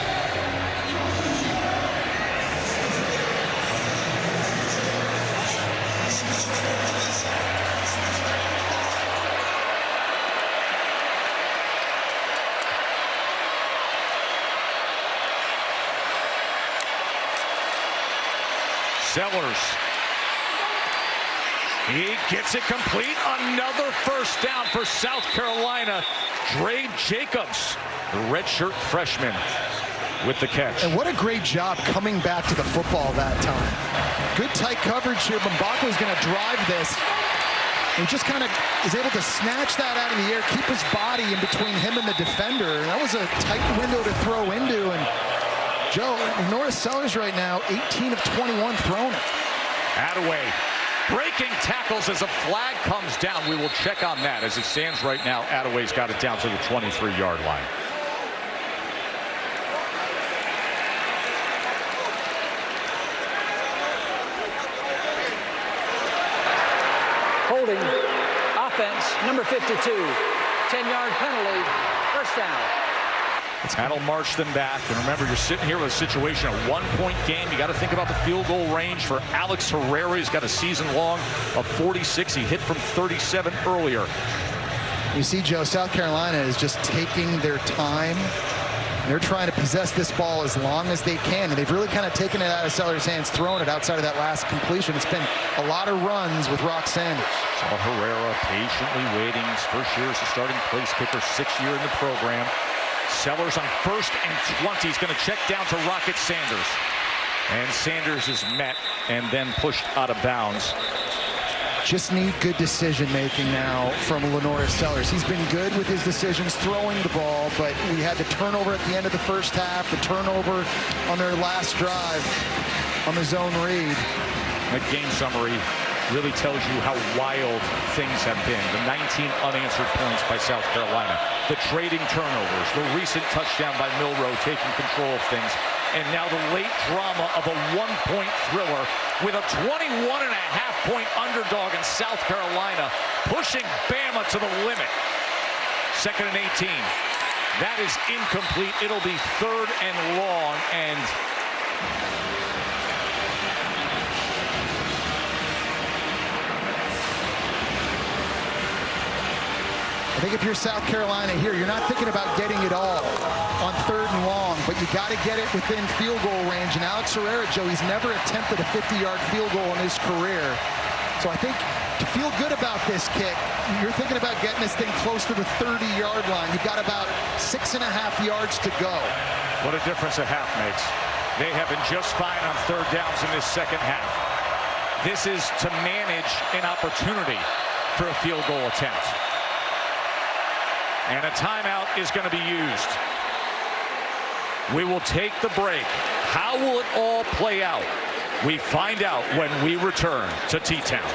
Sellers. He gets it complete. Another 1st down for South Carolina. Dre Jacobs, the redshirt freshman, with the catch. And what a great job coming back to the football that time. Good tight coverage here. Mbako is going to drive this. He just kind of is able to snatch that out of the air, keep his body in between him and the defender. And that was a tight window to throw into. And Joe, Norris Sellers right now, 18 of 21 thrown it. Attaway breaking tackles as a flag comes down. We will check on that. As it stands right now, Attaway's got it down to the 23-yard line. Holding, offense, number 52. 10-yard penalty, 1st down. That'll march them back. And remember, you're sitting here with a situation, a 1-point game. You got to think about the field goal range for Alex Herrera. He's got a season long of 46. He hit from 37 earlier. You see, Joe, South Carolina is just taking their time. They're trying to possess this ball as long as they can. And they've really kind of taken it out of Sellers' hands, thrown it outside of that last completion. It's been a lot of runs with Rock Sanders. Saw Herrera patiently waiting. His first year as a starting place kicker, 6th year in the program. Sellers on 1st and 20. He's going to check down to Rocket Sanders. And Sanders is met and then pushed out of bounds. Just need good decision-making now from LaNorris Sellers. He's been good with his decisions throwing the ball, but we had the turnover at the end of the first half, the turnover on their last drive on the zone read. The game summary really tells you how wild things have been. The 19 unanswered points by South Carolina, the trading turnovers, the recent touchdown by Milroe taking control of things, and now the late drama of a one-point thriller with a 21.5-point underdog in South Carolina, pushing Bama to the limit. 2nd and 18. That is incomplete. It'll be 3rd and long, and I think if you're South Carolina here, you're not thinking about getting it all on 3rd and long, but you got to get it within field goal range. And Alex Herrera, Joe, he's never attempted a 50-yard field goal in his career. So I think to feel good about this kick, you're thinking about getting this thing close to the 30-yard line. You've got about 6.5 yards to go. what a difference a half makes. They have been just fine on 3rd downs in this second half. This is to manage an opportunity for a field goal attempt. And a timeout is going to be used. We will take the break. How will it all play out? We find out when we return to T-Town.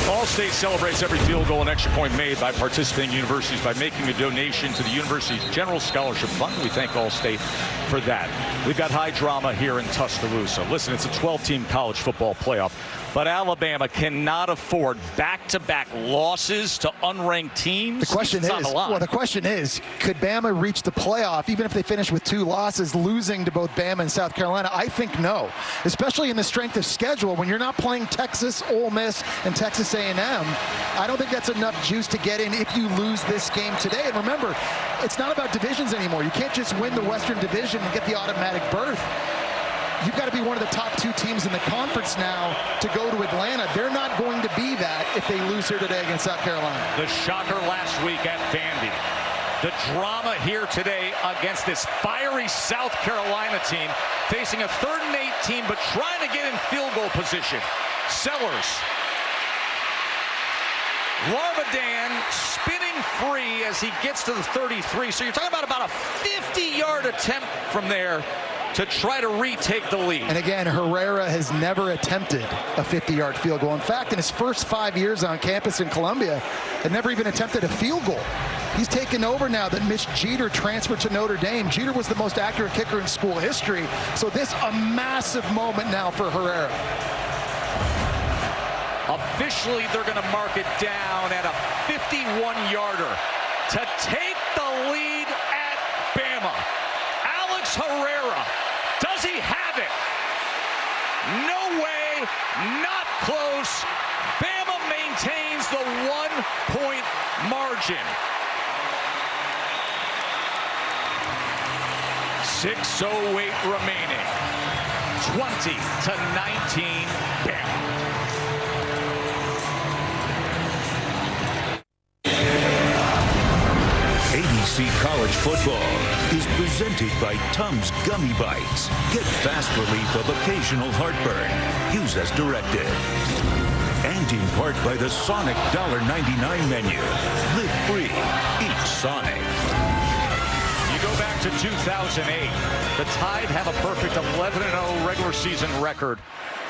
All-State celebrates every field goal and extra point made by participating universities by making a donation to the university's General Scholarship Fund. We thank All-State for that. We've got high drama here in Tuscaloosa. Listen, it's a 12-team college football playoff, but Alabama cannot afford back-to-back losses to unranked teams. The question is, could Bama reach the playoff even if they finish with 2 losses, losing to both Bama and South Carolina? I think no, especially in the strength of schedule when you're not playing Texas, Ole Miss, and Texas A&M. I don't think that's enough juice to get in if you lose this game today. And remember, it's not about divisions anymore. You can't just win the Western Division and get the automatic berth. You've got to be one of the top 2 teams in the conference now to go to Atlanta. They're not going to be that if they lose here today against South Carolina. The shocker last week at Vandy. The drama here today against this fiery South Carolina team facing a 3rd and 18 but trying to get in field goal position. Sellers. Larvadan spinning free as he gets to the 33. So you're talking about a 50-yard attempt from there to try to retake the lead. And again, Herrera has never attempted a 50-yard field goal. In fact, in his first 5 years on campus in Columbia, had never even attempted a field goal. He's taken over now that Mitch Jeter transferred to Notre Dame. Jeter was the most accurate kicker in school history. So this a massive moment now for Herrera. Officially, they're going to mark it down at a 51-yarder to take the lead at Bama. Alex Herrera, does he have it? No way, not close. Bama maintains the 1-point margin. 6:08 remaining. 20-19 Bama. ABC College Football is presented by Tums Gummy Bites. Get fast relief of occasional heartburn. Use as directed. And in part by the Sonic $1.99 menu. Live free. Eat Sonic. You go back to 2008. The Tide have a perfect 11-0 regular season record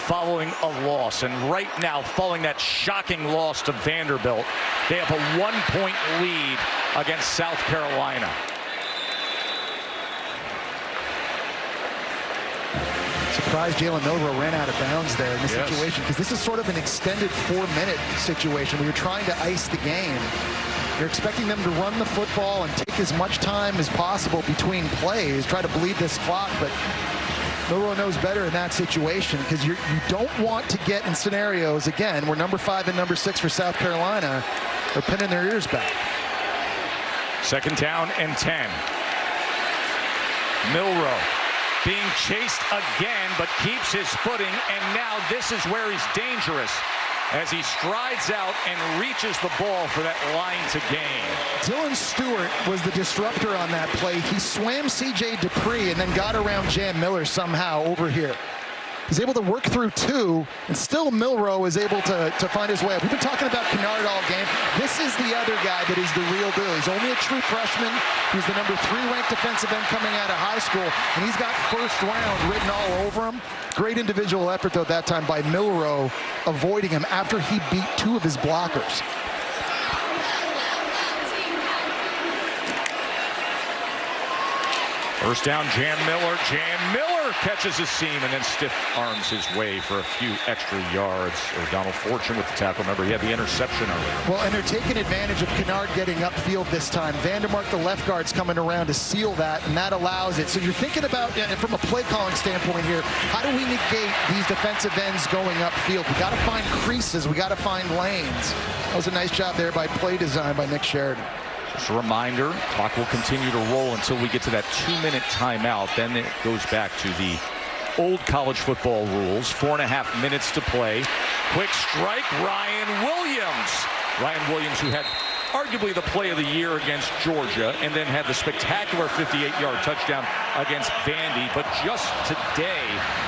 following a loss. And right now, following that shocking loss to Vanderbilt, they have a 1-point lead against South Carolina. Surprised Jalen Milroe ran out of bounds there in this situation, because this is sort of an extended 4-minute situation where you're trying to ice the game. You're expecting them to run the football and take as much time as possible between plays, try to bleed this clock, but Milroe knows better in that situation, because you don't want to get in scenarios, again, where number 5 and number 6 for South Carolina are pinning their ears back. 2nd down and 10. Milroe being chased again, but keeps his footing, and now this is where he's dangerous. as he strides out and reaches the ball for that line to gain. Dylan Stewart was the disruptor on that play. He swam C.J. Dupree and then got around Jam Miller somehow over here. He's able to work through two, and still Milroe is able to find his way up. We've been talking about Kennard all game. This is the other guy that is the real deal. He's only a true freshman. He's the #3 ranked defensive end coming out of high school, and he's got first round written all over him. Great individual effort, though, that time by Milroe, avoiding him after he beat 2 of his blockers. First down, Jam Miller. Jam Miller catches a seam and then stiff arms his way for a few extra yards. O'Donnell Fortune with the tackle. Remember, he had the interception earlier. Well, and they're taking advantage of Kennard getting upfield this time. Vandermark, the left guard's coming around to seal that, and that allows it. So you're thinking about, from a play calling standpoint here, how do we negate these defensive ends going upfield? We got to find creases. We got to find lanes. That was a nice job there by play design by Nick Sheridan. Just a reminder, clock will continue to roll until we get to that 2-minute timeout. Then it goes back to the old college football rules. 4.5 minutes to play. Quick strike, Ryan Williams. Ryan Williams, who had arguably the play of the year against Georgia, and then had the spectacular 58-yard touchdown against Vandy, but just today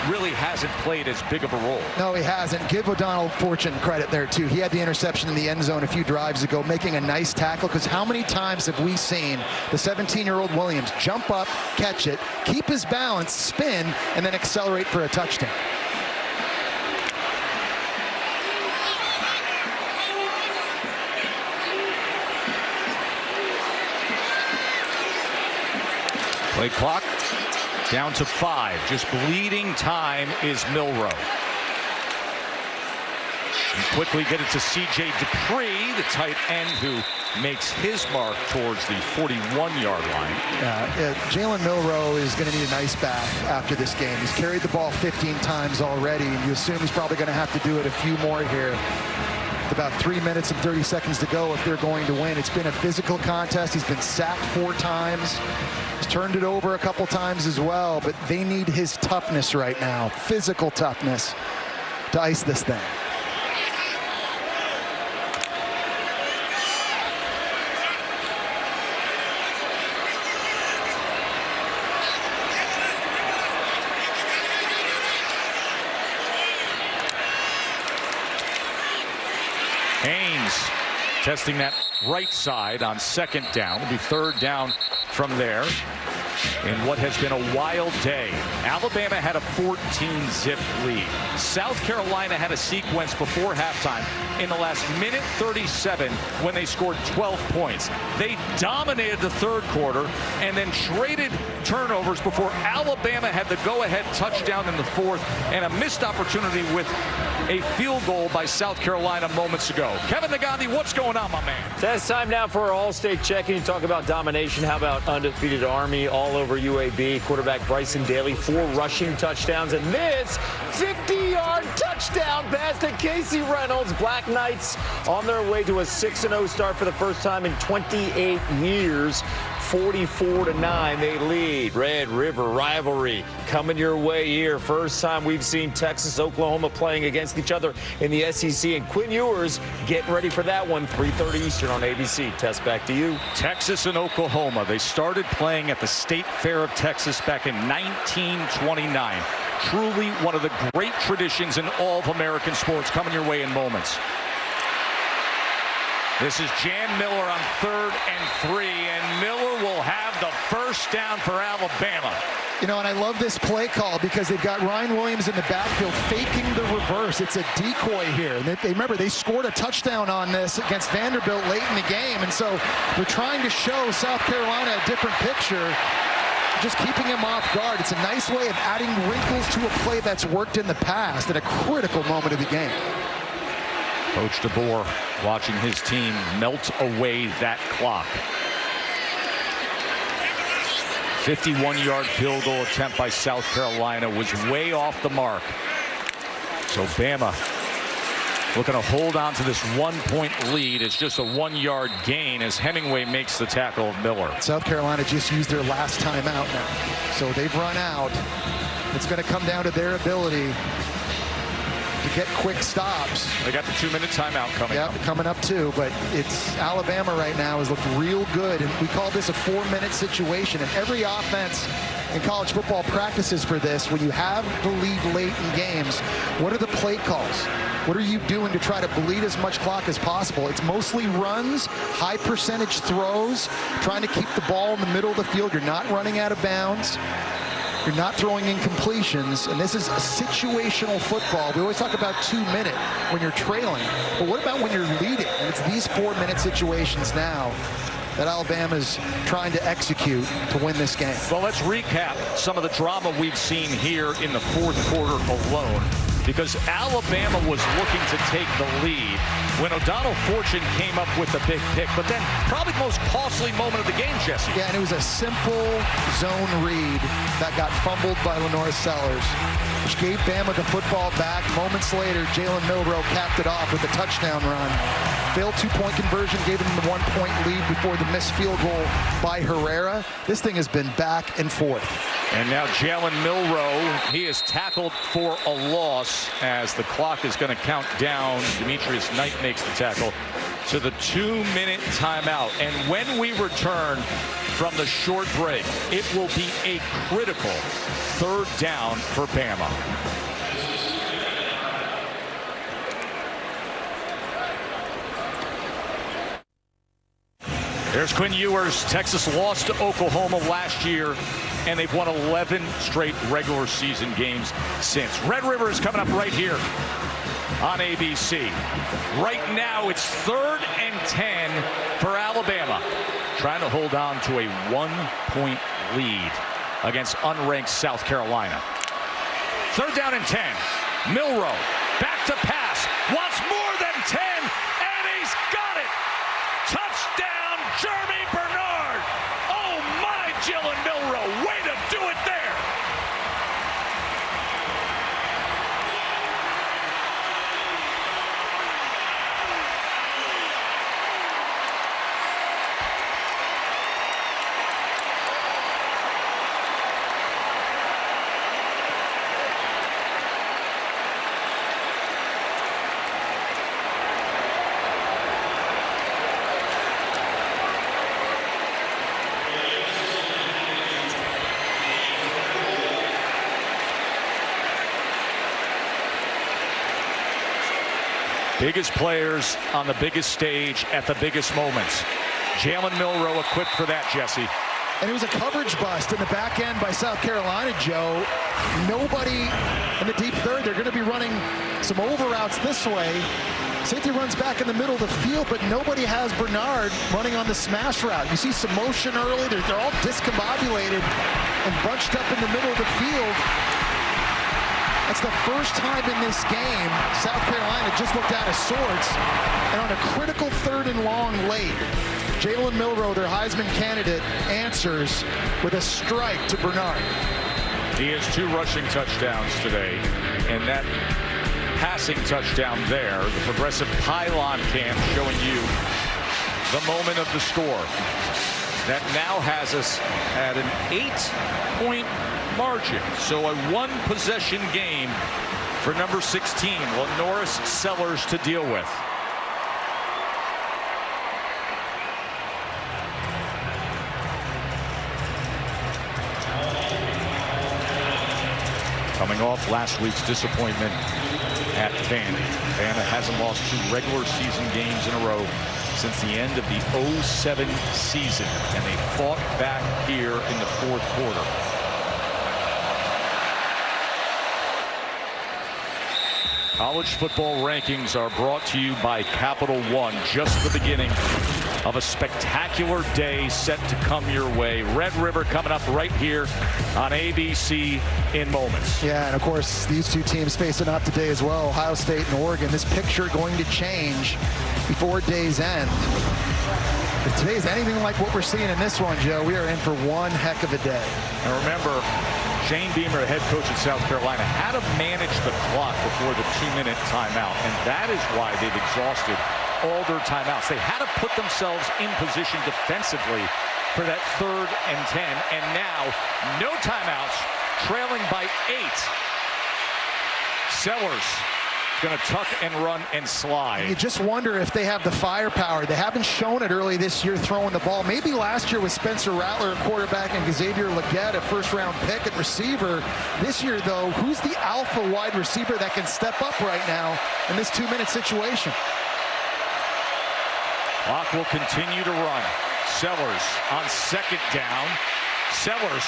really hasn't played as big of a role. No, he hasn't. Give O'Donnell Fortune credit there, too. He had the interception in the end zone a few drives ago, making a nice tackle, because how many times have we seen the 17-year-old Williams jump up, catch it, keep his balance, spin, and then accelerate for a touchdown? Play clock down to 5. Just bleeding time is Milroe. And quickly get it to C.J. Dupree, the tight end who makes his mark towards the 41-yard line. Jalen Milroe is going to need an ice bath after this game. He's carried the ball 15 times already, and you assume he's probably going to have to do it a few more here. With about 3 minutes and 30 seconds to go if they're going to win. It's been a physical contest. He's been sacked 4 times. He's turned it over a couple times as well, but they need his toughness right now, physical toughness, to ice this thing. Haynes testing that right side on 2nd down. It'll be 3rd down from there in what has been a wild day. Alabama had a 14-zip lead. South Carolina had a sequence before halftime in the last minute 37 when they scored 12 points. They dominated the 3rd quarter and then traded turnovers before Alabama had the go-ahead touchdown in the 4th and a missed opportunity with a field goal by South Carolina moments ago. Kevin Negandhi, what's going on, my man? It's time now for our all-state check-in. You talk about domination. How about undefeated Army all over UAB? Quarterback Bryson Daly, 4 rushing touchdowns, and this 50-yard touchdown pass to Casey Reynolds. Black Knights on their way to a 6-0 start for the first time in 28 years. 44-9 they lead. Red River rivalry coming your way here. First time we've seen Texas, Oklahoma playing against each other in the SEC, and Quinn Ewers getting ready for that one. 3:30 Eastern on ABC. Tess, back to you. Texas and Oklahoma. They started playing at the State Fair of Texas back in 1929. Truly one of the great traditions in all of American sports, coming your way in moments. This is Jam Miller on 3rd and 3, and Miller will have the first down for Alabama. You know, and I love this play call because they've got Ryan Williams in the backfield faking the reverse. It's a decoy here. And they remember, they scored a touchdown on this against Vanderbilt late in the game, and so they're trying to show South Carolina a different picture, just keeping him off guard. It's a nice way of adding wrinkles to a play that's worked in the past at a critical moment of the game. Coach DeBoer watching his team melt away that clock. 51-yard field goal attempt by South Carolina was way off the mark. So Bama looking to hold on to this 1-point lead. It's just a 1-yard gain as Hemingway makes the tackle of Miller. South Carolina just used their last timeout now. So they've run out. It's going to come down to their ability to get quick stops. They got the 2-minute timeout coming up. Coming up too, but it's Alabama right now has looked real good, and we call this a 4-minute situation, and every offense in college football practices for this. When you have the lead late in games, what are the play calls? What are you doing to try to bleed as much clock as possible? It's mostly runs, high percentage throws, trying to keep the ball in the middle of the field. You're not running out of bounds. You're not throwing incompletions, and this is a situational football. We always talk about 2-minute when you're trailing, but what about when you're leading? And it's these 4-minute situations now that Alabama's trying to execute to win this game. Well, let's recap some of the drama we've seen here in the fourth quarter alone, because Alabama was looking to take the lead when O'Donnell Fortune came up with the big pick, but then probably the most costly moment of the game, Jesse. Yeah, and it was a simple zone read that got fumbled by Lenore Sellers, which gave Bama the football back. Moments later, Jalen Milroe capped it off with a touchdown run. Failed 2-point conversion, gave them the 1-point lead before the missed field goal by Herrera. This thing has been back and forth. And now Jalen Milroe, he is tackled for a loss as the clock is going to count down. Demetrius Knight makes the tackle to the 2-minute timeout. And when we return from the short break, it will be a critical 3rd down for Bama. There's Quinn Ewers. Texas lost to Oklahoma last year, and they've won 11 straight regular season games since. Red River is coming up right here on ABC. Right now, it's 3rd and 10 for Alabama, trying to hold on to a 1-point lead against unranked South Carolina. 3rd down and 10. Milroe back to pass. Wants more than 10, and he's got it. Touchdown, Jeremy Bernard. Oh my, Jalen Milroe, way to do it there. Biggest players on the biggest stage at the biggest moments. Jalen Milroe equipped for that, Jesse. And it was a coverage bust in the back end by South Carolina, Joe. Nobody in the deep third. They're going to be running some over routes this way. Safety runs back in the middle of the field, but nobody has Bernard running on the smash route. You see some motion early. They're all discombobulated and bunched up in the middle of the field. That's the first time in this game South Carolina just looked out of sorts. And on a critical 3rd and long late, Jalen Milroe, their Heisman candidate, answers with a strike to Bernard. He has 2 rushing touchdowns today, and that passing touchdown there, the progressive pylon cam showing you the moment of the score. That now has us at an 8-point margin. So a 1-possession game for number 16, Lenoris Sellers, to deal with. Coming off last week's disappointment at Vandy. Vandy hasn't lost 2 regular season games in a row since the end of the 07 season, and they fought back here in the 4th quarter. College football rankings are brought to you by Capital One. Just the beginning of a spectacular day set to come your way. Red River coming up right here on ABC in moments. Yeah, and of course, these 2 teams facing off today as well, Ohio State and Oregon. This picture going to change before day's end. If today's anything like what we're seeing in this one, Joe, we are in for one heck of a day. And remember, Shane Beamer, head coach at South Carolina, had to manage the clock before the 2-minute timeout, and that is why they've exhausted all their timeouts. They had to put themselves in position defensively for that 3rd and 10, and now no timeouts, trailing by 8. Sellers going to tuck and run and slide. You just wonder if they have the firepower. They haven't shown it early this year throwing the ball. Maybe last year with Spencer Rattler at quarterback and Xavier Legette, a first-round pick at receiver. This year, though, who's the alpha wide receiver that can step up right now in this 2-minute situation? Clock will continue to run. Sellers on second down. Sellers.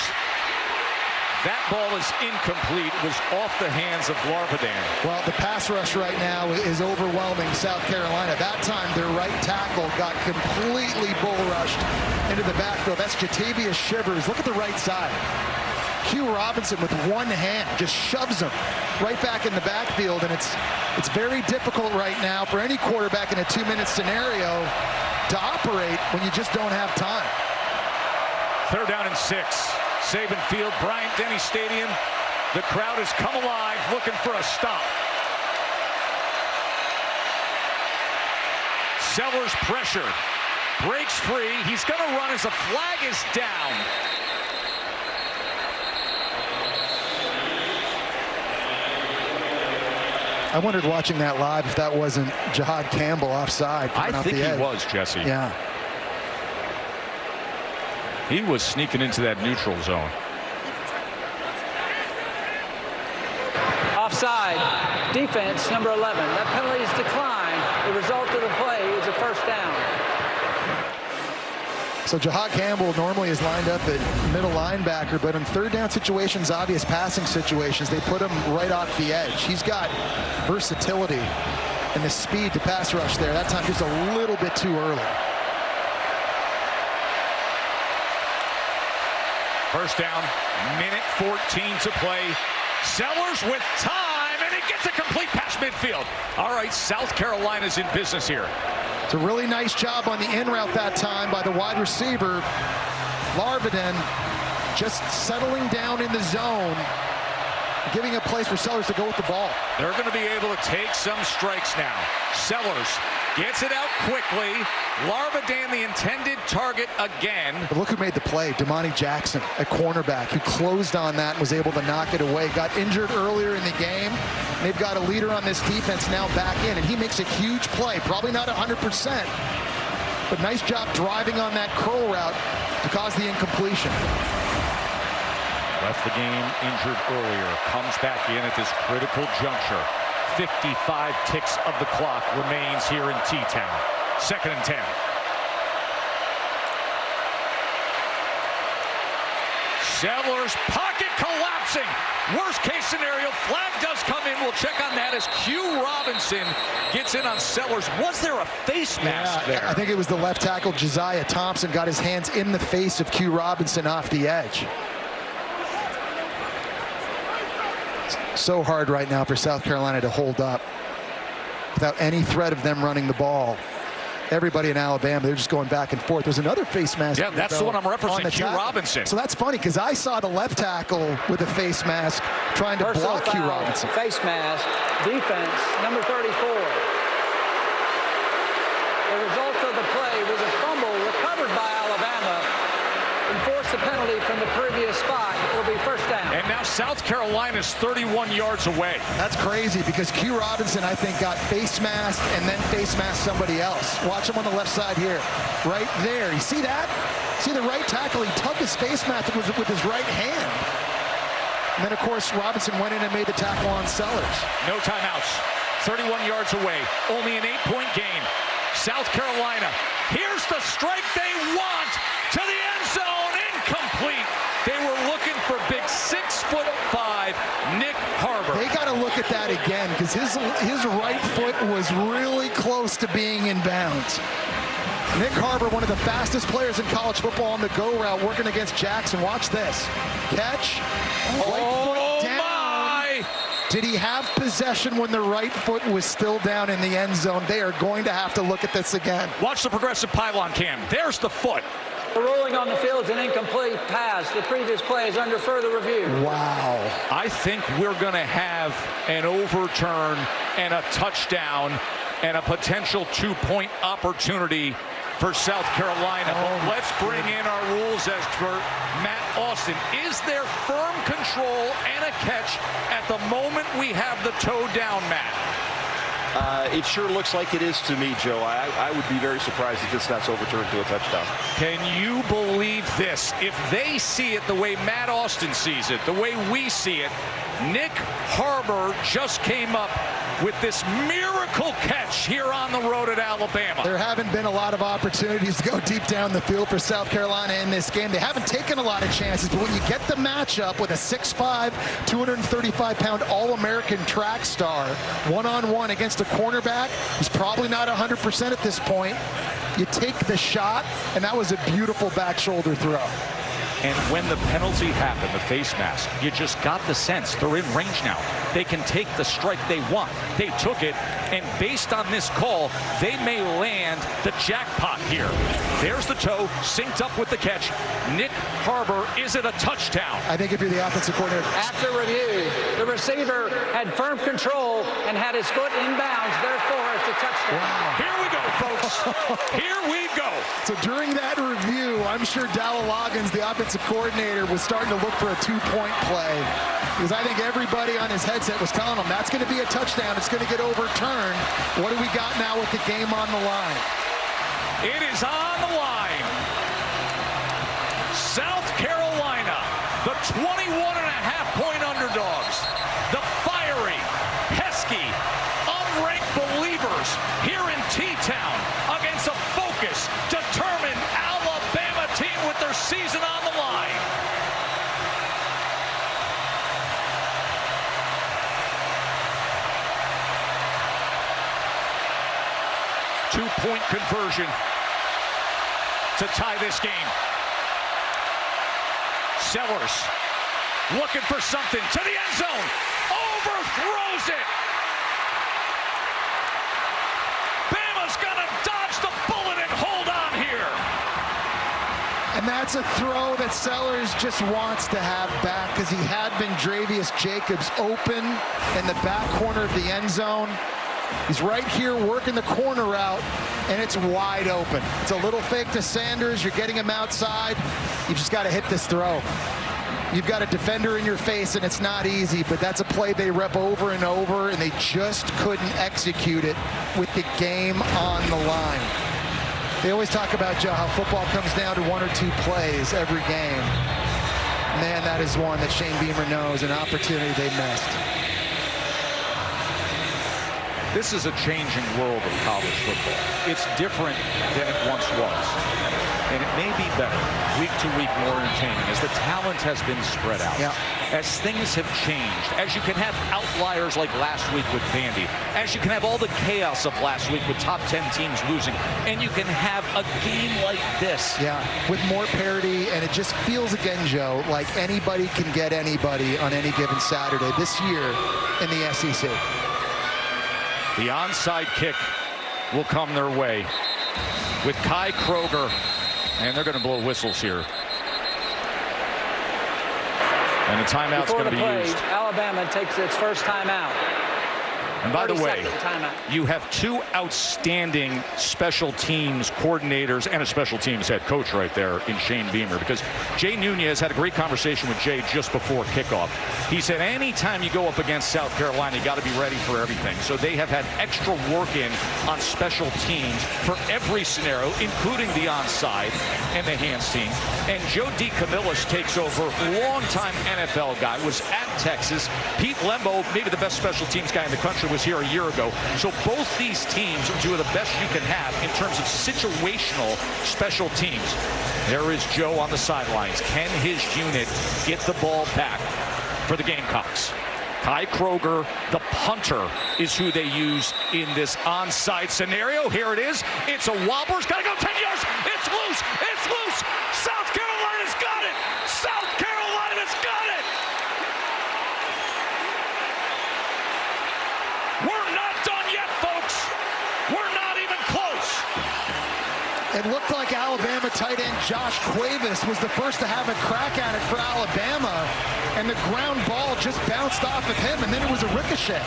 That ball is incomplete. It was off the hands of Larvadan. Well, the pass rush right now is overwhelming South Carolina. That time, their right tackle got completely bull rushed into the backfield. That's Jatavius Shivers. Look at the right side. Q Robinson with one hand just shoves him right back in the backfield, and it's very difficult right now for any quarterback in a 2-minute scenario to operate when you just don't have time. 3rd down and 6. Saban Field, Bryant-Denny Stadium. The crowd has come alive looking for a stop. Sellers pressure. Breaks free. He's going to run as a flag is down. I wondered watching that live if that wasn't Jahad Campbell offside. I think he was, Jesse. Yeah. He was sneaking into that neutral zone. Offside. Defense, number 11. That penalty is declined. The result of the play is a first down. So Jahad Campbell normally is lined up at middle linebacker, but in 3rd down situations, obvious passing situations, they put him right off the edge. He's got versatility and the speed to pass rush there. That time just a little bit too early. First down, minute 14 to play. Sellers with time, and he gets a complete pass midfield. All right, South Carolina's in business here. It's a really nice job on the in route that time by the wide receiver. Larvadan just settling down in the zone, giving a place for Sellers to go with the ball. They're going to be able to take some strikes now. Sellers gets it out quickly. Larvadan, the intended target again. But look who made the play. Damani Jackson, a cornerback, who closed on that and was able to knock it away. Got injured earlier in the game. They've got a leader on this defense now back in, and he makes a huge play. Probably not 100%, but nice job driving on that curl route to cause the incompletion. Left the game injured earlier. Comes back in at this critical juncture. 55 ticks of the clock remains here in T-Town. 2nd and 10. Sellers, pocket collapsing. Worst case scenario, flag does come in. We'll check on that as Q Robinson gets in on Sellers. Was there a face mask there? I think it was the left tackle, Josiah Thompson, got his hands in the face of Q Robinson off the edge. So hard right now for South Carolina to hold up without any threat of them running the ball. Everybody in Alabama, they're just going back and forth. There's another face mask. Yeah, that's the one I'm referencing, Q Robinson. So that's funny because I saw the left tackle with a face mask trying to block Q Robinson. Face mask, defense, number 34. The result of the play was a fumble recovered by Alabama and forced the penalty from the previous spot. It'll be first down. And now South Carolina's 31 yards away. That's crazy because Q Robinson, I think, got face masked and then face masked somebody else. Watch him on the left side here. Right there. You see that? See the right tackle? He tugged his face mask with his right hand. And then, of course, Robinson went in and made the tackle on Sellers. No timeouts. 31 yards away. Only an 8-point game. South Carolina. Here's the strike they want to the end zone. Incomplete. They were looking for big 6'5" Nick Harbor. They got to look at that again because his right foot was really close to being in bounds. Nick Harbor, one of the fastest players in college football on the go route, working against Jackson. Watch this. Catch. Right foot down. My! Did he have possession when the right foot was still down in the end zone? They are going to have to look at this again. Watch the progressive pylon cam. There's the foot. The ruling on the field is an incomplete pass. The previous play is under further review. Wow. I think we're going to have an overturn and a touchdown and a potential 2-point opportunity for South Carolina. But let's bring in our rules expert, Matt Austin. Is there firm control and a catch at the moment we have the toe down, Matt? It sure looks like it is to me, Joe. I would be very surprised if this not overturned to a touchdown. Can you believe this? If they see it the way Matt Austin sees it, the way we see it, Nick Harbor just came up with this miracle catch here on the road at Alabama. There haven't been a lot of opportunities to go deep down the field for South Carolina in this game. They haven't taken a lot of chances, but when you get the matchup with a 6'5", 235-pound All-American track star, one-on-one against a cornerback who's probably not 100% at this point, you take the shot, and that was a beautiful back shoulder throw. And when the penalty happened, the face mask, you just got the sense they're in range now. They can take the strike they want. They took it, and based on this call, they may land the jackpot here. There's the toe, synced up with the catch. Nick Harbor, is it a touchdown? I think if you're the offensive coordinator. After review, the receiver had firm control and had his foot in bounds. Therefore, it's a touchdown. Wow. Here we go, folks. Here we go. So during that review, I'm sure Dowell Loggins, the offensive coordinator, was starting to look for a two-point play, because I think everybody on his headset was telling him that's going to be a touchdown. It's going to get overturned. What do we got now with the game on the line? It is on the line. South Carolina, the 21.5-point underdogs, the fiery, pesky, unranked believers here in T-Town against a focused, determined Alabama team with their season on the line. Two-point conversion to tie this game. Sellers looking for something to the end zone. Overthrows it. Bama's gonna dodge the bullet and hold on here. And that's a throw that Sellers just wants to have back, because he had Vendravius Jacobs open in the back corner of the end zone. He's right here working the corner route, and it's wide open. It's a little fake to Sanders. You're getting him outside. You've just got to hit this throw. You've got a defender in your face, and it's not easy, but that's a play they rep over and over, and they just couldn't execute it with the game on the line. They always talk about, Joe, how football comes down to one or two plays every game. Man, that is one that Shane Beamer knows, an opportunity they missed. This is a changing world of college football. It's different than it once was. And it may be better, week to week, more entertaining, as the talent has been spread out. Yeah. As things have changed, as you can have outliers like last week with Vandy, as you can have all the chaos of last week with top 10 teams losing, and you can have a game like this. Yeah, with more parity, and it just feels again, Joe, like anybody can get anybody on any given Saturday this year in the SEC. The onside kick will come their way with Kai Kroger, and they're going to blow whistles here. And the timeout's going to be used. Alabama takes its first timeout. And by the way, you have two outstanding special teams coordinators and a special teams head coach right there in Shane Beamer, because Jay Nunez had a great conversation with Jay just before kickoff. He said anytime you go up against South Carolina, you got to be ready for everything. So they have had extra work in on special teams for every scenario, including the onside and the hands team. And Joe DeCamillis takes over, longtime NFL guy, was at Texas. Pete Lembo, maybe the best special teams guy in the country, was here a year ago. So both these teams do the best you can have in terms of situational special teams. There is Joe on the sidelines. Can his unit get the ball back for the Gamecocks? Kai Kroger, the punter, is who they use in this onside scenario. Here it is. It's a wobbler. It's got to go 10 yards. It's loose. It's loose. South Carolina's got it. South Carolina's got it. We're not done yet, folks. We're not even close. It looked like Alabama tight end Josh Cuevas was the first to have a crack at it for Alabama, and the ground ball just bounced off of him, and then it was a ricochet.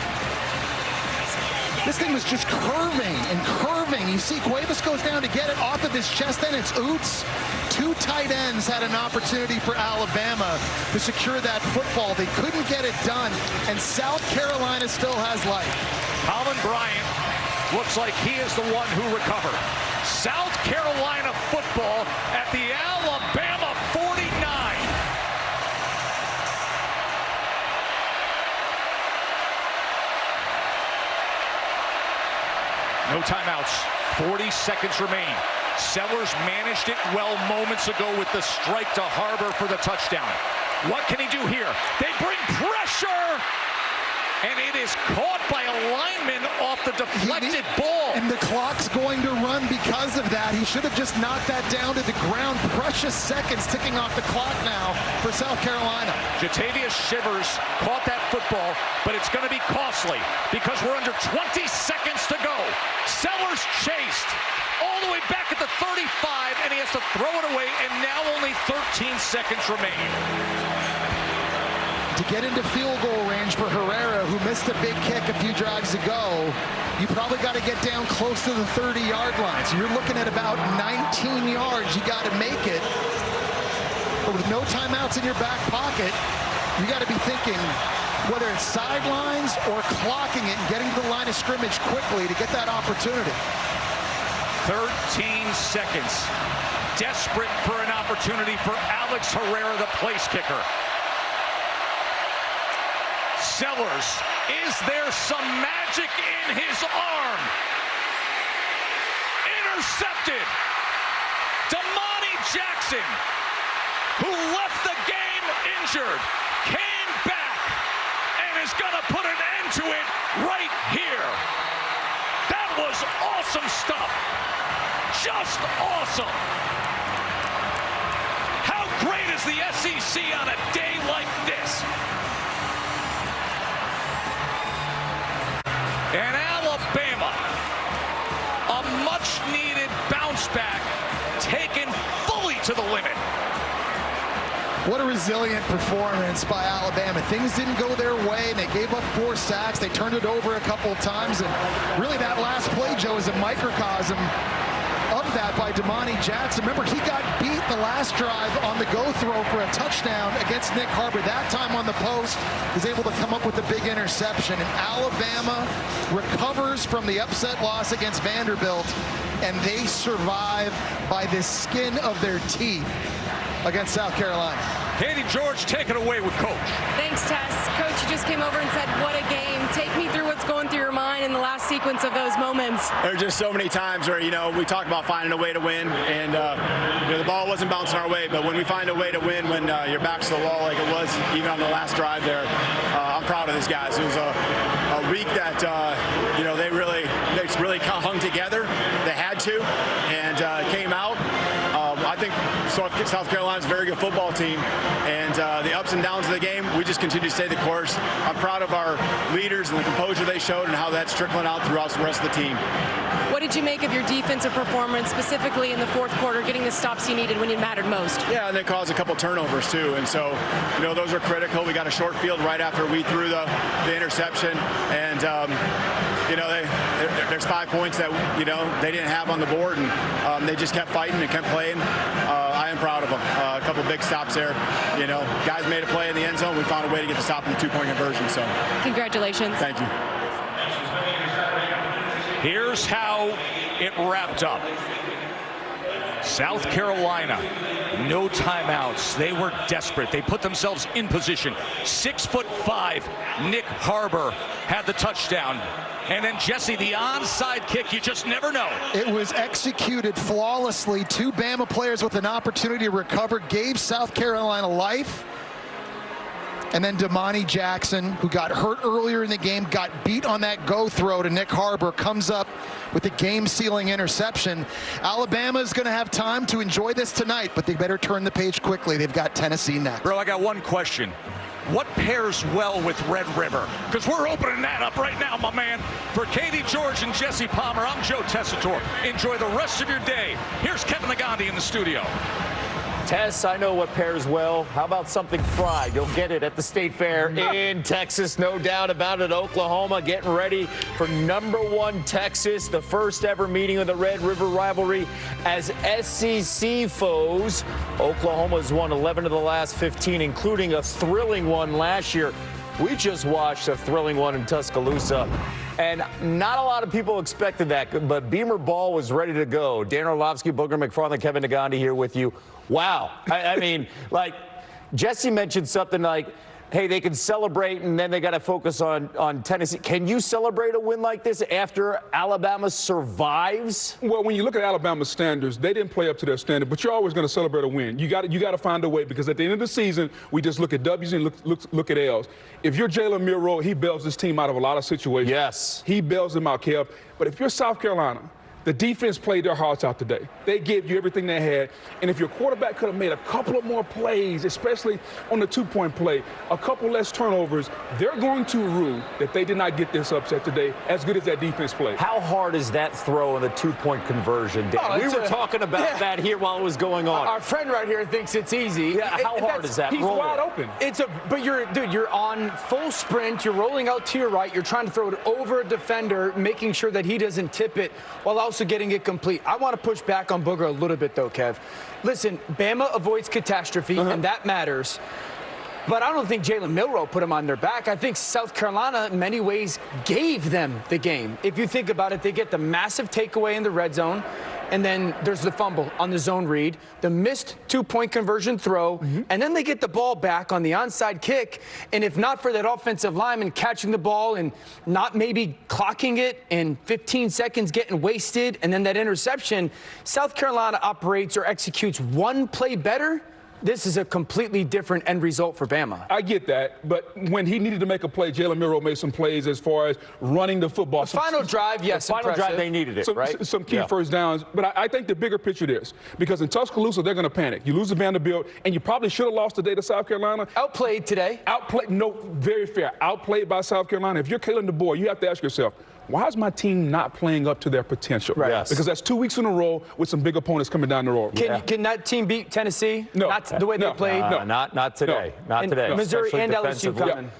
This thing was just curving and curving. You see Cuevas goes down to get it off of his chest, then it's Oots. Two tight ends had an opportunity for Alabama to secure that football. They couldn't get it done, and South Carolina still has life. Colin Bryant looks like he is the one who recovered. South Carolina football at the Alabama 49. No timeouts. 40 seconds remain. Sellers managed it well moments ago with the strike to Harbor for the touchdown. What can he do here? They bring pressure, and it is caught by a lineman off the deflected ball. And the clock's going to run because of that. He should have just knocked that down to the ground. Precious seconds ticking off the clock now for South Carolina. Jatavius Shivers caught that football, but it's going to be costly because we're under 20 seconds to go. Sellers chased all the way back at the 35, and he has to throw it away, and now only 13 seconds remain. To get into field goal range for Herrera, who missed a big kick a few drives ago, you probably got to get down close to the 30-yard line. So you're looking at about 19 yards. You got to make it. But with no timeouts in your back pocket, you got to be thinking whether it's sidelines or clocking it and getting to the line of scrimmage quickly to get that opportunity. 13 seconds. Desperate for an opportunity for Alex Herrera, the place kicker. Sellers, is there some magic in his arm? Intercepted. Damani Jackson, who left the game injured, came back and is going to put an end to it right here. That was awesome stuff. Just awesome. How great is the SEC on a day like this? And Alabama, a much-needed bounce back, taken fully to the limit. What a resilient performance by Alabama. Things didn't go their way, and they gave up 4 sacks. They turned it over a couple of times, and really that last play, Joe, is a microcosm of that by Damani Jackson. Remember, he got beat the last drive on the go throw for a touchdown against Nick Harbor. That time on the post, was able to come up with a big interception. And Alabama recovers from the upset loss against Vanderbilt, and they survive by the skin of their teeth against South Carolina. Katie George, take it away with Coach. Thanks, Tess. Coach, you just came over and said, what a game. Take me through what's going through your mind in the last sequence of those moments. There are just so many times where, we talk about finding a way to win, and the ball wasn't bouncing our way, but when we find a way to win, when your back's to the wall like it was even on the last drive there, I'm proud of these guys. It was a week that, they really hung together. They had to, and came out. I think South Carolina's a very good football team, and the ups and downs of the game, we just continue to stay the course. I'm proud of our leaders and the composure they showed and how that's trickling out throughout the rest of the team. What did you make of your defensive performance, specifically in the fourth quarter, getting the stops you needed when it mattered most? Yeah, and they caused a couple turnovers too, and so those are critical. We got a short field right after we threw the interception, and there's 5 points that they didn't have on the board, and they just kept fighting and kept playing. I am proud of them. A couple big stops there. Guys made a play in the end zone. We found a way to get the stop in the 2-point conversion. So congratulations. Thank you. Here's how it wrapped up. South Carolina, no timeouts. They were desperate. They put themselves in position. 6'5" Nick Harbor had the touchdown. And then, Jesse, the onside kick, you just never know. It was executed flawlessly. 2 Bama players with an opportunity to recover gave South Carolina life. And then Damani Jackson, who got hurt earlier in the game, got beat on that go throw to Nick Harbor, comes up with the game-sealing interception. Alabama is going to have time to enjoy this tonight, but they better turn the page quickly. They've got Tennessee next. Bro, I got one question. What pairs well with Red River? Because we're opening that up right now, my man. For Katie George and Jesse Palmer, I'm Joe Tessitore. Enjoy the rest of your day. Here's Kevin Nagandi in the studio. Tess, I know what pairs well. How about something fried? You'll get it at the State Fair in Texas, no doubt about it. Oklahoma getting ready for #1 Texas, the first ever meeting of the Red River rivalry as SEC foes. Oklahoma's won 11 of the last 15, including a thrilling one last year. We just watched a thrilling one in Tuscaloosa. And not a lot of people expected that, but Beamer Ball was ready to go. Dan Orlovsky, Booger McFarland, Kevin Nagandi here with you. Wow. I mean, like, Jesse mentioned something like, hey, they can celebrate, and then they got to focus on Tennessee. Can you celebrate a win like this after Alabama survives? Well, when you look at Alabama's standards, they didn't play up to their standard, but you're always going to celebrate a win. You got to find a way, because at the end of the season, we just look at W's and look at L's. If you're Jalen Milroe, he bails this team out of a lot of situations. Yes. He bails them out, Kev. But if you're South Carolina, the defense played their hearts out today. They gave you everything they had. And if your quarterback could have made a couple of more plays, especially on the two-point play, a couple less turnovers, they're going to rue that they did not get this upset today, as good as that defense played. How hard is that throw in the two-point conversion, Dan? We were talking about that here while it was going on. Our friend right here thinks it's easy. Yeah, how hard is that? He's wide open. But you're on full sprint. You're rolling out to your right. You're trying to throw it over a defender, making sure that he doesn't tip it, while also getting it complete. I want to push back on Booger a little bit, though, Kev. Listen, Bama avoids catastrophe, and that matters. But I don't think Jalen Milroe put them on their back. I think South Carolina, in many ways, gave them the game. If you think about it, they get the massive takeaway in the red zone, and then there's the fumble on the zone read, the missed two-point conversion throw, and then they get the ball back on the onside kick. And if not for that offensive lineman catching the ball and not maybe clocking it and 15 seconds getting wasted, and then that interception, South Carolina operates or executes one play better. This is a completely different end result for Bama. I get that, but when he needed to make a play, Jalen Milroe made some plays as far as running the football. The final drive, yes, the final drive, they needed it, right? Some key first downs, but I think the bigger picture is, because in Tuscaloosa, they're going to panic. You lose to Vanderbilt, and you probably should have lost today to South Carolina. Outplayed today. Outplayed, no, very fair. Outplayed by South Carolina. If you're Kalen DeBoer, you have to ask yourself, why is my team not playing up to their potential? Right. Yes. Because that's 2 weeks in a row with some big opponents coming down the road. Can that team beat Tennessee? No. Not the way they played? Not today. Not today. Missouri and LSU defensively. coming.